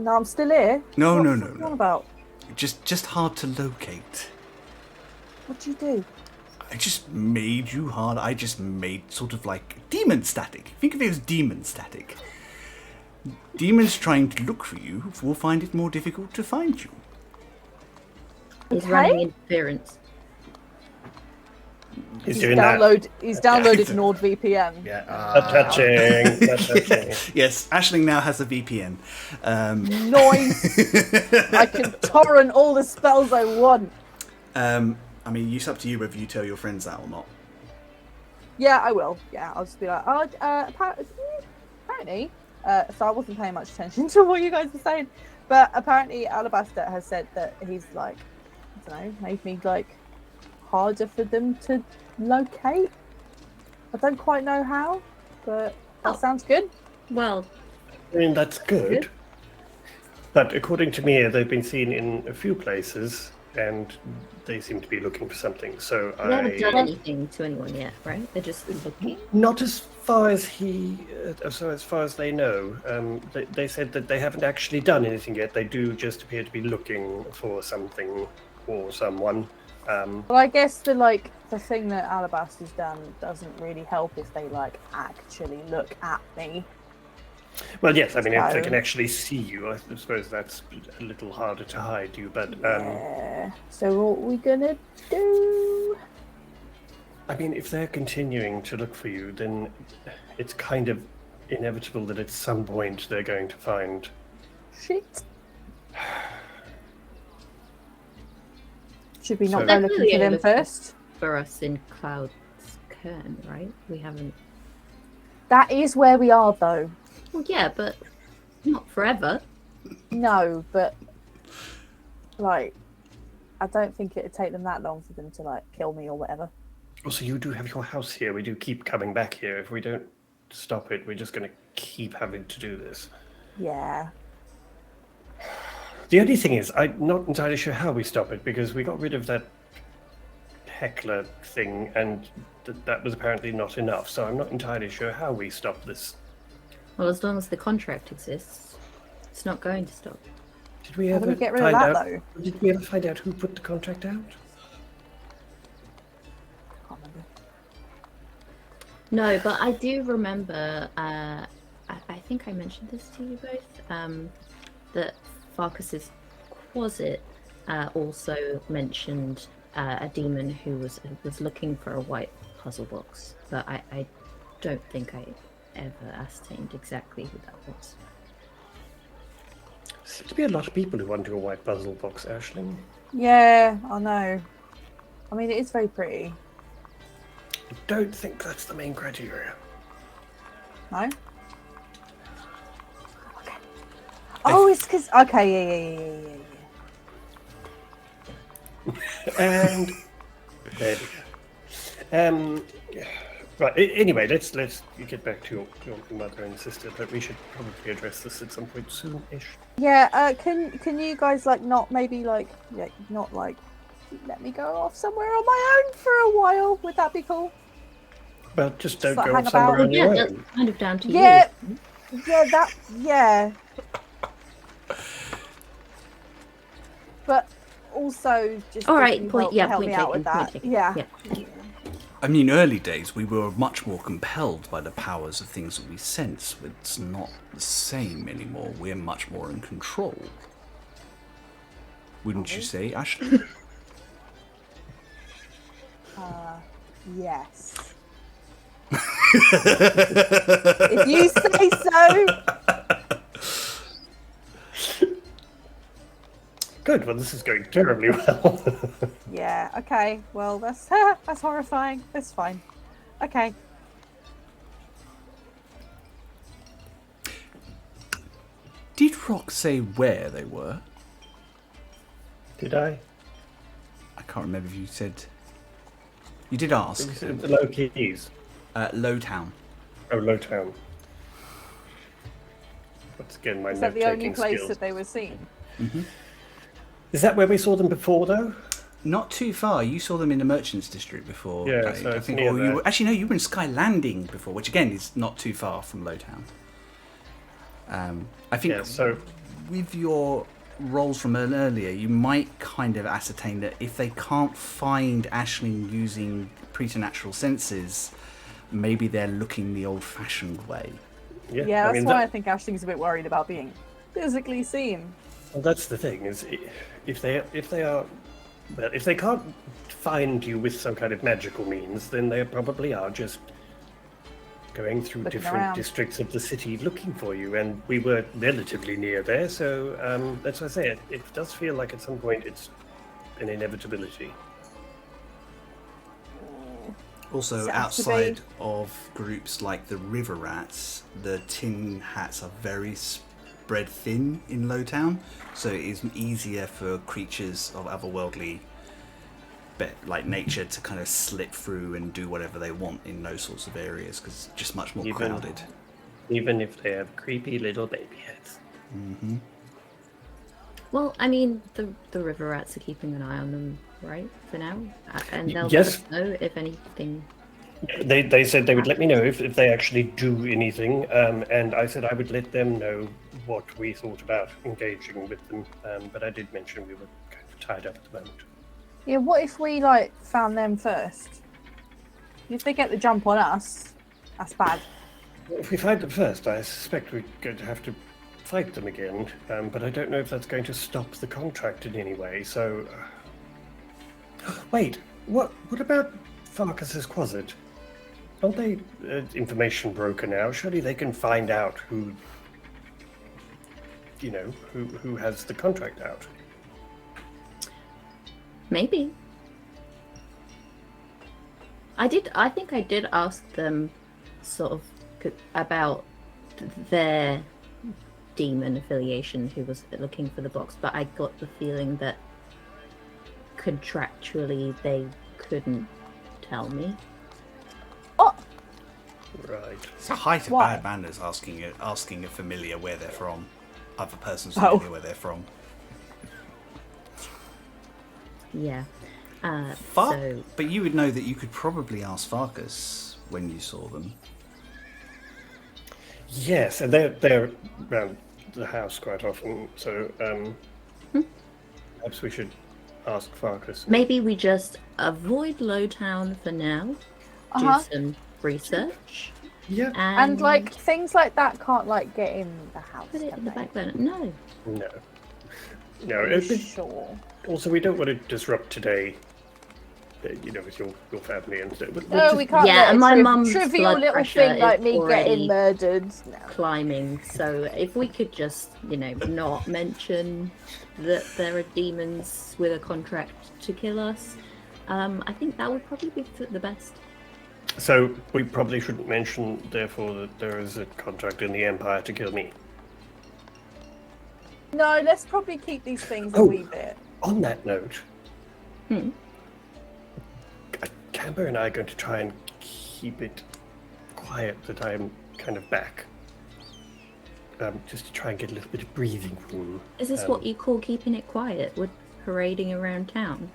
No, I'm still here. No, What no, the no, fuck no. on about? Just hard to locate. What'd you do? I just made you hard. I just made sort of like demon static. Think of it as demon static. Demons trying to look for you will find it more difficult to find you. He's Okay. running interference. He's doing that. He's downloaded Yeah. NordVPN. Yeah. Not touching. Not touching. Yes, Aisling now has a VPN. Nice. I can torrent all the spells I want. I mean, it's up to you whether you tell your friends that or not. Yeah, I will. Yeah, I'll just be like, oh, apparently, so I wasn't paying much attention to what you guys were saying, but apparently Alabaster has said that he's like, I don't know, made me like harder for them to locate. I don't quite know how, but that sounds good. Well, I mean, that's good. But according to Mia, they've been seen in a few places, and they seem to be looking for something. So they haven't done anything to anyone yet, right? They're just looking. Not as far as as far as they know. They said that they haven't actually done anything yet. They do just appear to be looking for something or someone. Well, I guess the thing that Alabaster's done doesn't really help if they like actually look at me. Well, yes, I mean, if they So- can actually see you, I suppose that's a little harder to hide you. But Yeah. So what are we gonna do? I mean, if they're continuing to look for you, then it's kind of inevitable that at some point they're going to find. Shit. Should we So- not go looking Definitely for them look first? For us in Cloud's Cairn, right? We haven't. That is where we are, though. Well, yeah, but not forever. No, but like, I don't think it'd take them that long for them to like kill me or whatever. Also, you do have your house here. We do keep coming back here. If we don't stop it, we're just going to keep having to do this. Yeah. The only thing is, I'm not entirely sure how we stop it, because we got rid of that heckler thing, and that was apparently not enough. So I'm not entirely sure how we stop this. Well, as long as the contract exists, it's not going to stop. Did we How ever do we get rid of find that, out? though? Did we ever find out who put the contract out? Can't remember. No, but I do remember. I think I mentioned this to you both. That Farkas's closet also mentioned a demon who was looking for a white puzzle box, but I don't think I ever ascertained exactly who that was. Seems to be a lot of people who want a white puzzle box, Aisling. Yeah, I know. I mean, it is very pretty. I don't think that's the main criteria. No. Okay. Oh, it's because. Okay, yeah. And there we go. Right. Anyway, let's get back to your mother and sister, but we should probably address this at some point soon-ish. Yeah. Can you guys like not maybe like not like let me go off somewhere on my own for a while? Would that be cool? Well, just don't like go hang off somewhere about. on Yeah, your that's own. kind of down to Yeah. you. Yeah. But also just All if right, you point help taken. me out with that. Point taken. Yeah. I mean, early days, we were much more compelled by the powers of things that we sense. It's not the same anymore. We're much more in control. Wouldn't you say, Ashley? Yes. If you say so. Good. Well, this is going terribly well. Yeah. Okay. Well, that's horrifying. That's fine. Okay. Did Rock say where they were? Did I? I can't remember if you said. You did ask. You said the low keys. Lowtown. Oh, Lowtown. Once again, my Is that the only note-taking place skills. that they were seen? Is that where we saw them before, though? Not too far. You saw them in the Merchants District before. Yeah, Craig, so I it's think. near Or you there. were, actually, no, you were in Sky Landing before, which again is not too far from Lowtown. I think Yeah, so with your roles from earlier, you might kind of ascertain that if they can't find Aisling using preternatural senses, maybe they're looking the old-fashioned way. Yeah, I that's mean, why I think Ashling's a bit worried about being physically seen. well, that's the thing is, if they can't find you with some kind of magical means, then they probably are just going through Looking different around. districts of the city looking for you, and we were relatively near there, so that's what I say. It does feel like at some point it's an inevitability. Also, Sounds to outside be. of groups like the River Rats, the Tin Hats are very spread thin in Lowtown, so it is easier for creatures of otherworldly like nature to kind of slip through and do whatever they want in those sorts of areas because it's just much more crowded. Even if they have creepy little baby heads. Mm-hmm. Well, I mean, the river rats are keeping an eye on them, right, for now? And they'll let Yes. us know if anything... They said they would let me know if they actually do anything, and I said I would let them know what we thought about engaging with them, but I did mention we were kind of tied up at the moment. Yeah, what if we like found them first? If they get the jump on us, that's bad. If we find them first, I suspect we're going to have to fight them again, but I don't know if that's going to stop the contract in any way, so... Wait, what about Farkas's closet? Aren't they information broker now? Surely they can find out who has the contract out. Maybe. I think I did ask them sort of about their demon affiliation who was looking for the box, but I got the feeling that contractually they couldn't tell me. Oh, Right. It's a height of Why? bad manners asking a familiar where they're from. Other person's familiar where they're from. Yeah. But you would know that you could probably ask Farkas when you saw them. Yes, and they're around the house quite often, so perhaps we should ask Farkas. Maybe we just avoid Lowtown for now, do some research, Yeah. and like things like that can't like get in the house. put it can in the they? back burner. No. No. Are you sure. Also, we don't want to disrupt today, with your family and stuff. No, we can't. Yeah, let and a my mum's trivial blood little pressure thing like is me already getting murdered. No. climbing. So if we could just, not mention that there are demons with a contract to kill us, I think that would probably be the best. So we probably shouldn't mention, therefore, that there is a contract in the Empire to kill me. No, let's probably keep these things a Oh. wee bit. On that note, Hmm. Camber and I are going to try and keep it quiet that I'm kind of back. Just to try and get a little bit of breathing room. Is this what you call keeping it quiet? We're parading around town?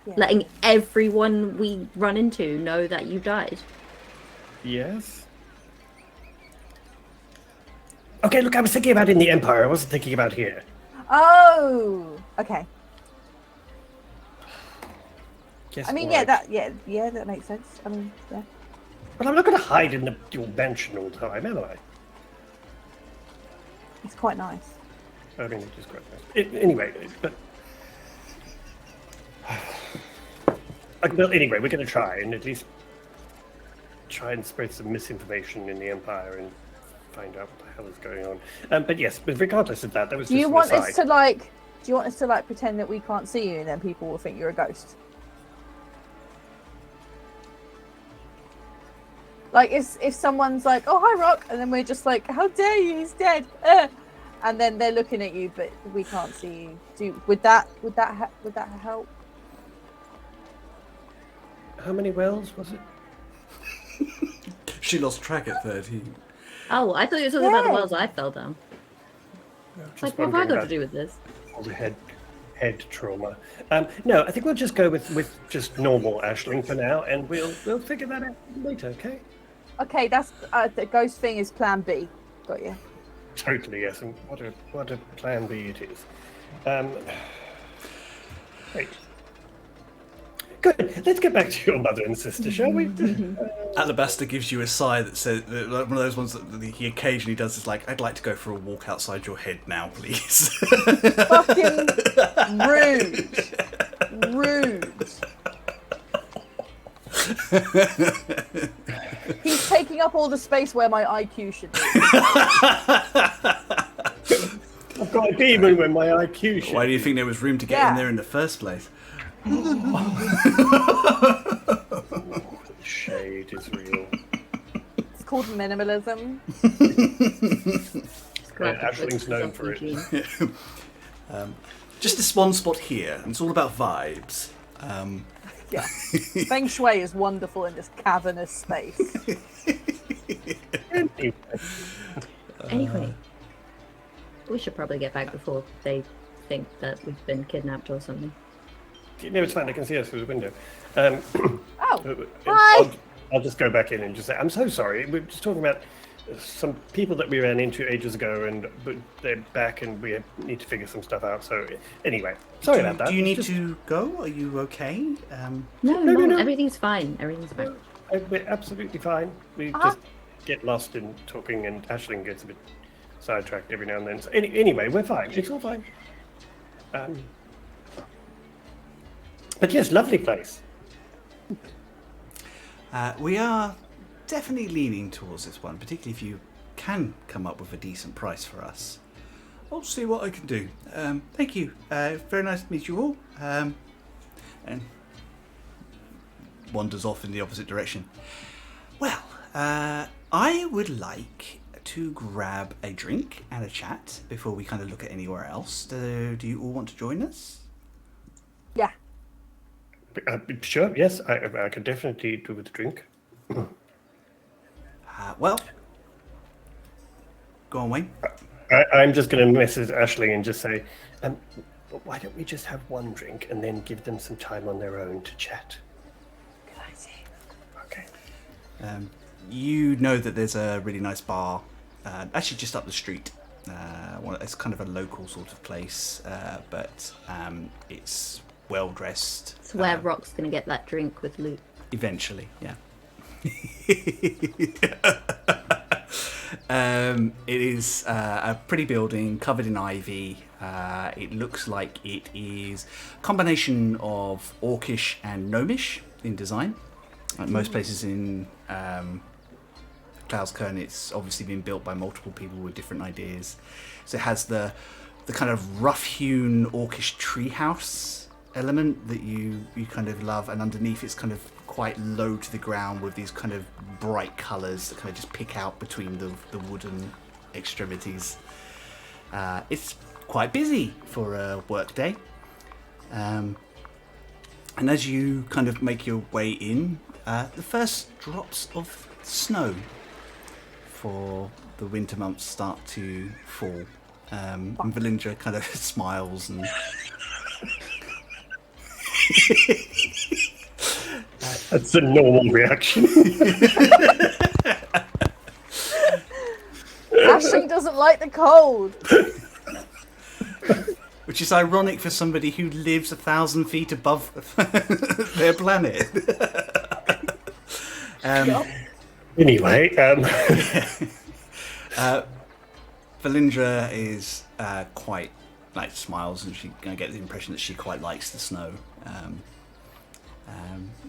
Yeah. Letting everyone we run into know that you died? Yes? Okay, look, I was thinking about in the Empire. I wasn't thinking about here. Oh, okay. Yes, I mean, all right. that makes sense. I mean, yeah. But I'm not going to hide in your mansion all the time, am I? It's quite nice. I mean, it is quite nice. Anyway, but... Well, anyway, we're going to try and at least try and spread some misinformation in the Empire and find out what the hell is going on. But yes, but regardless of that, that was Do just you an want aside. us to like? Do you want us to like pretend that we can't see you, and then people will think you're a ghost? Like if someone's like, "Oh, hi, Rock," and then we're just like, "How dare you? He's dead!" And then they're looking at you, but we can't see you. Would that help? How many wells was it? She lost track at 13. Oh, I thought you were talking about the Yeah. wells I fell down. Just Like, what have I wondering got to about do with this? all the head trauma. No, I think we'll just go with just normal Aisling for now, and we'll figure that out later, okay? Okay, that's the ghost thing is plan B. Got you. Totally, yes. And what a plan B it is. Great. Good. Let's get back to your mother and sister, shall we? Alabaster gives you a sigh that says, like one of those ones that he occasionally does is like, I'd like to go for a walk outside your head now, please. Fucking rude. Rude. He's taking up all the space where my IQ should be. I've got a demon when my IQ should. Why do you think there was room to get in there in the first place? Shade is real. It's called minimalism. Ashling's known for it. Just this one spot here, and it's all about vibes. Yeah. Feng Shui is wonderful in this cavernous space. Anyway, we should probably get back before they think that we've been kidnapped or something. No, it's fine. They can see us through the window. Oh, hi. I'll just go back in and just say, I'm so sorry. We're just talking about some people that we ran into ages ago, but they're back, and we need to figure some stuff out. So anyway, sorry about that. Do you need to go? Are you okay? No, everything's fine. Everything's fine. We're absolutely fine. We just get lost in talking, and Aisling gets a bit sidetracked every now and then. So anyway, we're fine. It's all fine. But yes, lovely place. We are definitely leaning towards this one, particularly if you can come up with a decent price for us. I'll see what I can do. Thank you. Very nice to meet you all. And wanders off in the opposite direction. Well, I would like to grab a drink and a chat before we kind of look at anywhere else. Do you all want to join us? Yeah. Sure, yes, I could definitely do with a drink. Well, go on, Wayne. I'm just going to message Aisling and just say, why don't we just have one drink and then give them some time on their own to chat? Good idea. Okay. You know that there's a really nice bar, actually just up the street. It's kind of a local sort of place, but it's well dressed. It's where Rock's going to get that drink with Luke. Eventually, yeah. It is a pretty building covered in ivy. It looks like it is a combination of orcish and gnomish in design. Like most places in Klauskern, it's obviously been built by multiple people with different ideas. So it has the kind of rough-hewn orcish treehouse element that you kind of love, and underneath it's kind of quite low to the ground with these kind of bright colours that kind of just pick out between the wooden extremities. It's quite busy for a work day. And as you kind of make your way in, the first drops of snow for the winter months start to fall. And Valindra kind of smiles and... That's a normal reaction. Aisling doesn't like the cold. Which is ironic for somebody who lives 1,000 feet above their planet. Anyway, Valindra is quite smiles, and she get the impression that she quite likes the snow.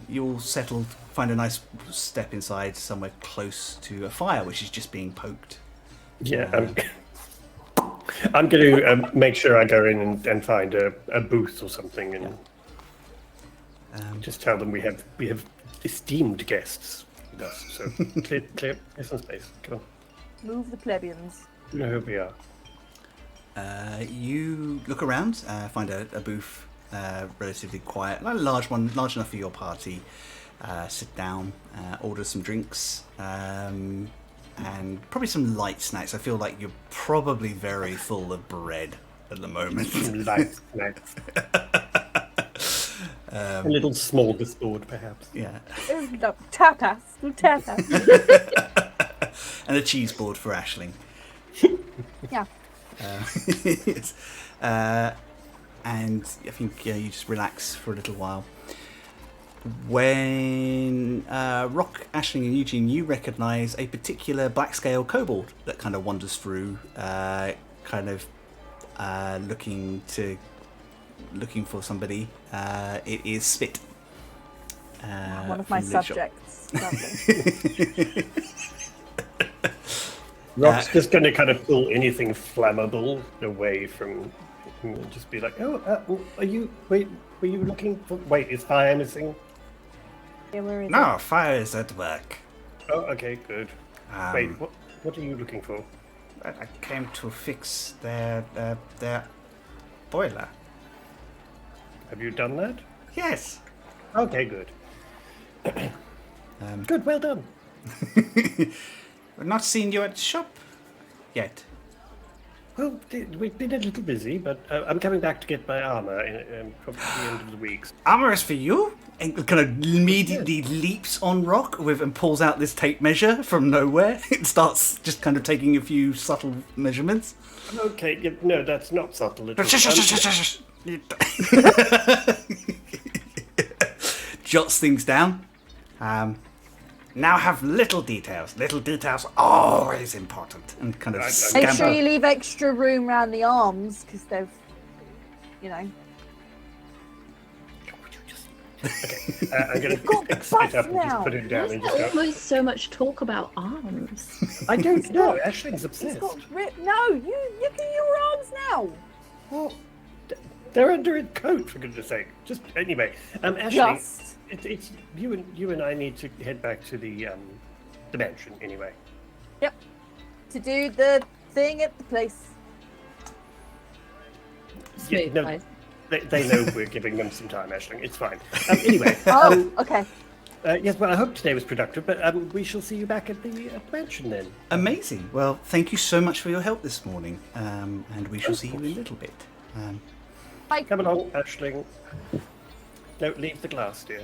You'll settle, find a nice step inside somewhere close to a fire, which is just being poked. Yeah, I'm going to make sure I go in and find a booth or something, and just tell them we have esteemed guests with us. So clear some space. Come on. Move the plebeians. You know who we are. You look around, find a booth, relatively quiet, not a large one, large enough for your party. Sit down, order some drinks, and probably some light snacks. I feel like you're probably very full of bread at the moment. Light snacks. A little smorgasbord, perhaps. Yeah. No, tapas. Tapas. And a cheese board for Aisling. Yeah. Yes. And I think you just relax for a little while. When Rock, Aisling, and Eugene, you recognise a particular black scale kobold that kind of wanders through, looking for somebody. It is Spit. One of my from the shop. subjects. Lovely. Rock's just going to kind of pull anything flammable away from him and just be like, were you looking for, wait, is fire missing? Yeah, where is No, fire is at work. Oh, okay, good. Wait, what are you looking for? I came to fix their boiler. Have you done that? Yes. Okay, good. Good, well done. We've not seen you at the shop yet. Well, we've been a little busy, but I'm coming back to get my armor probably at the end of the week. Armor is for you? And kind of immediately leaps on Rock and pulls out this tape measure from nowhere. It starts just kind of taking a few subtle measurements. Okay, no, that's not subtle at all. Jots things down. Now have little details. Little details always important. And kind of Make scamper. sure you leave extra room around the arms because they've, Okay, I'm going to pick it up and just put it down and just go. Almost so much talk about arms. I don't know, Ashling's obsessed. No, you look at your arms now. Well, they're under a coat, for goodness sake. Just anyway, Ashley, Just. it's you and I need to head back to the mansion anyway. Yep. To do the thing at the place. Smooth, no, guys. they know we're giving them some time, Ashling. It's fine. Anyway. Oh, okay. Yes, well, I hope today was productive, but we shall see you back at the mansion then. Amazing. Well, thank you so much for your help this morning. And we shall see you in a little bit. Bye. Come along, Ashling. No, leave the glass, dear.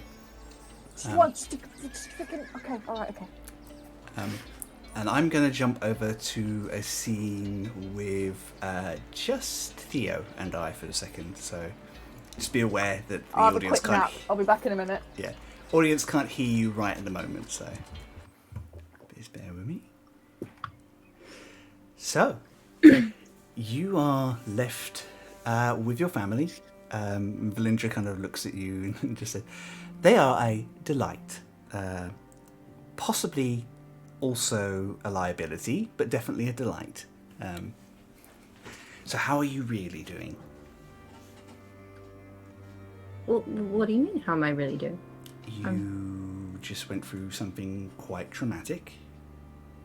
Just freaking. Okay, alright, okay. And I'm going to jump over to a scene with just Theo and I for a second. So just be aware that the I'll have a audience quick can't. nap. I'll be back in a minute. Yeah, audience can't hear you right at the moment. So please bear with me. So you are left with your family. Valindra kind of looks at you and just said, "They are a delight. Possibly." Also a liability, but definitely a delight. So how are you really doing? Well, what do you mean? How am I really doing? You just went through something quite traumatic.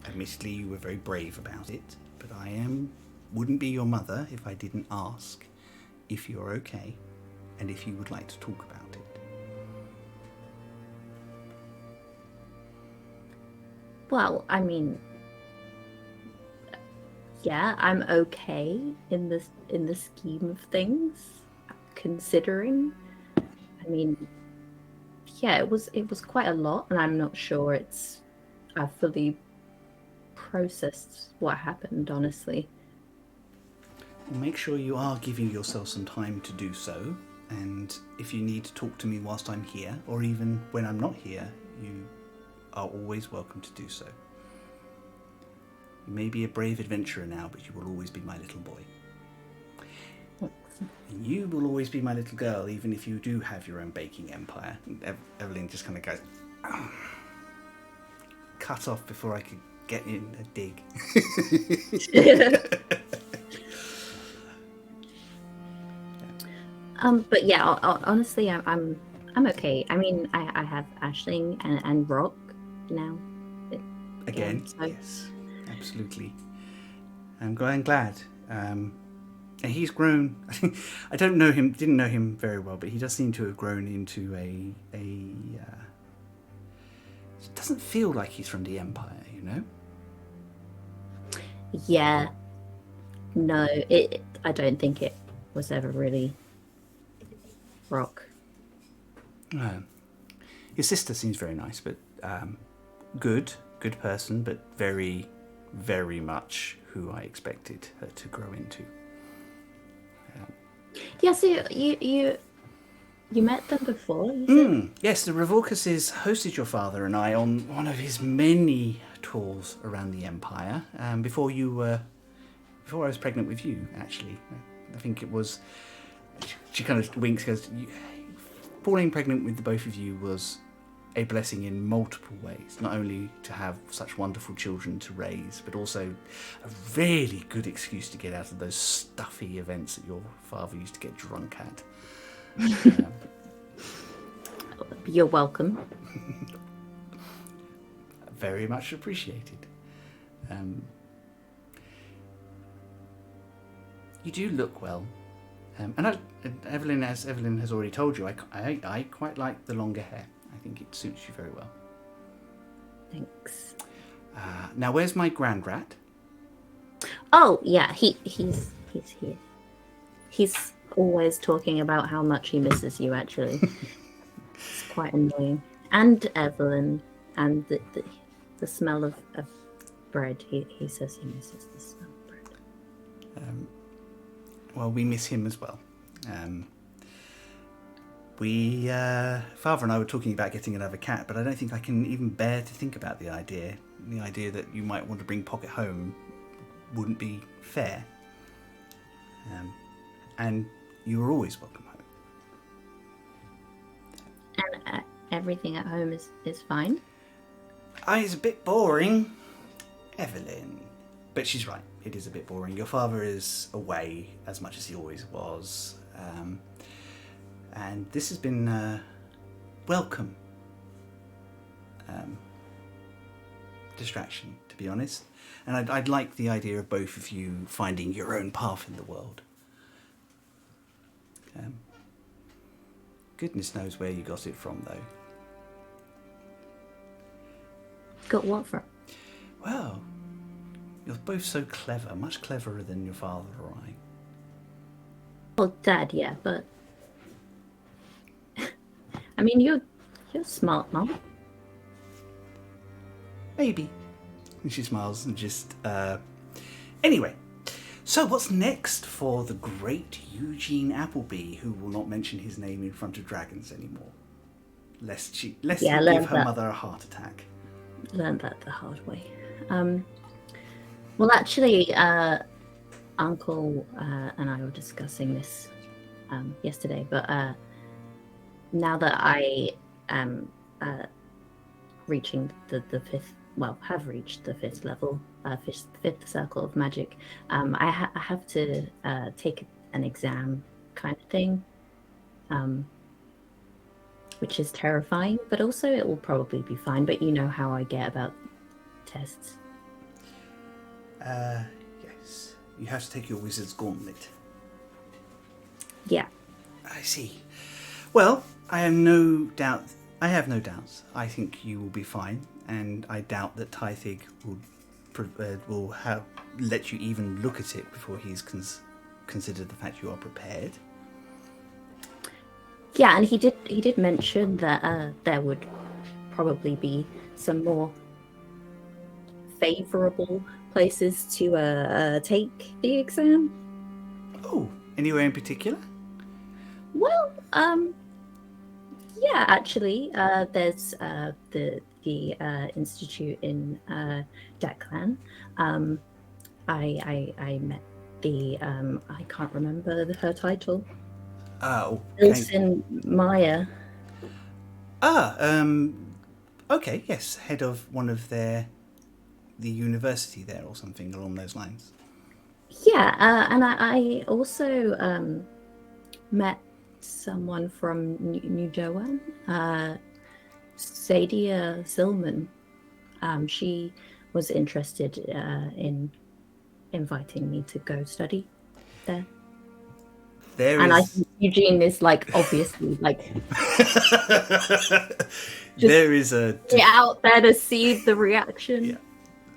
Admittedly, you were very brave about it, but wouldn't be your mother if I didn't ask if you're okay and if you would like to talk about it. Well, I mean, yeah, I'm okay in the scheme of things, considering. I mean, yeah, it was quite a lot, and I'm not sure I've fully processed what happened, honestly. Well, make sure you are giving yourself some time to do so, and if you need to talk to me whilst I'm here, or even when I'm not here, you are always welcome to do so. You may be a brave adventurer now, but you will always be my little boy. And you will always be my little girl, even if you do have your own baking empire. Evelyn just kind of goes, "Oh." Cut off before I could get in a dig. But yeah, honestly, I'm okay. I mean, I have Aisling and Rock now. Again, so. yes, absolutely. I'm glad. And he's grown. I didn't know him very well, but he does seem to have grown into a. It doesn't feel like he's from the Empire, you know. Yeah. No, I don't think it was ever really Rock. Your sister seems very nice, but good person, but very, very much who I expected her to grow into. Yeah, so you met them before, you said? Yes, the Revolcuses hosted your father and I on one of his many tours around the Empire before I was pregnant with you, actually. I think it was... She kind of winks, goes, falling pregnant with the both of you was a blessing in multiple ways. Not only to have such wonderful children to raise, but also a really good excuse to get out of those stuffy events that your father used to get drunk at. You're welcome. Very much appreciated. You do look well. And Evelyn, as Evelyn has already told you, I quite like the longer hair. I think it suits you very well. Thanks. Now, where's my grand rat? Oh, yeah, he's here. He's always talking about how much he misses you, actually. It's quite annoying. And Evelyn, and the smell of bread. He says he misses the smell of bread. Well, we miss him as well. Father and I were talking about getting another cat, but I don't think I can even bear to think about the idea. The idea that you might want to bring Pocket home wouldn't be fair. And you were always welcome home. And everything at home is fine? It's a bit boring, Evelyn. But she's right, it is a bit boring. Your father is away as much as he always was. And this has been welcome distraction, to be honest. And I'd like the idea of both of you finding your own path in the world. Goodness knows where you got it from, though. Got what from? Well, you're both so clever, much cleverer than your father or I. Well, Dad, yeah, but... I mean, you're smart, Mom. Maybe. And she smiles and just... Anyway, so what's next for the great Eugene Appleby, who will not mention his name in front of dragons anymore? Lest he give her mother a heart attack. Learned that the hard way. Well, actually, Uncle and I were discussing this yesterday, but now that I am reaching the fifth, well, have reached the fifth level, fifth circle of magic, I have to take an exam kind of thing, which is terrifying, but also it will probably be fine. But you know how I get about tests. Yes. You have to take your wizard's gauntlet. Yeah. I see. Well, I have no doubts. I think you will be fine, and I doubt that Tythig will let you even look at it before he's considered the fact you are prepared. Yeah, and he did mention that there would probably be some more favourable places to take the exam. Oh, anywhere in particular? Well, yeah, actually, there's the institute in Declan. I met the I can't remember her title. Oh, Ilsen Maya. Okay, yes, head of one of the university there or something along those lines. Yeah, and I also met someone from New Doan, Sadia Zillman. She was interested in inviting me to go study there. I think Eugene is like obviously like there is a out there to see the reaction. Yeah.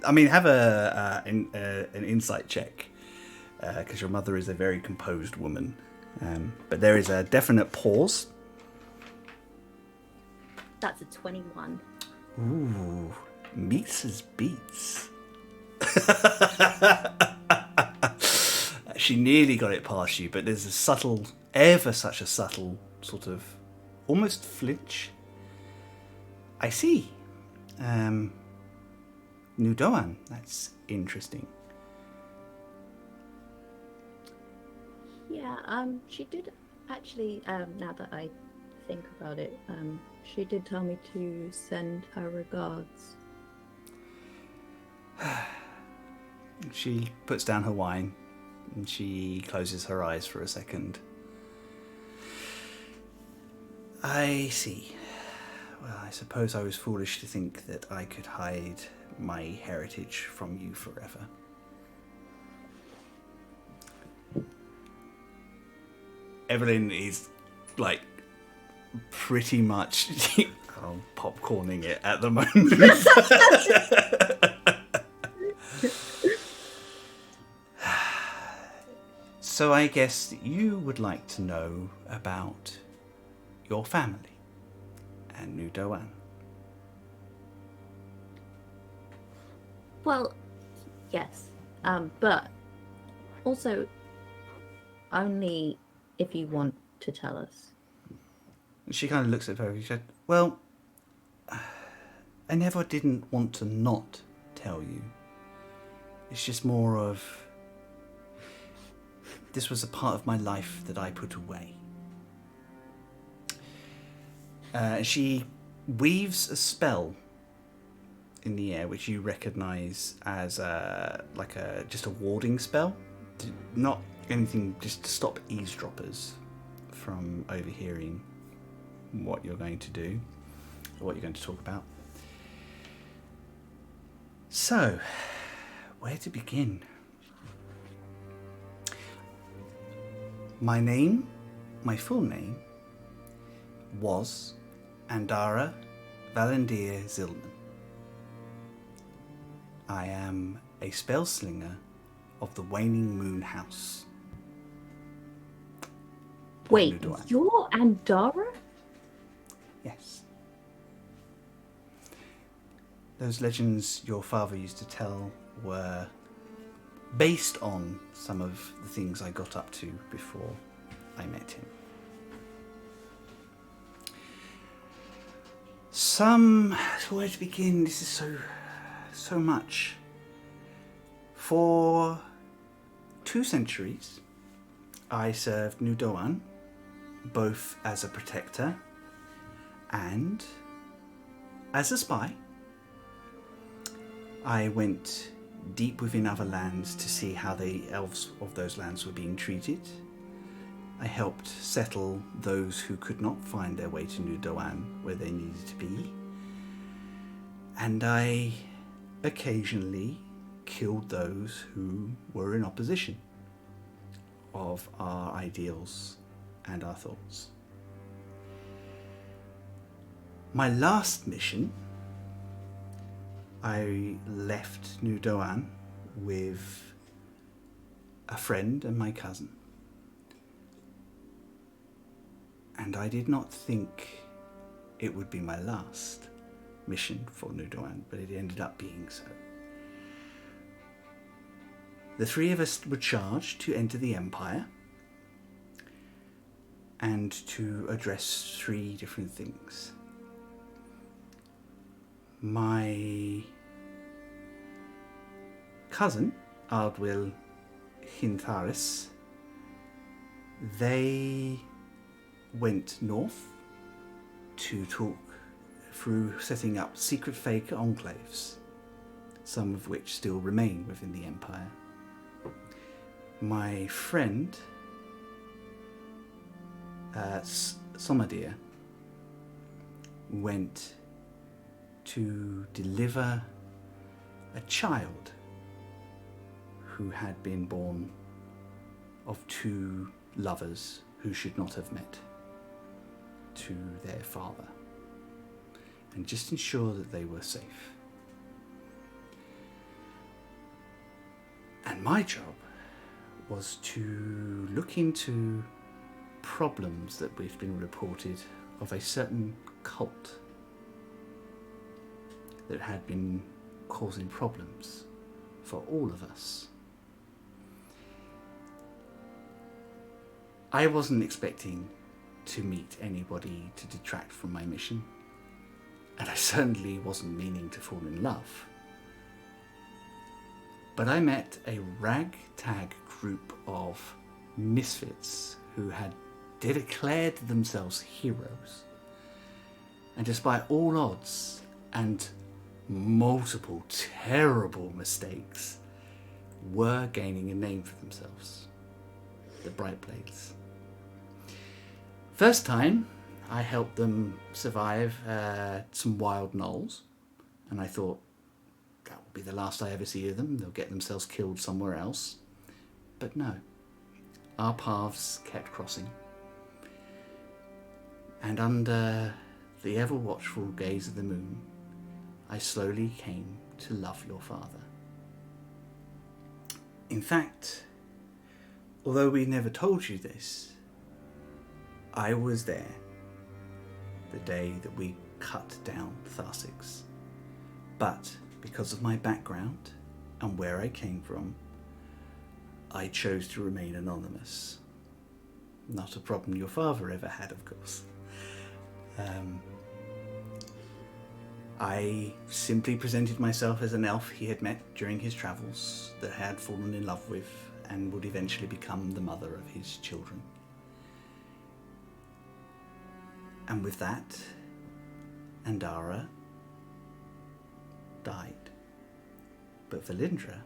I mean, have an insight check because your mother is a very composed woman, but there is a definite pause. That's a 21. Ooh, meets his beats. She nearly got it past you, but there's a subtle, ever such a subtle sort of almost flinch. I see. Nudoan, that's interesting. Yeah, she did actually, now that I think about it, she did tell me to send her regards. She puts down her wine and she closes her eyes for a second. I see. Well, I suppose I was foolish to think that I could hide my heritage from you forever. Evelyn is, like, pretty much popcorning it at the moment. So I guess you would like to know about your family and Nudoan. Well, yes, but also only if you want to tell us. And she kind of looks at her and she said, well, I never didn't want to not tell you. It's just more of, this was a part of my life that I put away. She weaves a spell in the air, which you recognise as just a warding spell. Not anything, just to stop eavesdroppers from overhearing what you're going to do, or what you're going to talk about. So, where to begin? My full name, was Andara Valendir Zilman. I am a spellslinger of the Waning Moon House. Wait, Nudoan. you're Andara? Yes. Those legends your father used to tell were based on some of the things I got up to before I met him. Where to begin? This is so much. For 2 centuries, I served Nudoan, both as a protector and as a spy. I went deep within other lands to see how the elves of those lands were being treated. I helped settle those who could not find their way to Nudoan where they needed to be. And I occasionally killed those who were in opposition of our ideals and our thoughts. My last mission, I left Nudoan with a friend and my cousin. And I did not think it would be my last mission for Nudoan, but it ended up being so. The 3 of us were charged to enter the Empire and to address 3 different things. My cousin, Ardwil Hintharis, they went north to talk through setting up secret fake enclaves, some of which still remain within the Empire. My friend, Somadir, went to deliver a child who had been born of 2 lovers who should not have met to their father, and just ensure that they were safe. And my job was to look into problems that we've been reported of a certain cult that had been causing problems for all of us. I wasn't expecting to meet anybody to detract from my mission, and I certainly wasn't meaning to fall in love. But I met a ragtag group of misfits who had declared themselves heroes, and despite all odds and multiple terrible mistakes, were gaining a name for themselves. The Bright Blades. First time, I helped them survive some wild gnolls, and I thought that will be the last I ever see of them. They'll get themselves killed somewhere else. But no, our paths kept crossing. And under the ever-watchful gaze of the moon, I slowly came to love your father. In fact, although we never told you this, I was there the day that we cut down Tharsix. But because of my background and where I came from, I chose to remain anonymous. Not a problem your father ever had, of course. I simply presented myself as an elf he had met during his travels, that had fallen in love with and would eventually become the mother of his children. And with that, Andara died. But Valindra,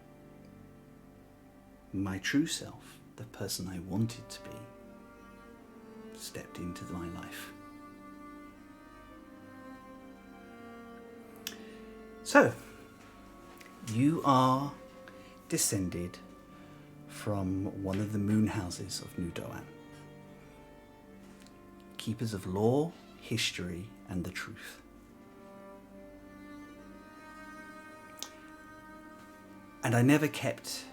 my true self, the person I wanted to be, stepped into my life. So, you are descended from one of the moon houses of New Doan, keepers of law, history, and the truth. And I never kept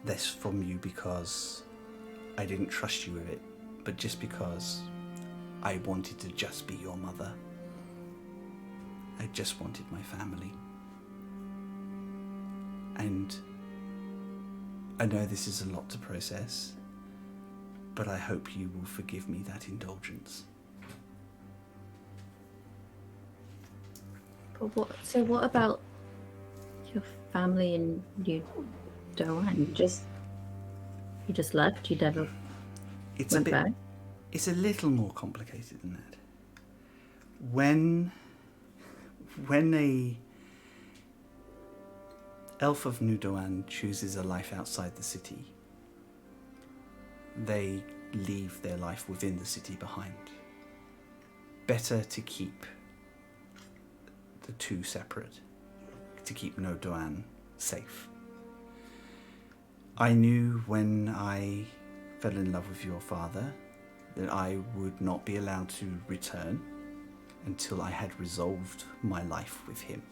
this from you because I didn't trust you with it, but just because I wanted to just be your mother. I just wanted my family. And I know this is a lot to process, but I hope you will forgive me that indulgence. But what about your family in New Doan? You just left? You never went back? It's a little more complicated than that. When a elf of New Doan chooses a life outside the city, they leave their life within the city behind. Better to keep the two separate, to keep New Doan safe. I knew when I fell in love with your father that I would not be allowed to return until I had resolved my life with him.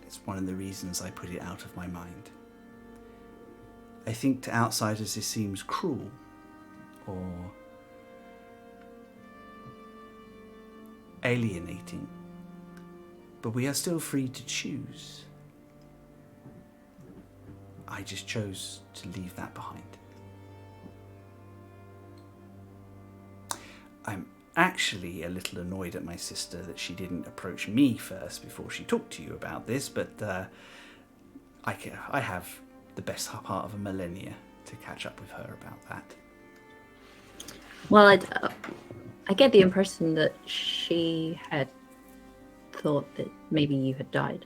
It's one of the reasons I put it out of my mind. I think to outsiders this seems cruel or alienating, but we are still free to choose. I just chose to leave that behind. I'm actually a little annoyed at my sister that she didn't approach me first before she talked to you about this, but I have the best part of a millennia to catch up with her about that. Well, I get the impression that she had thought that maybe you had died.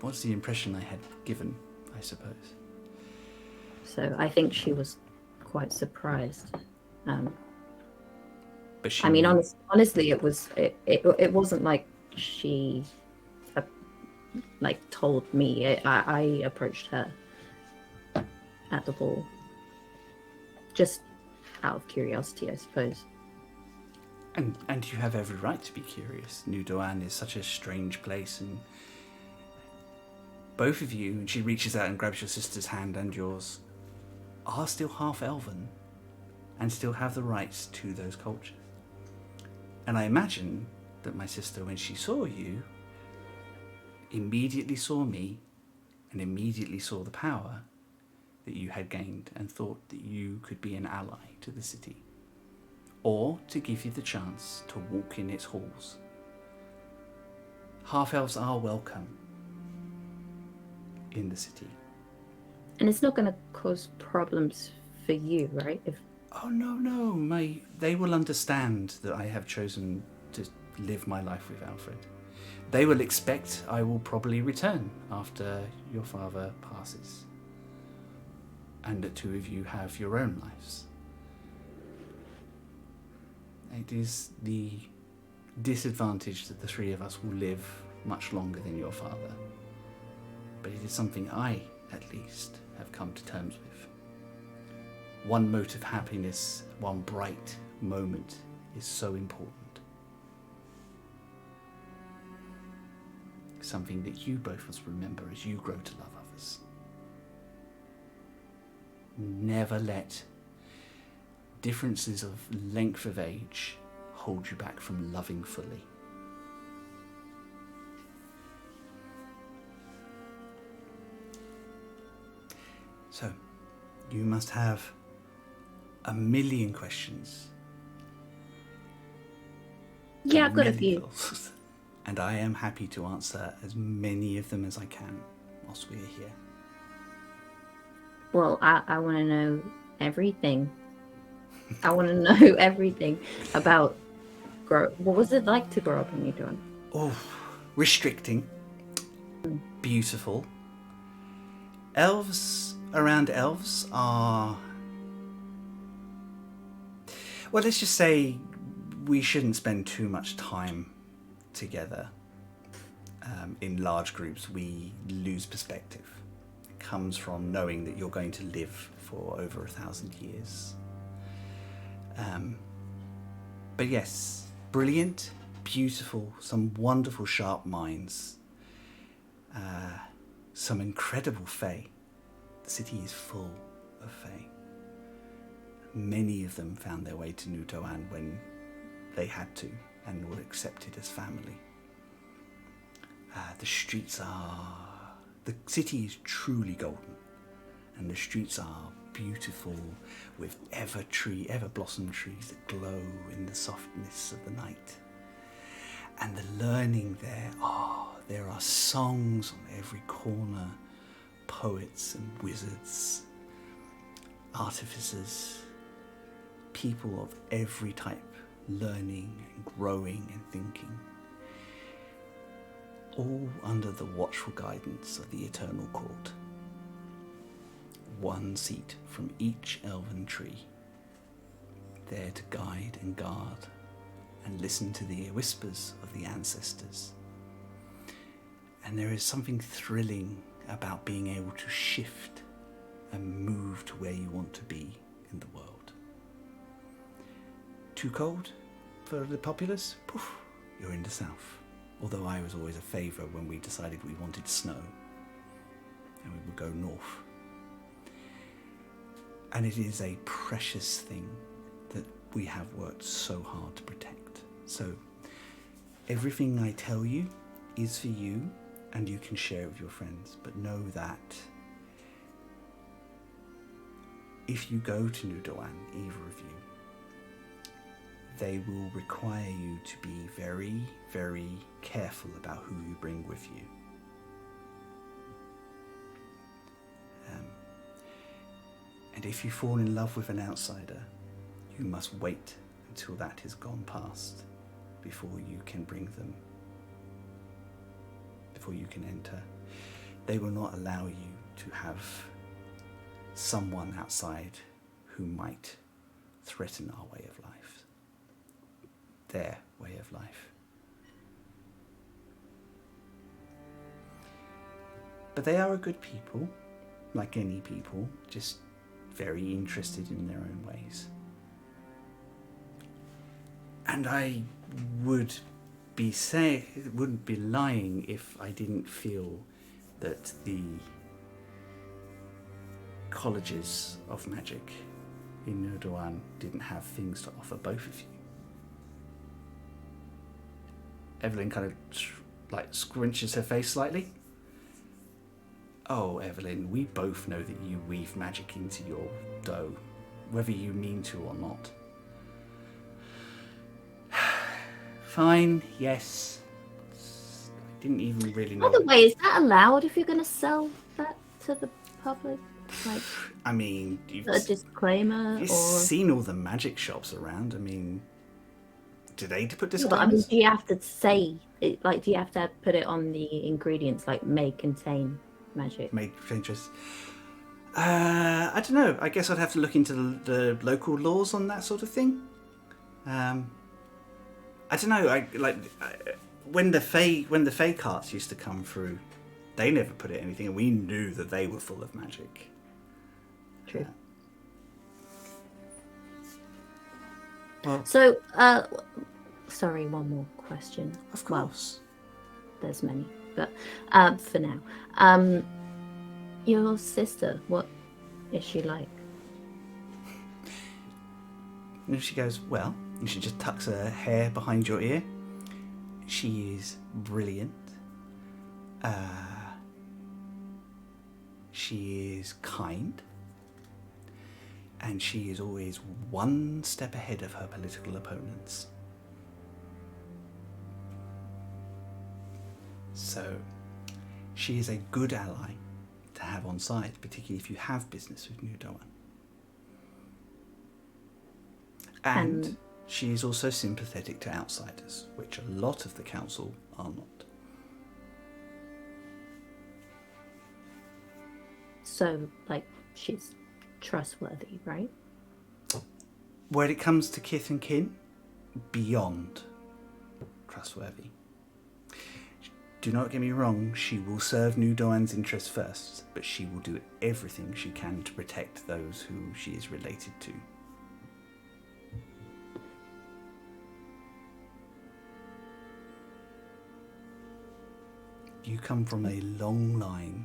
What's the impression I had given, I suppose? So I think she was quite surprised. But she I mean, honestly, it wasn't like she told me. I approached her at the ball, just out of curiosity, I suppose. And you have every right to be curious. New Doan is such a strange place, and both of you, and she reaches out and grabs your sister's hand and yours, are still half elven and still have the rights to those cultures. And I imagine that my sister, when she saw you, immediately saw me and immediately saw the power that you had gained and thought that you could be an ally to the city, or to give you the chance to walk in its halls. Half-elves are welcome in the city. And it's not going to cause problems for you, right? Oh, no. They will understand that I have chosen to live my life with Alfred. They will expect I will probably return after your father passes. And the two of you have your own lives. It is the disadvantage that the three of us will live much longer than your father. But it is something I, at least, have come to terms with. One mote of happiness, one bright moment is so important. Something that you both must remember as you grow to love others. Never let differences of length of age hold you back from loving fully. So, you must have a million questions. Yeah, I've got a few. Millions. And I am happy to answer as many of them as I can whilst we're here. Well, I want to know everything. I want to know everything about what was it like to grow up in New Dawn? Oh, restricting. Beautiful. Elves around elves are... Well, let's just say we shouldn't spend too much time together. In large groups, we lose perspective. It comes from knowing that you're going to live for over 1,000 years. But yes, brilliant, beautiful, some wonderful sharp minds, some incredible fae. The city is full of fae. Many of them found their way to New Doan when they had to and were accepted as family. The city is truly golden, and the streets are beautiful with ever blossom trees that glow in the softness of the night. And the learning there are songs on every corner, poets and wizards, artificers, people of every type, learning and growing and thinking, all under the watchful guidance of the Eternal Court. One seat from each elven tree, there to guide and guard and listen to the whispers of the ancestors. And there is something thrilling about being able to shift and move to where you want to be in the world. Too cold for the populace? Poof, you're in the south. Although I was always a favourite when we decided we wanted snow, and we would go north. And it is a precious thing that we have worked so hard to protect. So everything I tell you is for you, and you can share it with your friends. But know that if you go to New Doan, either of you, they will require you to be very, very careful about who you bring with you. And if you fall in love with an outsider, you must wait until that has gone past before you can bring them, before you can enter. They will not allow you to have someone outside who might threaten our way of life, their way of life. But they are a good people, like any people, just very interested in their own ways. And I wouldn't be lying if I didn't feel that the colleges of magic in New Doan didn't have things to offer both of you. Evelyn kind of like scrunches her face slightly. Oh, Evelyn, we both know that you weave magic into your dough, whether you mean to or not. Fine, yes. I didn't even really know. By the way, is that allowed if you're going to sell that to the public? Like, I mean, you've a disclaimer or... seen all the magic shops around. I mean, do they put Yeah, but I mean, disclaimers? do you have to say it? Like, do you have to put it on the ingredients, like may contain magic? Made dangerous. I don't know. I guess I'd have to look into the local laws on that sort of thing. I don't know. When the Fey carts used to come through, they never put it anything, and we knew that they were full of magic. True. Well, So, sorry, one more question. of course. There's many, but for now, your sister, what is she like? And she goes, well, and she just tucks her hair behind your ear. She is brilliant. She is kind. And she is always one step ahead of her political opponents. So, she is a good ally to have on side, particularly if you have business with New Dawn. And she is also sympathetic to outsiders, which a lot of the council are not. So, like, she's trustworthy, right? When it comes to kith and kin, beyond trustworthy. Do not get me wrong, she will serve New Dawn's interests first, but she will do everything she can to protect those who she is related to. You come from a long line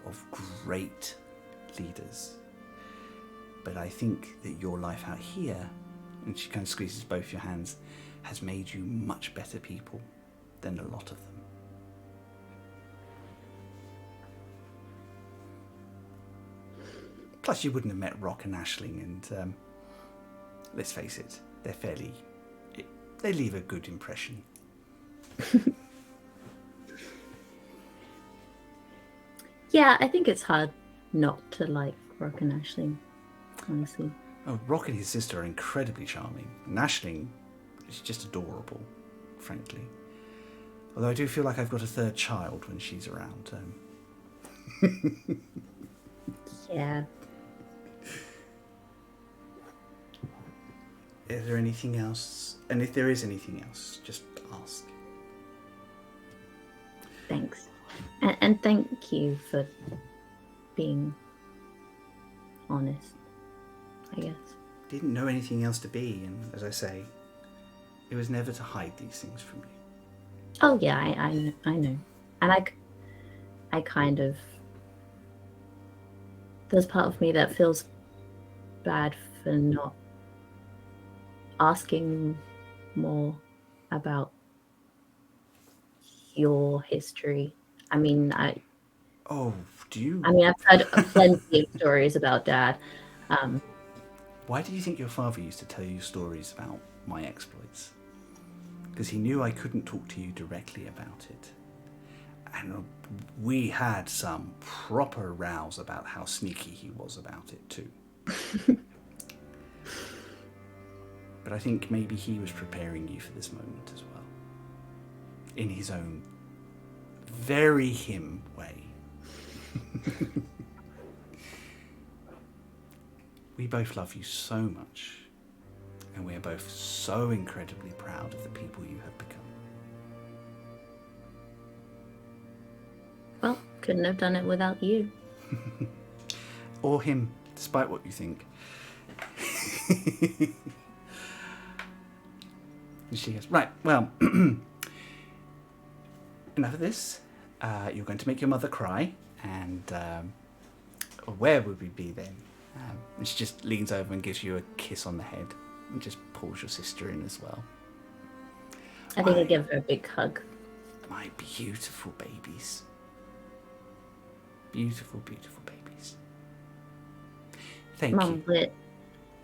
of great leaders. But I think that your life out here, and she kind of squeezes both your hands, has made you much better people than a lot of them. Plus, you wouldn't have met Rock and Aisling, and let's face it, they leave a good impression. Yeah, I think it's hard not to like Rock and Aisling, honestly. Oh, Rock and his sister are incredibly charming. And Aisling is just adorable, frankly. Although I do feel like I've got a third child when she's around. Yeah. Is there anything else? And if there is anything else, just ask. Thanks. And thank you for being honest, I guess. Didn't know anything else to be, and as I say, it was never to hide these things from you. Oh yeah, I know. And I kind of... There's part of me that feels bad for not asking more about your history. I mean, Oh, do you? I've heard plenty of stories about Dad. Why do you think your father used to tell you stories about my exploits? Because he knew I couldn't talk to you directly about it. And we had some proper rows about how sneaky he was about it too. But I think maybe he was preparing you for this moment as well. In his own very him way. We both love you so much. And we are both so incredibly proud of the people you have become. Well, couldn't have done it without you. Or him, despite what you think. And she goes, right, well, enough of this. You're going to make your mother cry. And where would we be then? And she just leans over and gives you a kiss on the head. And just pulls your sister in as well. I think I give her a big hug. My beautiful babies. Beautiful, beautiful babies. Thank Mum, you.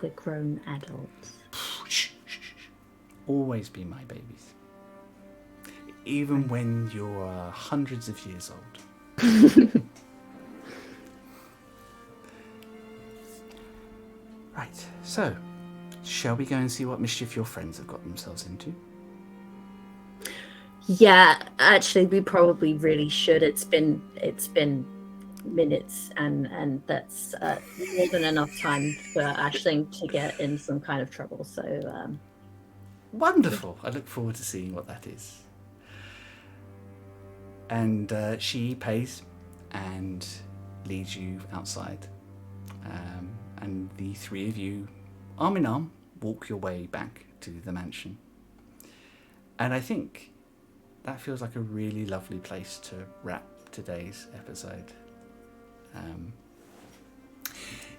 we're grown adults. Shh, shh, shh. Always be my babies. Even when you're hundreds of years old. Right, so, shall we go and see what mischief your friends have got themselves into? Yeah, actually, we probably really should. It's been minutes, and that's more than enough time for Aisling to get in some kind of trouble. So, Wonderful. I look forward to seeing what that is. And she pays and leads you outside. And the three of you, arm in arm, walk your way back to the mansion. And I think that feels like a really lovely place to wrap today's episode.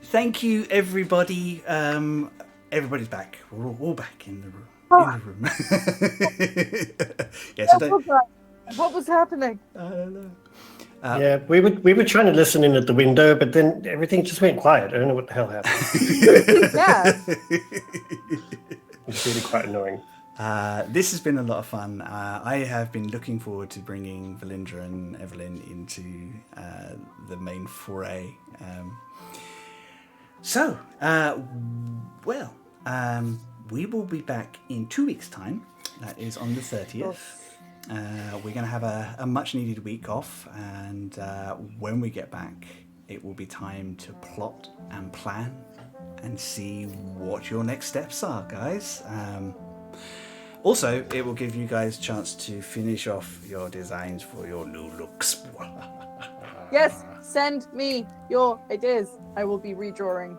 Thank you, everybody. Everybody's back. We're all back in the room. Yeah, so What was happening? I don't know. Yeah, we were trying to listen in at the window, but then everything just went quiet. I don't know what the hell happened. Yeah. It's really quite annoying. This has been a lot of fun. I have been looking forward to bringing Valindra and Evelyn into the main foray. We will be back in 2 weeks' time. That is on the 30th. We're going to have a much needed week off, and when we get back, it will be time to plot and plan and see what your next steps are, guys. Also, it will give you guys a chance to finish off your designs for your new looks. Yes, send me your ideas. I will be redrawing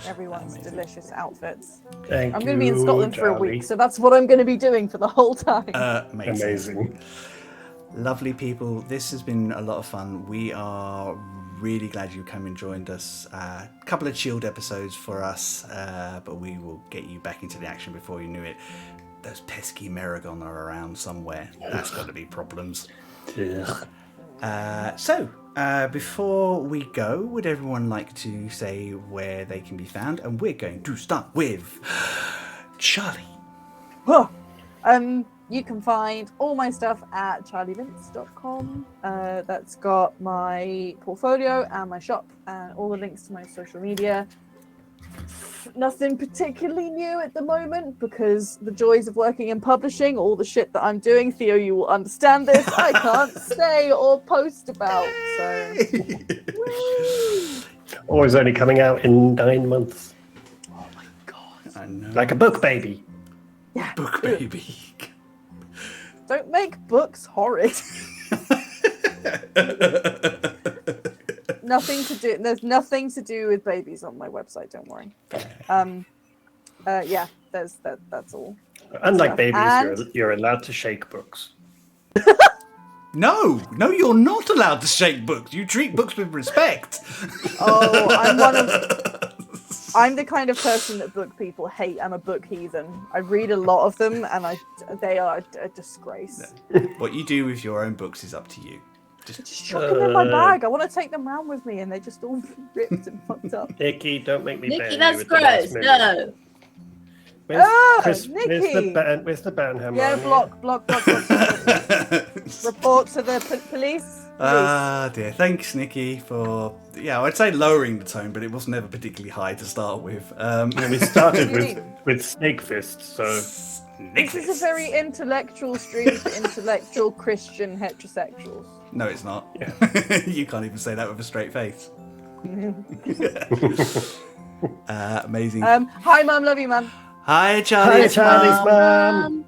everyone's Amazing. delicious outfits. Thank I'm you, going to be in Scotland for a Charlie. week, so that's what I'm going to be doing for the whole time. Amazing. Lovely people. This has been a lot of fun. We are really glad you came and joined us. A couple of chilled episodes for us, but we will get you back into the action before you knew it. Those pesky Meragon are around somewhere. That's got to be problems. Yeah. Before we go, would everyone like to say where they can be found? And we're going to start with Charlie. Oh, you can find all my stuff at charlievince.com. That's got my portfolio and my shop and all the links to my social media. Nothing particularly new at the moment because the joys of working in publishing, all the shit that I'm doing, Theo, you will understand this, I can't say or post about. So, Always only coming out in 9 months. Oh my god. I know. Like a book baby. yeah, Book baby. don't make books horrid. Nothing to do. There's nothing to do with babies on my website. Don't worry. Yeah, that's all. Unlike babies, And- you're allowed to shake books. No, you're not allowed to shake books. You treat books with respect. Oh, I'm the kind of person that book people hate. I'm a book heathen. I read a lot of them, and they are a disgrace. What you do with your own books is up to you. Just chuck them in my bag. I want to take them around with me, and they're just all ripped and fucked up. Nikki, don't make me ban Nikki, you that's with the last gross. movie. No. Nikki! Where's the ban hammer? Yeah, block. Report to the police. Ah, dear. Thanks, Nikki, for... Yeah, I'd say lowering the tone, but it was never particularly high to start with. We started with Snake Fist, so... This is a very intellectual stream for intellectual Christian heterosexuals. No, it's not. Yeah. You can't even say that with a straight face. Amazing. Hi, Mum. Love you, Mum. Hi, Charlie. Hi, Charlie's mum.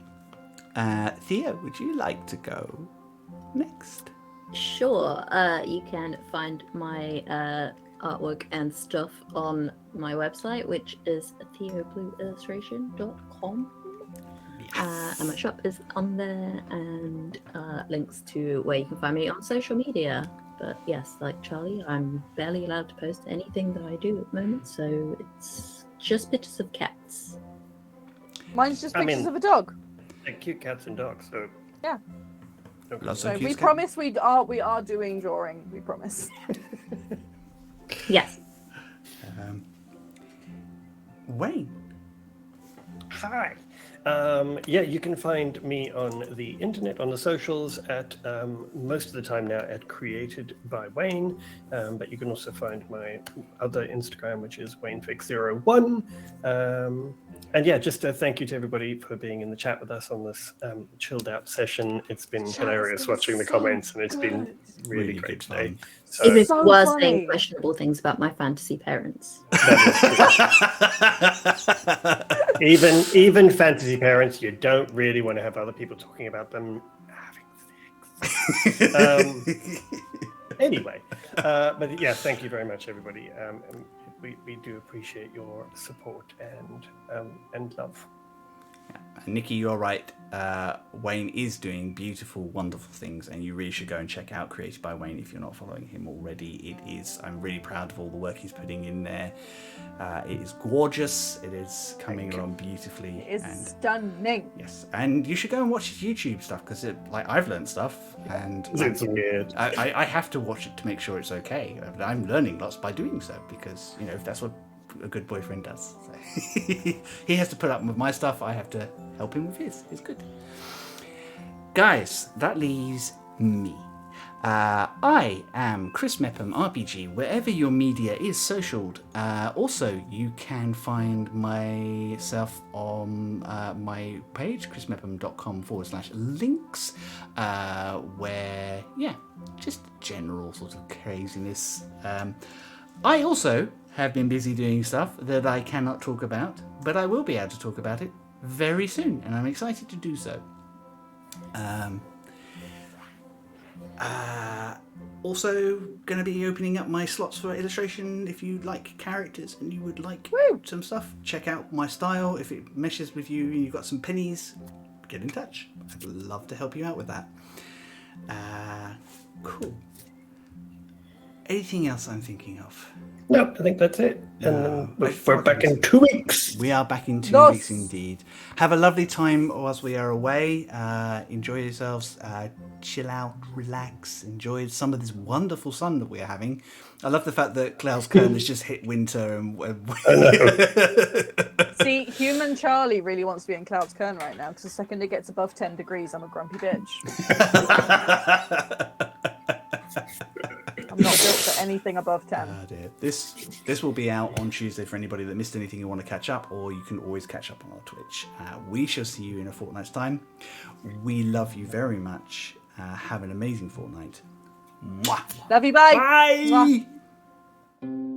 Theo, would you like to go next? Sure. You can find my artwork and stuff on my website, which is theoblueillustration.com. And my shop is on there, and links to where you can find me on social media. But yes, like Charlie, I'm barely allowed to post anything that I do at the moment, so it's just pictures of cats. Mine's just pictures of a dog. They're cute cats and dogs, so Yeah. okay. Lots So of cute we cat- promise we are doing drawing. We promise. Yes. Wayne. Hi. Yeah, you can find me on the internet, on the socials, at most of the time now at Created by Wayne. But you can also find my other Instagram, which is WayneFix01. And yeah, just thank you to everybody for being in the chat with us on this chilled out session. It's been hilarious watching the comments, and it's been really great good today. fun. So It is So worse funny. saying questionable things about my fantasy parents. even fantasy parents, you don't really want to have other people talking about them having sex. Anyway, but yeah, thank you very much, everybody. And we do appreciate your support and love. Nikki, you're right. Wayne is doing beautiful, wonderful things, and you really should go and check out Created by Wayne if you're not following him already. It is. I'm really proud of all the work he's putting in there. It is gorgeous. It is coming along beautifully. It is and stunning. yes, and you should go and watch his YouTube stuff because I've learned stuff, and It's weird. I have to watch it to make sure it's okay. I'm learning lots by doing so because that's what a good boyfriend does. So he has to put up with my stuff. I have to help him with his. It's good. Guys, that leaves me. I am Chris Mepham RPG, wherever your media is socialed. Also, you can find myself on my page, chrismepham.com/links, where, just general sort of craziness. I also have been busy doing stuff that I cannot talk about, but I will be able to talk about it very soon, and I'm excited to do so. Also going to be opening up my slots for illustration. If you like characters and you would like some stuff, check out my style. If it meshes with you and you've got some pennies, get in touch. I'd love to help you out with that. Cool. Anything else I'm thinking of? No, I think that's it. And I we're back in 2 weeks. We are back in 2 Yes. weeks indeed. Have a lovely time whilst we are away. Enjoy yourselves. Chill out, relax, enjoy some of this wonderful sun that we're having. I love the fact that Klaus Kern has just hit winter. See, human Charlie really wants to be in Cloud's Kern right now because the second it gets above 10 degrees, I'm a grumpy bitch. I'm not built for anything above 10. Oh dear. This will be out on Tuesday for anybody that missed anything and want to catch up, or you can always catch up on our Twitch. We shall see you in a fortnight's time. We love you very much. Have an amazing fortnight. Mwah. Love you, bye! Bye! Mwah.